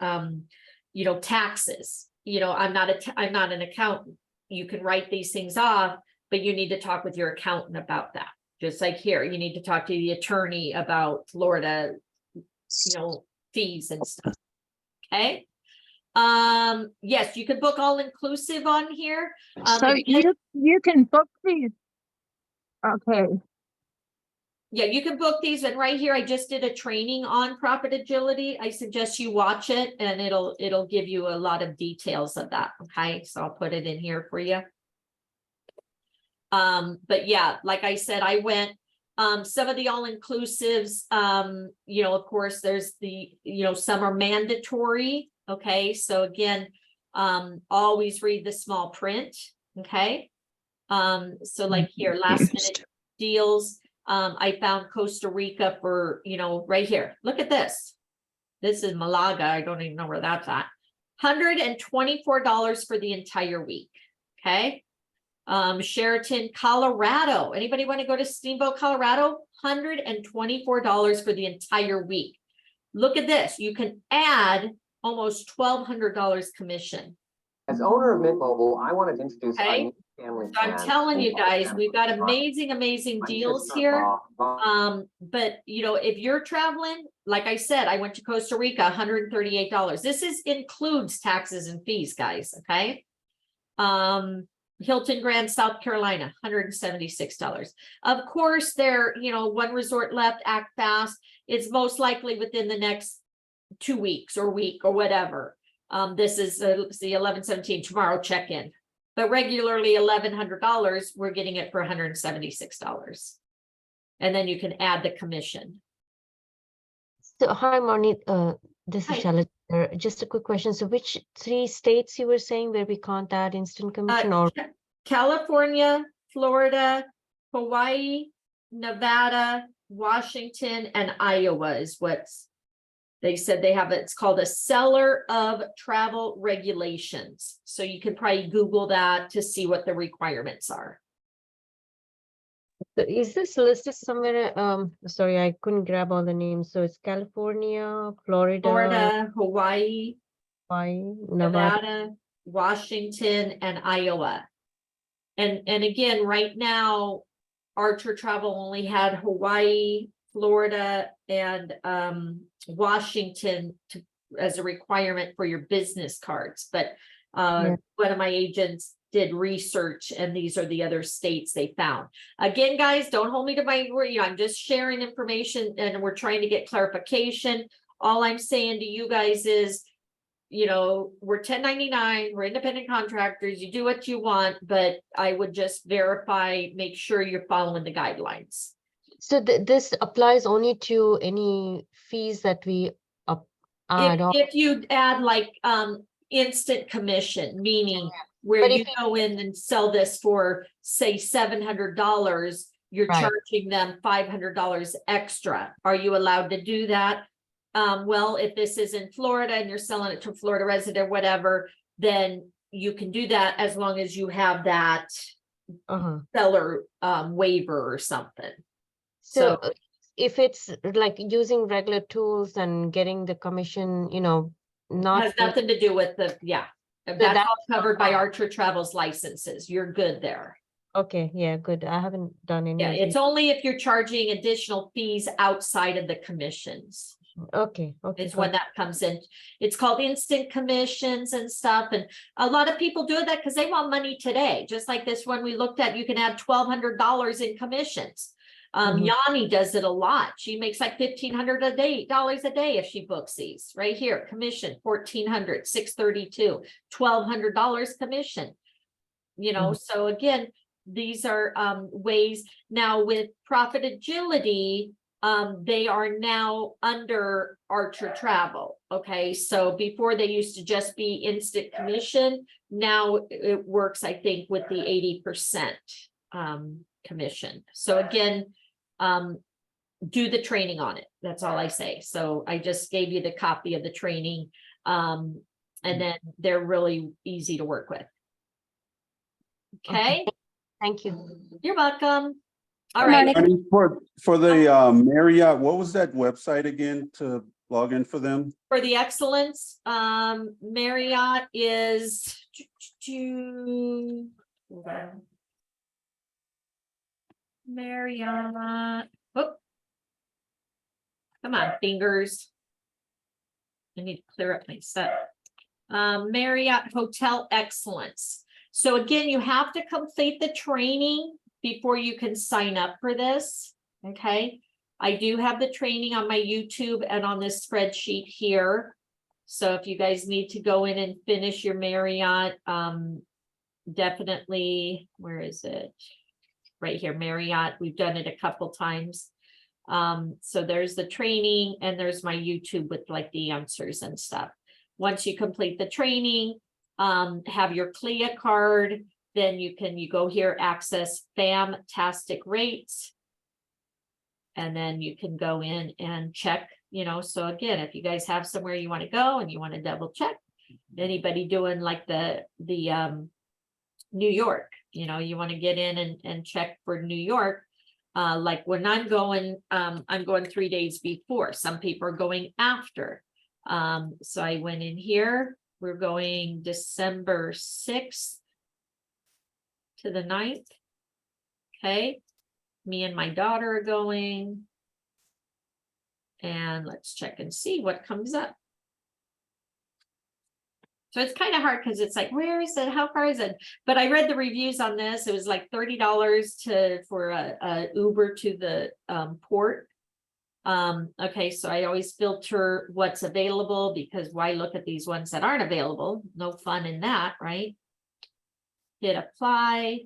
Speaker 1: you know, taxes, you know, I'm not an accountant. You can write these things off, but you need to talk with your accountant about that. Just like here, you need to talk to the attorney about Florida, you know, fees and stuff. Okay. Yes, you can book all inclusive on here.
Speaker 14: So you can book these. Okay.
Speaker 1: Yeah, you can book these, and right here, I just did a training on Profit Agility. I suggest you watch it, and it'll give you a lot of details of that. Okay, so I'll put it in here for you. But yeah, like I said, I went some of the all-inclusives, you know, of course, there's the, you know, some are mandatory. Okay, so again, always read the small print. Okay, so like here, last minute deals. I found Costa Rica for, you know, right here. Look at this. This is Malaga. I don't even know where that's at. $124 for the entire week. Okay. Sheraton, Colorado. Anybody want to go to Steamboat, Colorado? $124 for the entire week. Look at this. You can add almost $1,200 commission.
Speaker 16: As owner of Mint Mobile, I wanted to introduce our
Speaker 1: Okay.
Speaker 16: new family
Speaker 1: So I'm
Speaker 16: plan.
Speaker 1: telling you guys, we've got amazing deals here. But you know, if you're traveling, like I said, I went to Costa Rica, $138. This includes taxes and fees, guys. Okay. Hilton Grand, South Carolina, $176. Of course, one resort left, act fast. It's most likely within the next 2 weeks or week or whatever. This is the 11/17 tomorrow check-in, but regularly $1,100. We're getting it for $176, and then you can add the commission.
Speaker 17: So hi, Marnie. This
Speaker 1: Hi.
Speaker 17: is Charlotte. Just a quick question. So which 3 states you were saying where we can't add instant commission or?
Speaker 1: California, Florida, Hawaii, Nevada, Washington, and Iowa is what's they said they have. It's called a seller of travel regulations. So you can probably Google that to see what the requirements are.
Speaker 17: So is this listed somewhere? Sorry, I couldn't grab all the names. So it's California,
Speaker 1: Florida, Hawaii,
Speaker 17: Nevada.
Speaker 1: Nevada, Washington, and Iowa. And again, right now, Archer Travel only had Hawaii, Florida, and Washington as a requirement for your business cards. But one of my agents did research, and these are the other states they found. Again, guys, don't hold me to my word. I'm just sharing information, and we're trying to get clarification. All I'm saying to you guys is, we're 1099, we're independent contractors, you do what you want, but I would just verify, make sure you're following the guidelines.
Speaker 17: So this applies only to any fees that we add on.
Speaker 1: If you add like instant commission, meaning where you go in and sell this for, say, $700, you're charging them $500 extra. Are you allowed to do that? Well, if this is in Florida and you're selling it to a Florida resident, whatever, then you can do that as long as you have that seller waiver or something.
Speaker 17: So if it's like using regular tools and getting the commission, not
Speaker 1: has nothing to do with the, that's all covered by Archer Travel's licenses. You're good there.
Speaker 17: Okay, yeah, good. I haven't done any.
Speaker 1: Yeah, it's only if you're charging additional fees outside of the commissions.
Speaker 17: Okay.
Speaker 1: Is when that comes in. It's called instant commissions and stuff. And a lot of people do that because they want money today. Just like this one we looked at, you can add $1,200 in commissions. Yanni does it a lot. She makes like $1,500 a day if she books these. Right here, commission $1,400, $632, $1,200 commission. So again, these are ways. Now with Profit Agility, they are now under Archer Travel. Okay, so before they used to just be instant commission. Now it works, I think, with the 80% commission. So again, do the training on it. That's all I say. So I just gave you the copy of the training, and then they're really easy to work with. Okay.
Speaker 17: Thank you.
Speaker 1: You're welcome. All right.
Speaker 18: For the Marriott, what was that website again to log in for them?
Speaker 1: For the excellence, Marriott is Marriott. Whoop. Come on, fingers. I need to clear up my set. Marriott Hotel Excellence. So again, you have to complete the training before you can sign up for this. Okay. I do have the training on my YouTube and on this spreadsheet here. So if you guys need to go in and finish your Marriott, definitely, where is it? Right here, Marriott. We've done it a couple times. So there's the training and there's my YouTube with like the answers and stuff. Once you complete the training, have your CLIA card, then you go here, access fantastic rates. And then you can go in and check, so again, if you guys have somewhere you want to go and you want to double check, Anybody doing like the New York, you know, you want to get in and check for New York. Like when I'm going 3 days before. Some people are going after. So I went in here. We're going December 6th to the 9th. Okay. Me and my daughter are going. And let's check and see what comes up. So it's kind of hard because it's like, where is it? How far is it? But I read the reviews on this. It was like $30 for a Uber to the port. Okay, so I always filter what's available because why look at these ones that aren't available? No fun in that, right? Hit apply.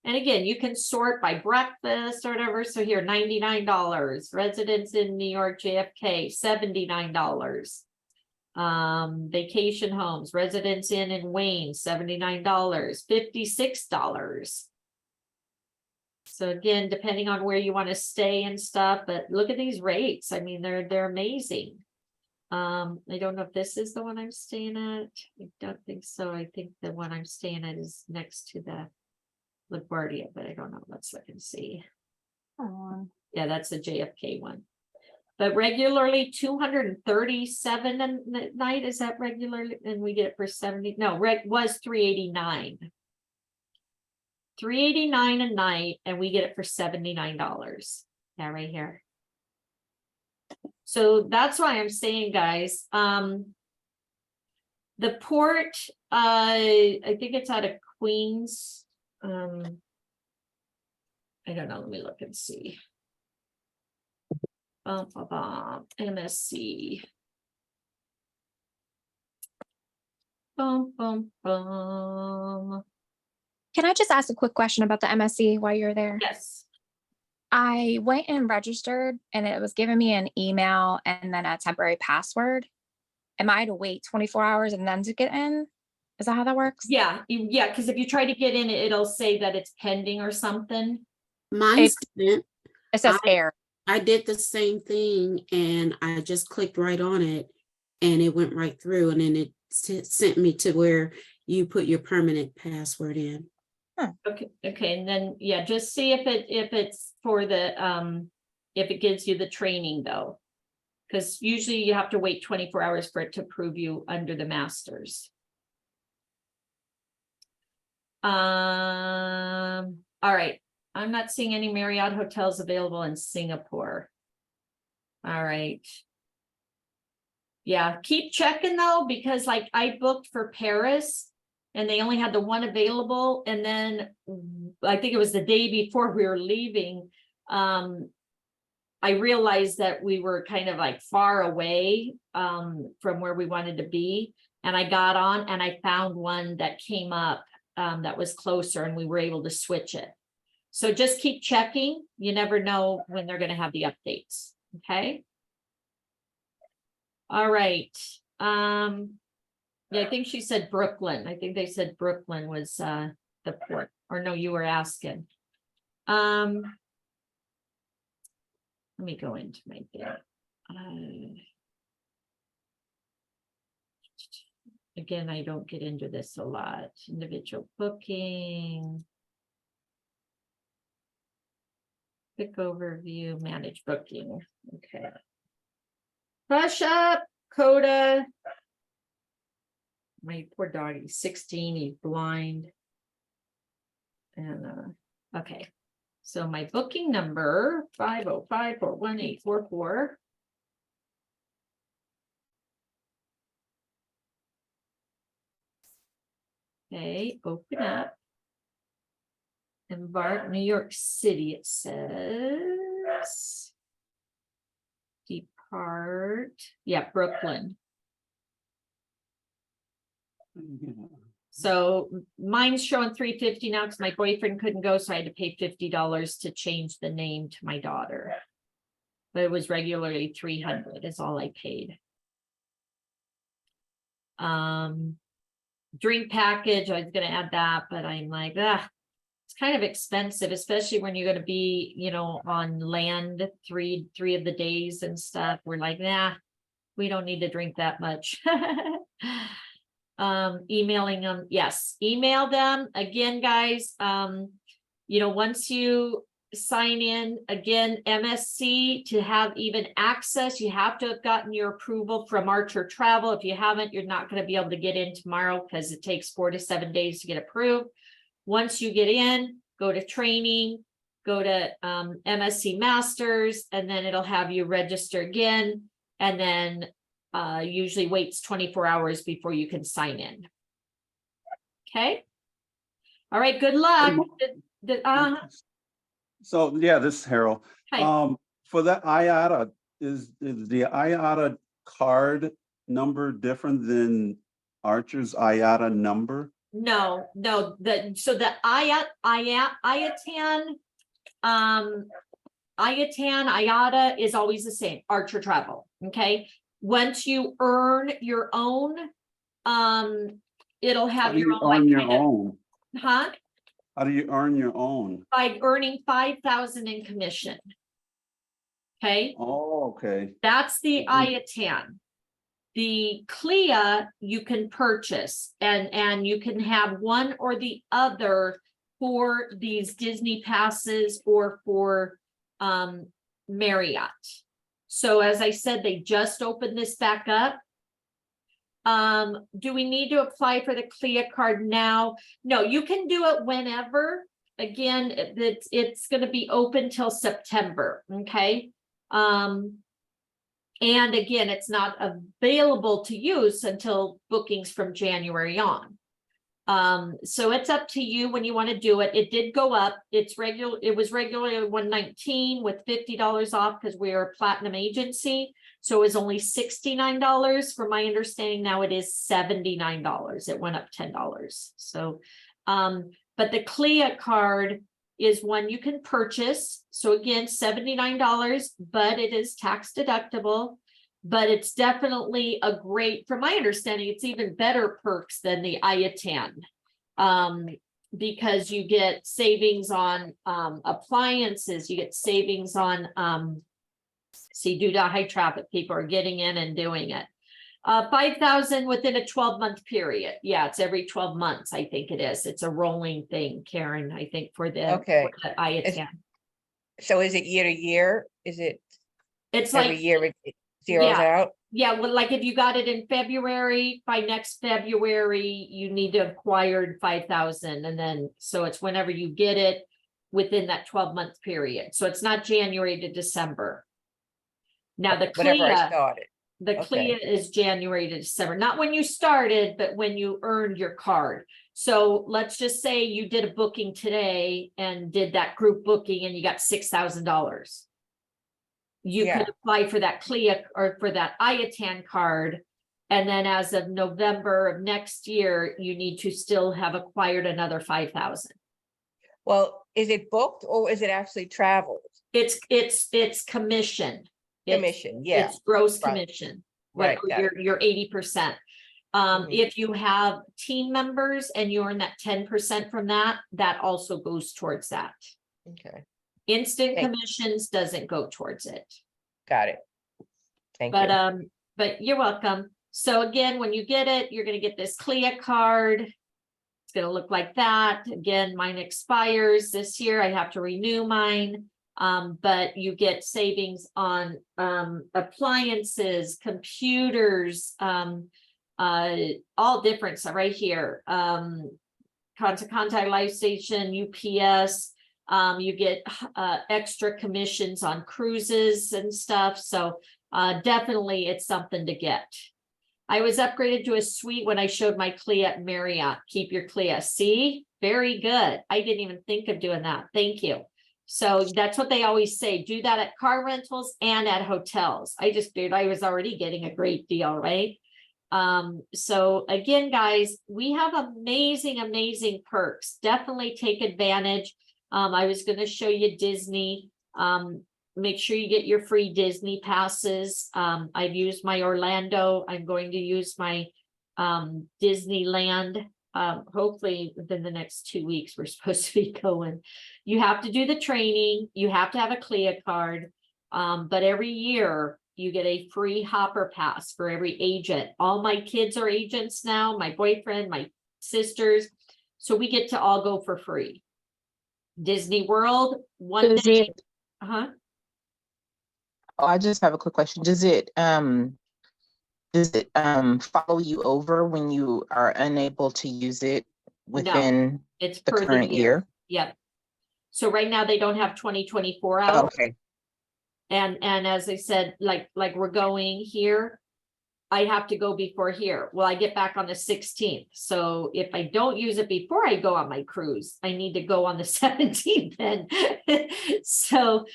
Speaker 1: And again, you can sort by breakfast or whatever. So here, $99. Residents in New York, JFK, $79. Vacation homes, Residence Inn in Wayne, $79, $56. So again, depending on where you want to stay and stuff, but look at these rates. I mean, they're amazing. I don't know if this is the one I'm staying at. I don't think so. I think the one I'm staying at is next to the LaGuardia, but I don't know. Let's look and see. Yeah, that's the JFK one. But regularly 237 a night, is that regularly? And we get it for 70. No, was 389. 389 a night, and we get it for $79. Yeah, right here. So that's why I'm saying, guys, the port, I think it's out of Queens. I don't know. Let me look and see. MSC. Bum, bum, bum.
Speaker 19: Can I just ask a quick question about the MSC while you're there?
Speaker 1: Yes.
Speaker 19: I went and registered and it was giving me an email and then a temporary password. Am I to wait 24 hours and then to get in? Is that how that works?
Speaker 1: Yeah, yeah, because if you try to get in, it'll say that it's pending or something.
Speaker 9: Mine's didn't.
Speaker 19: It says error.
Speaker 9: I did the same thing and I just clicked right on it and it went right through, and then it sent me to where you put your permanent password in.
Speaker 1: Okay, and then yeah, just see if it's for the if it gives you the training though. Because usually you have to wait 24 hours for it to prove you under the masters. All right. I'm not seeing any Marriott hotels available in Singapore. All right. Yeah, keep checking though, because like I booked for Paris and they only had the one available. And then I think it was the day before we were leaving. I realized that we were kind of like far away from where we wanted to be. And I got on and I found one that came up that was closer, and we were able to switch it. So just keep checking. You never know when they're going to have the updates. Okay. All right. Yeah, I think she said Brooklyn. I think they said Brooklyn was the port. Or no, you were asking. Let me go into my thing. Again, I don't get into this a lot. Individual booking. Quick overview, manage booking. Okay. Brush up, Coda. My poor dog, he's 16, he's blind. And okay. So my booking number 505-41844. Okay, open up. Embark, New York City, it says. Depart, yeah, Brooklyn. So mine's showing $350 now because my boyfriend couldn't go, so I had to pay $50 to change the name to my daughter. But it was regularly $300 is all I paid. Drink package, I was gonna add that, but I'm like, it's kind of expensive, especially when you're gonna be, you know, on land three of the days and stuff. We're like, nah, We don't need to drink that much. Emailing them, yes, email them again, guys. Once you sign in again, MSC, to have even access, you have to have gotten your approval from Archer Travel. If you haven't, you're not going to be able to get in tomorrow because it takes 4 to 7 days to get approved. Once you get in, go to training, go to MSC Masters, and then it'll have you register again, and then usually waits 24 hours before you can sign in. Okay. All right, good luck.
Speaker 18: So yeah, this is Harold.
Speaker 1: Hi.
Speaker 18: For the IATA, is the IATA card number different than Archer's IATA number?
Speaker 1: No, the IATA is always the same, Archer Travel. Okay. Once you earn your own, it'll have your own,
Speaker 18: earn your own?
Speaker 1: huh?
Speaker 18: How do you earn your own?
Speaker 1: By earning 5,000 in commission. Okay.
Speaker 18: Oh, okay.
Speaker 1: That's the IATAN. The CLIA you can purchase, and you can have one or the other for these Disney passes or for Marriott. So as I said, they just opened this back up. Do we need to apply for the CLIA card now? No, you can do it whenever. Again, it's going to be open till September. Okay. And again, it's not available to use until bookings from January on. So it's up to you when you want to do it. It did go up. It was regularly $119 with $50 off because we are a platinum agency. So it was only $69. From my understanding, now it is $79. It went up $10. So, but the CLIA card is one you can purchase. So again, $79, but it is tax deductible. But it's definitely a great, from my understanding, it's even better perks than the IATAN, because you get savings on appliances, you get savings on, see, due to high traffic, people are getting in and doing it. 5,000 within a 12-month period. Yeah, it's every 12 months, I think it is. It's a rolling thing, Karen, I think, for the IATAN.
Speaker 7: So is it year to year? Is it?
Speaker 1: It's
Speaker 7: every
Speaker 1: like
Speaker 7: year it zeroes out?
Speaker 1: Yeah, well, like if you got it in February, by next February, you need to have acquired 5,000. And then, so it's whenever you get it within that 12-month period. So it's not January to December. Now the
Speaker 7: Whenever I
Speaker 1: CLIA,
Speaker 7: started.
Speaker 1: the CLIA is January to December, not when you started, but when you earned your card. So let's just say you did a booking today and did that group booking and you got $6,000. You could apply for that CLIA or for that IATAN card. And then as of November of next year, you need to still have acquired another 5,000.
Speaker 7: Well, is it booked or is it actually traveled?
Speaker 1: It's commission.
Speaker 7: Commission, yeah.
Speaker 1: It's gross commission.
Speaker 7: Right.
Speaker 1: Your 80%. If you have team members and you earn that 10% from that, that also goes towards that.
Speaker 7: Okay.
Speaker 1: Instant commissions doesn't go towards it.
Speaker 7: Got it. Thank you.
Speaker 1: But you're welcome. So again, when you get it, you're going to get this CLIA card. It's going to look like that. Again, mine expires this year. I have to renew mine. But you get savings on appliances, computers, all different. So right here, contact life station, UPS. You get extra commissions on cruises and stuff. So definitely it's something to get. I was upgraded to a suite when I showed my CLIA at Marriott. Keep your CLIA. See, very good. I didn't even think of doing that. Thank you. So that's what they always say. Do that at car rentals and at hotels. I just figured I was already getting a great deal, right? So again, guys, we have amazing, amazing perks. Definitely take advantage. I was going to show you Disney. Make sure you get your free Disney passes. I've used my Orlando. I'm going to use my Disneyland. Hopefully within the next 2 weeks, we're supposed to be going. You have to do the training. You have to have a CLIA card. But every year you get a free hopper pass for every agent. All my kids are agents now, my boyfriend, my sisters. So we get to all go for free. Disney World, one
Speaker 12: Does
Speaker 1: day.
Speaker 12: it,
Speaker 1: Uh-huh.
Speaker 12: oh, I just have a quick question. Does it follow you over when you are unable to use it within
Speaker 1: It's
Speaker 12: the
Speaker 1: per the
Speaker 12: current year?
Speaker 1: Yep. So right now they don't have 2024 out.
Speaker 12: Okay.
Speaker 1: And as I said, like we're going here, I have to go before here. Well, I get back on the 16th. So if I don't use it before I go on my cruise, I need to go on the 17th then. So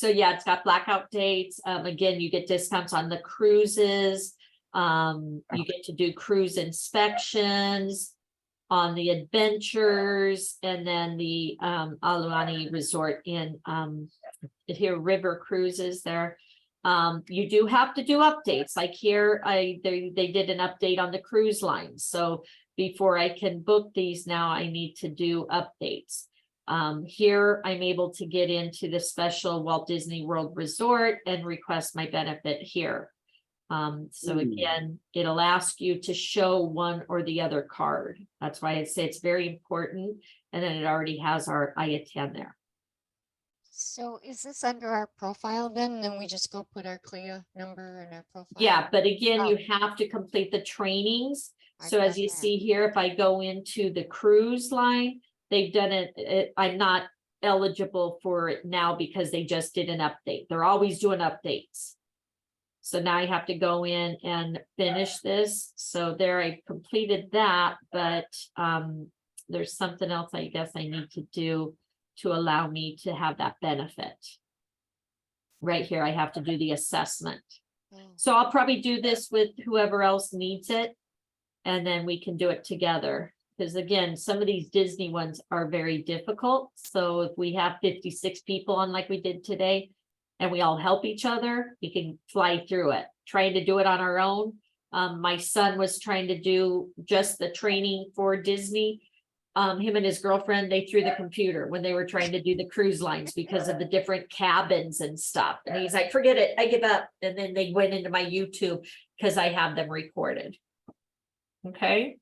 Speaker 1: yeah, it's got blackout dates. Again, you get discounts on the cruises. You get to do cruise inspections on the adventures, and then the Aulani Resort in here, river cruises there. You do have to do updates. Like here, they did an update on the cruise lines. So before I can book these now, I need to do updates. Here, I'm able to get into the special Walt Disney World Resort and request my benefit here. So again, it'll ask you to show one or the other card. That's why I say it's very important. And then it already has our I attend there.
Speaker 2: So is this under our profile then we just go put our CLIA number in our profile?
Speaker 1: Yeah, but again, you have to complete the trainings. So as you see here, if I go into the cruise line, they've done it. I'm not eligible for it now because they just did an update. They're always doing updates. So now I have to go in and finish this. So there, I completed that, but there's something else I guess I need to do to allow me to have that benefit. Right here, I have to do the assessment. So I'll probably do this with whoever else needs it, and then we can do it together. Because again, some of these Disney ones are very difficult. So if we have 56 people on like we did today, and we all help each other, we can fly through it. Trying to do it on our own. My son was trying to do just the training for Disney. Him and his girlfriend, they threw the computer when they were trying to do the cruise lines because of the different cabins and stuff. And he's like, forget it, I give up. And then they went into my YouTube because I have them recorded. Okay.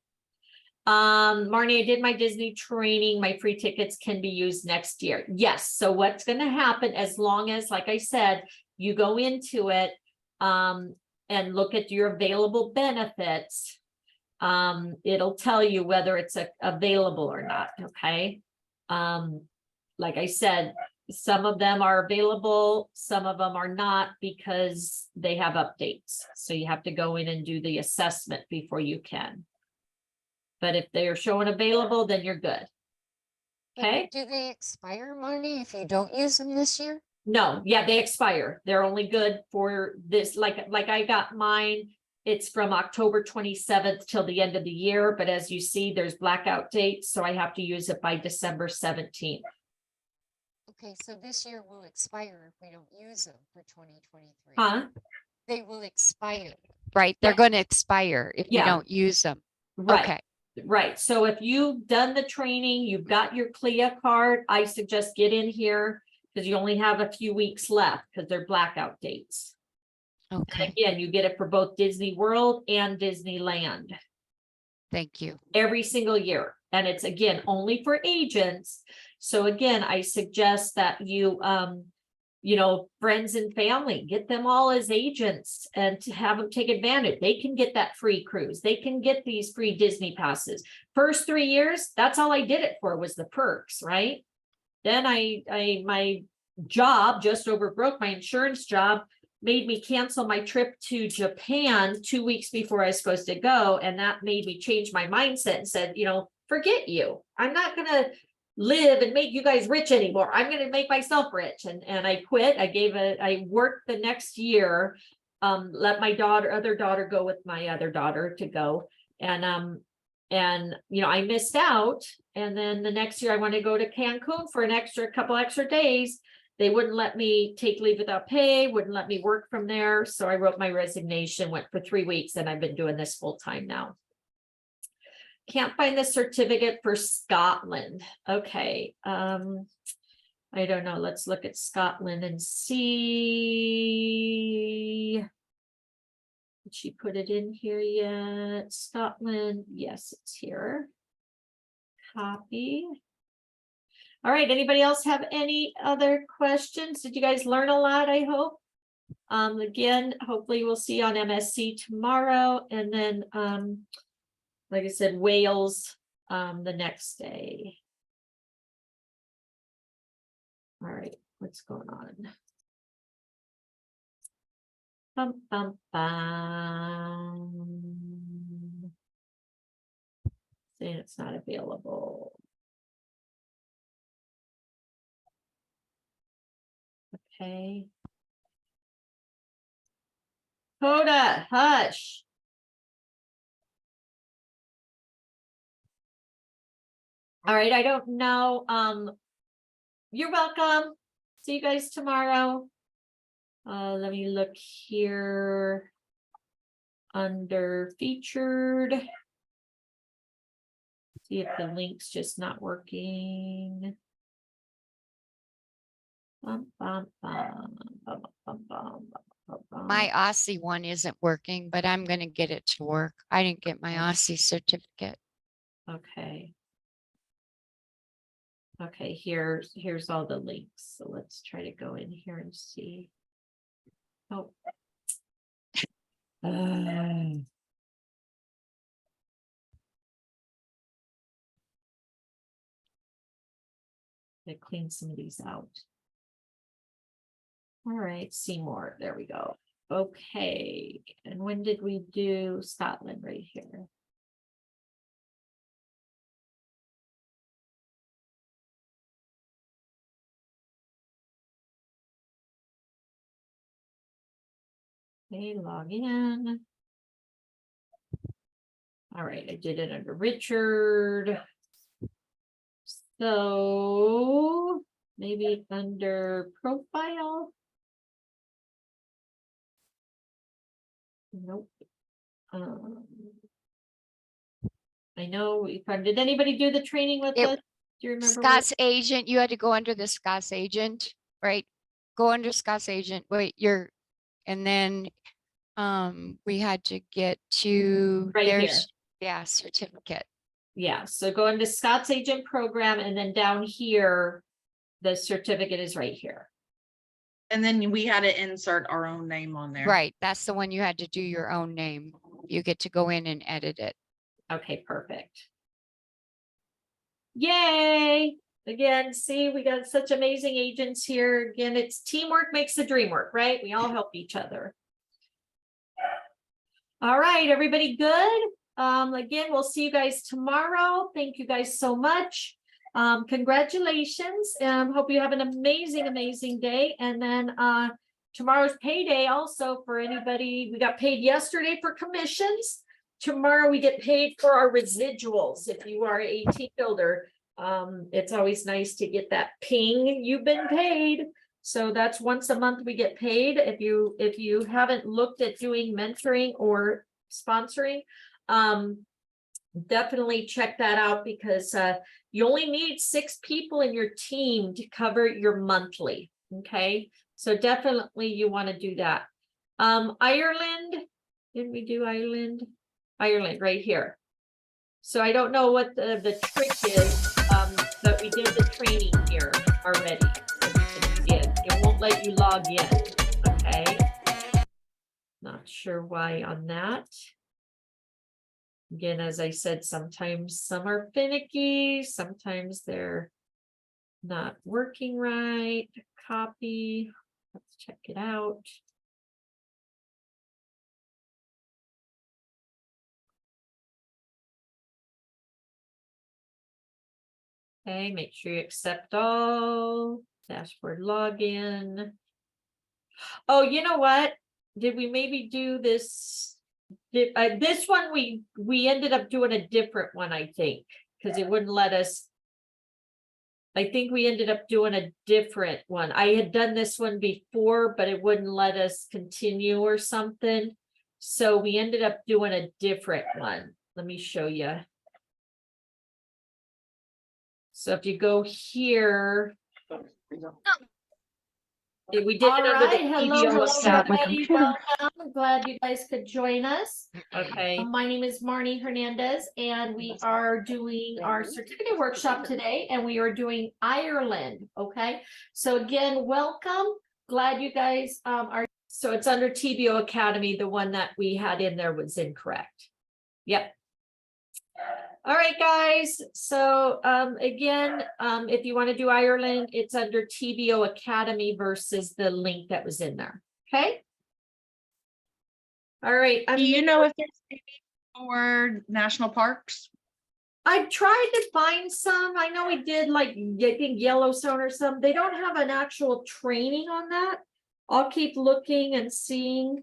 Speaker 1: Marnie, I did my Disney training. My free tickets can be used next year. Yes. So what's going to happen, as long as, like I said, you go into it and look at your available benefits, it'll tell you whether it's available or not. Okay. Like I said, some of them are available, some of them are not because they have updates. So you have to go in and do the assessment before you can. But if they are showing available, then you're good. Okay.
Speaker 2: Do they expire, Marnie, if you don't use them this year?
Speaker 1: No, yeah, they expire. They're only good for this, like I got mine. It's from October 27th till the end of the year. But as you see, there's blackout dates. So I have to use it by December 17th.
Speaker 2: Okay, so this year will expire if we don't use them for 2023.
Speaker 1: Huh?
Speaker 2: They will expire. Right. They're going to expire if you don't use them.
Speaker 1: Right.
Speaker 2: Okay.
Speaker 1: Right. So if you've done the training, you've got your CLIA card, I suggest get in here because you only have a few weeks left because they're blackout dates.
Speaker 2: Okay.
Speaker 1: And again, you get it for both Disney World and Disneyland.
Speaker 2: Thank you.
Speaker 1: Every single year. And it's again, only for agents. So again, I suggest that you, friends and family, get them all as agents and to have them take advantage. They can get that free cruise. They can get these free Disney passes. First 3 years, that's all I did it for was the perks, right? Then my job just overbroke, my insurance job made me cancel my trip to Japan 2 weeks before I was supposed to go. And that made me change my mindset and said, forget you. I'm not going to live and make you guys rich anymore. I'm going to make myself rich. And I quit. I worked the next year, let my other daughter go with my other daughter to go. And I missed out. And then the next year I wanted to go to Cancun for couple extra days. They wouldn't let me take leave without pay, wouldn't let me work from there. So I wrote my resignation, went for 3 weeks, and I've been doing this full time now. Can't find the certificate for Scotland. Okay. I don't know. Let's look at Scotland and see. Did she put it in here yet? Scotland, yes, it's here. Copy. All right, anybody else have any other questions? Did you guys learn a lot, I hope? Again, hopefully we'll see you on MSC tomorrow, and then like I said, Wales the next day. All right, what's going on? Bum, bum, bum. Saying it's not available. Okay. Coda, hush. All right, I don't know. You're welcome. See you guys tomorrow. Let me look here under featured. See if the link's just not working. Bum, bum, bum, bum, bum, bum, bum, bum.
Speaker 2: My Aussie one isn't working, but I'm gonna get it to work. I didn't get my Aussie certificate.
Speaker 1: Okay. Okay, here's all the links. So let's try to go in here and see. Oh. Clean some of these out. All right, Seymour, there we go. Okay, and when did we do Scotland? Right here. Okay, log in. All right, I did it under Richard. So maybe under profile. Nope. I know we did anybody do the training with us? Do you remember?
Speaker 2: Scott's agent, you had to go under the Scott's agent, right? Go under Scott's agent. Wait, and then we had to get to
Speaker 1: Right here.
Speaker 2: Yeah, certificate.
Speaker 1: Yeah, so go into Scott's agent program, and then down here, the certificate is right here.
Speaker 5: And then we had to insert our own name on there.
Speaker 2: Right, that's the one you had to do your own name. You get to go in and edit it.
Speaker 1: Okay, perfect. Yay! Again, see, we got such amazing agents here. Again, it's teamwork makes the dream work, right? We all help each other. All right, everybody good? Again, we'll see you guys tomorrow. Thank you guys so much. Congratulations. Hope you have an amazing, amazing day. And then tomorrow's payday also for anybody. We got paid yesterday for commissions. Tomorrow we get paid for our residuals. If you are a team builder, it's always nice to get that ping, you've been paid. So that's once a month we get paid. If you haven't looked at doing mentoring or sponsoring, definitely check that out, because you only need 6 people in your team to cover your monthly. Okay, so definitely you want to do that. Ireland, didn't we do Ireland? Ireland right here. So I don't know what the trick is, but we did the training here already. It won't let you log in. Okay, not sure why on that. Again, as I said, sometimes some are finicky, sometimes they're not working right. Copy, let's check it out. Okay, make sure you accept all. Dashboard login. Oh, you know what? Did we maybe do this? This one we ended up doing a different one, I think, because it wouldn't let us. I think we ended up doing a different one. I had done this one before, but it wouldn't let us continue or something. So we ended up doing a different one. Let me show you. So if you go here, We did it under the hello,
Speaker 14: Set up my
Speaker 1: everybody.
Speaker 14: computer.
Speaker 1: Welcome. Glad you guys could join us.
Speaker 2: Okay.
Speaker 1: My name is Marnie Hernandez, and we are doing our certificate workshop today, and we are doing Ireland. Okay, so again, welcome. Glad you guys are. So it's under TBO Academy. The one that we had in there was incorrect. Yep. All right, guys. So again, if you want to do Ireland, it's under TBO Academy versus the link that was in there. Okay. All right.
Speaker 5: Do you know if there's any for national parks?
Speaker 1: I tried to find some. I know we did like I think Yellowstone or some. They don't have an actual training on that. I'll keep looking and seeing.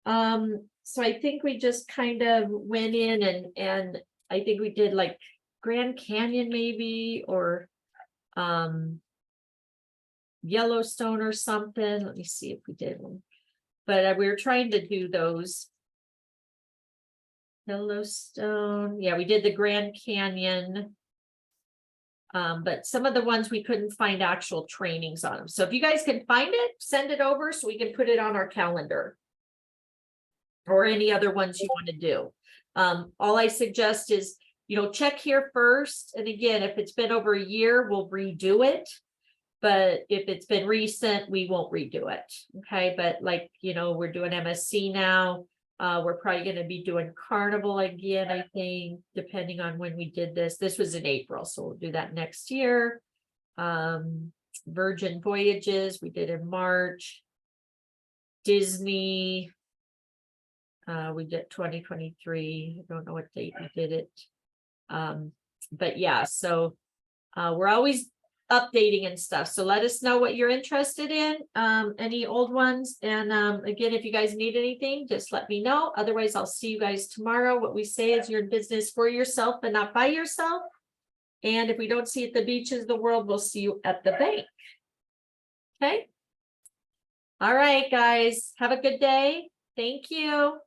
Speaker 1: So I think we just kind of went in and I think we did like Grand Canyon maybe or Yellowstone or something. Let me see if we did one. But we were trying to do those. Yellowstone. Yeah, we did the Grand Canyon. But some of the ones we couldn't find actual trainings on them. So if you guys can find it, send it over so we can put it on our calendar. Or any other ones you want to do. All I suggest is, check here first. And again, if it's been over a year, we'll redo it. But if it's been recent, we won't redo it. Okay. But like, we're doing MSC now. We're probably going to be doing Carnival again, I think, depending on when we did this. This was in April, so we'll do that next year. Virgin Voyages, we did in March. Disney. We did 2023. I don't know what date we did it. But yeah, so we're always updating and stuff. So let us know what you're interested in, any old ones. And again, if you guys need anything, just let me know. Otherwise, I'll see you guys tomorrow. What we say is you're in business for yourself and not by yourself. And if we don't see you at the beaches of the world, we'll see you at the bank. Okay. All right, guys. Have a good day. Thank you.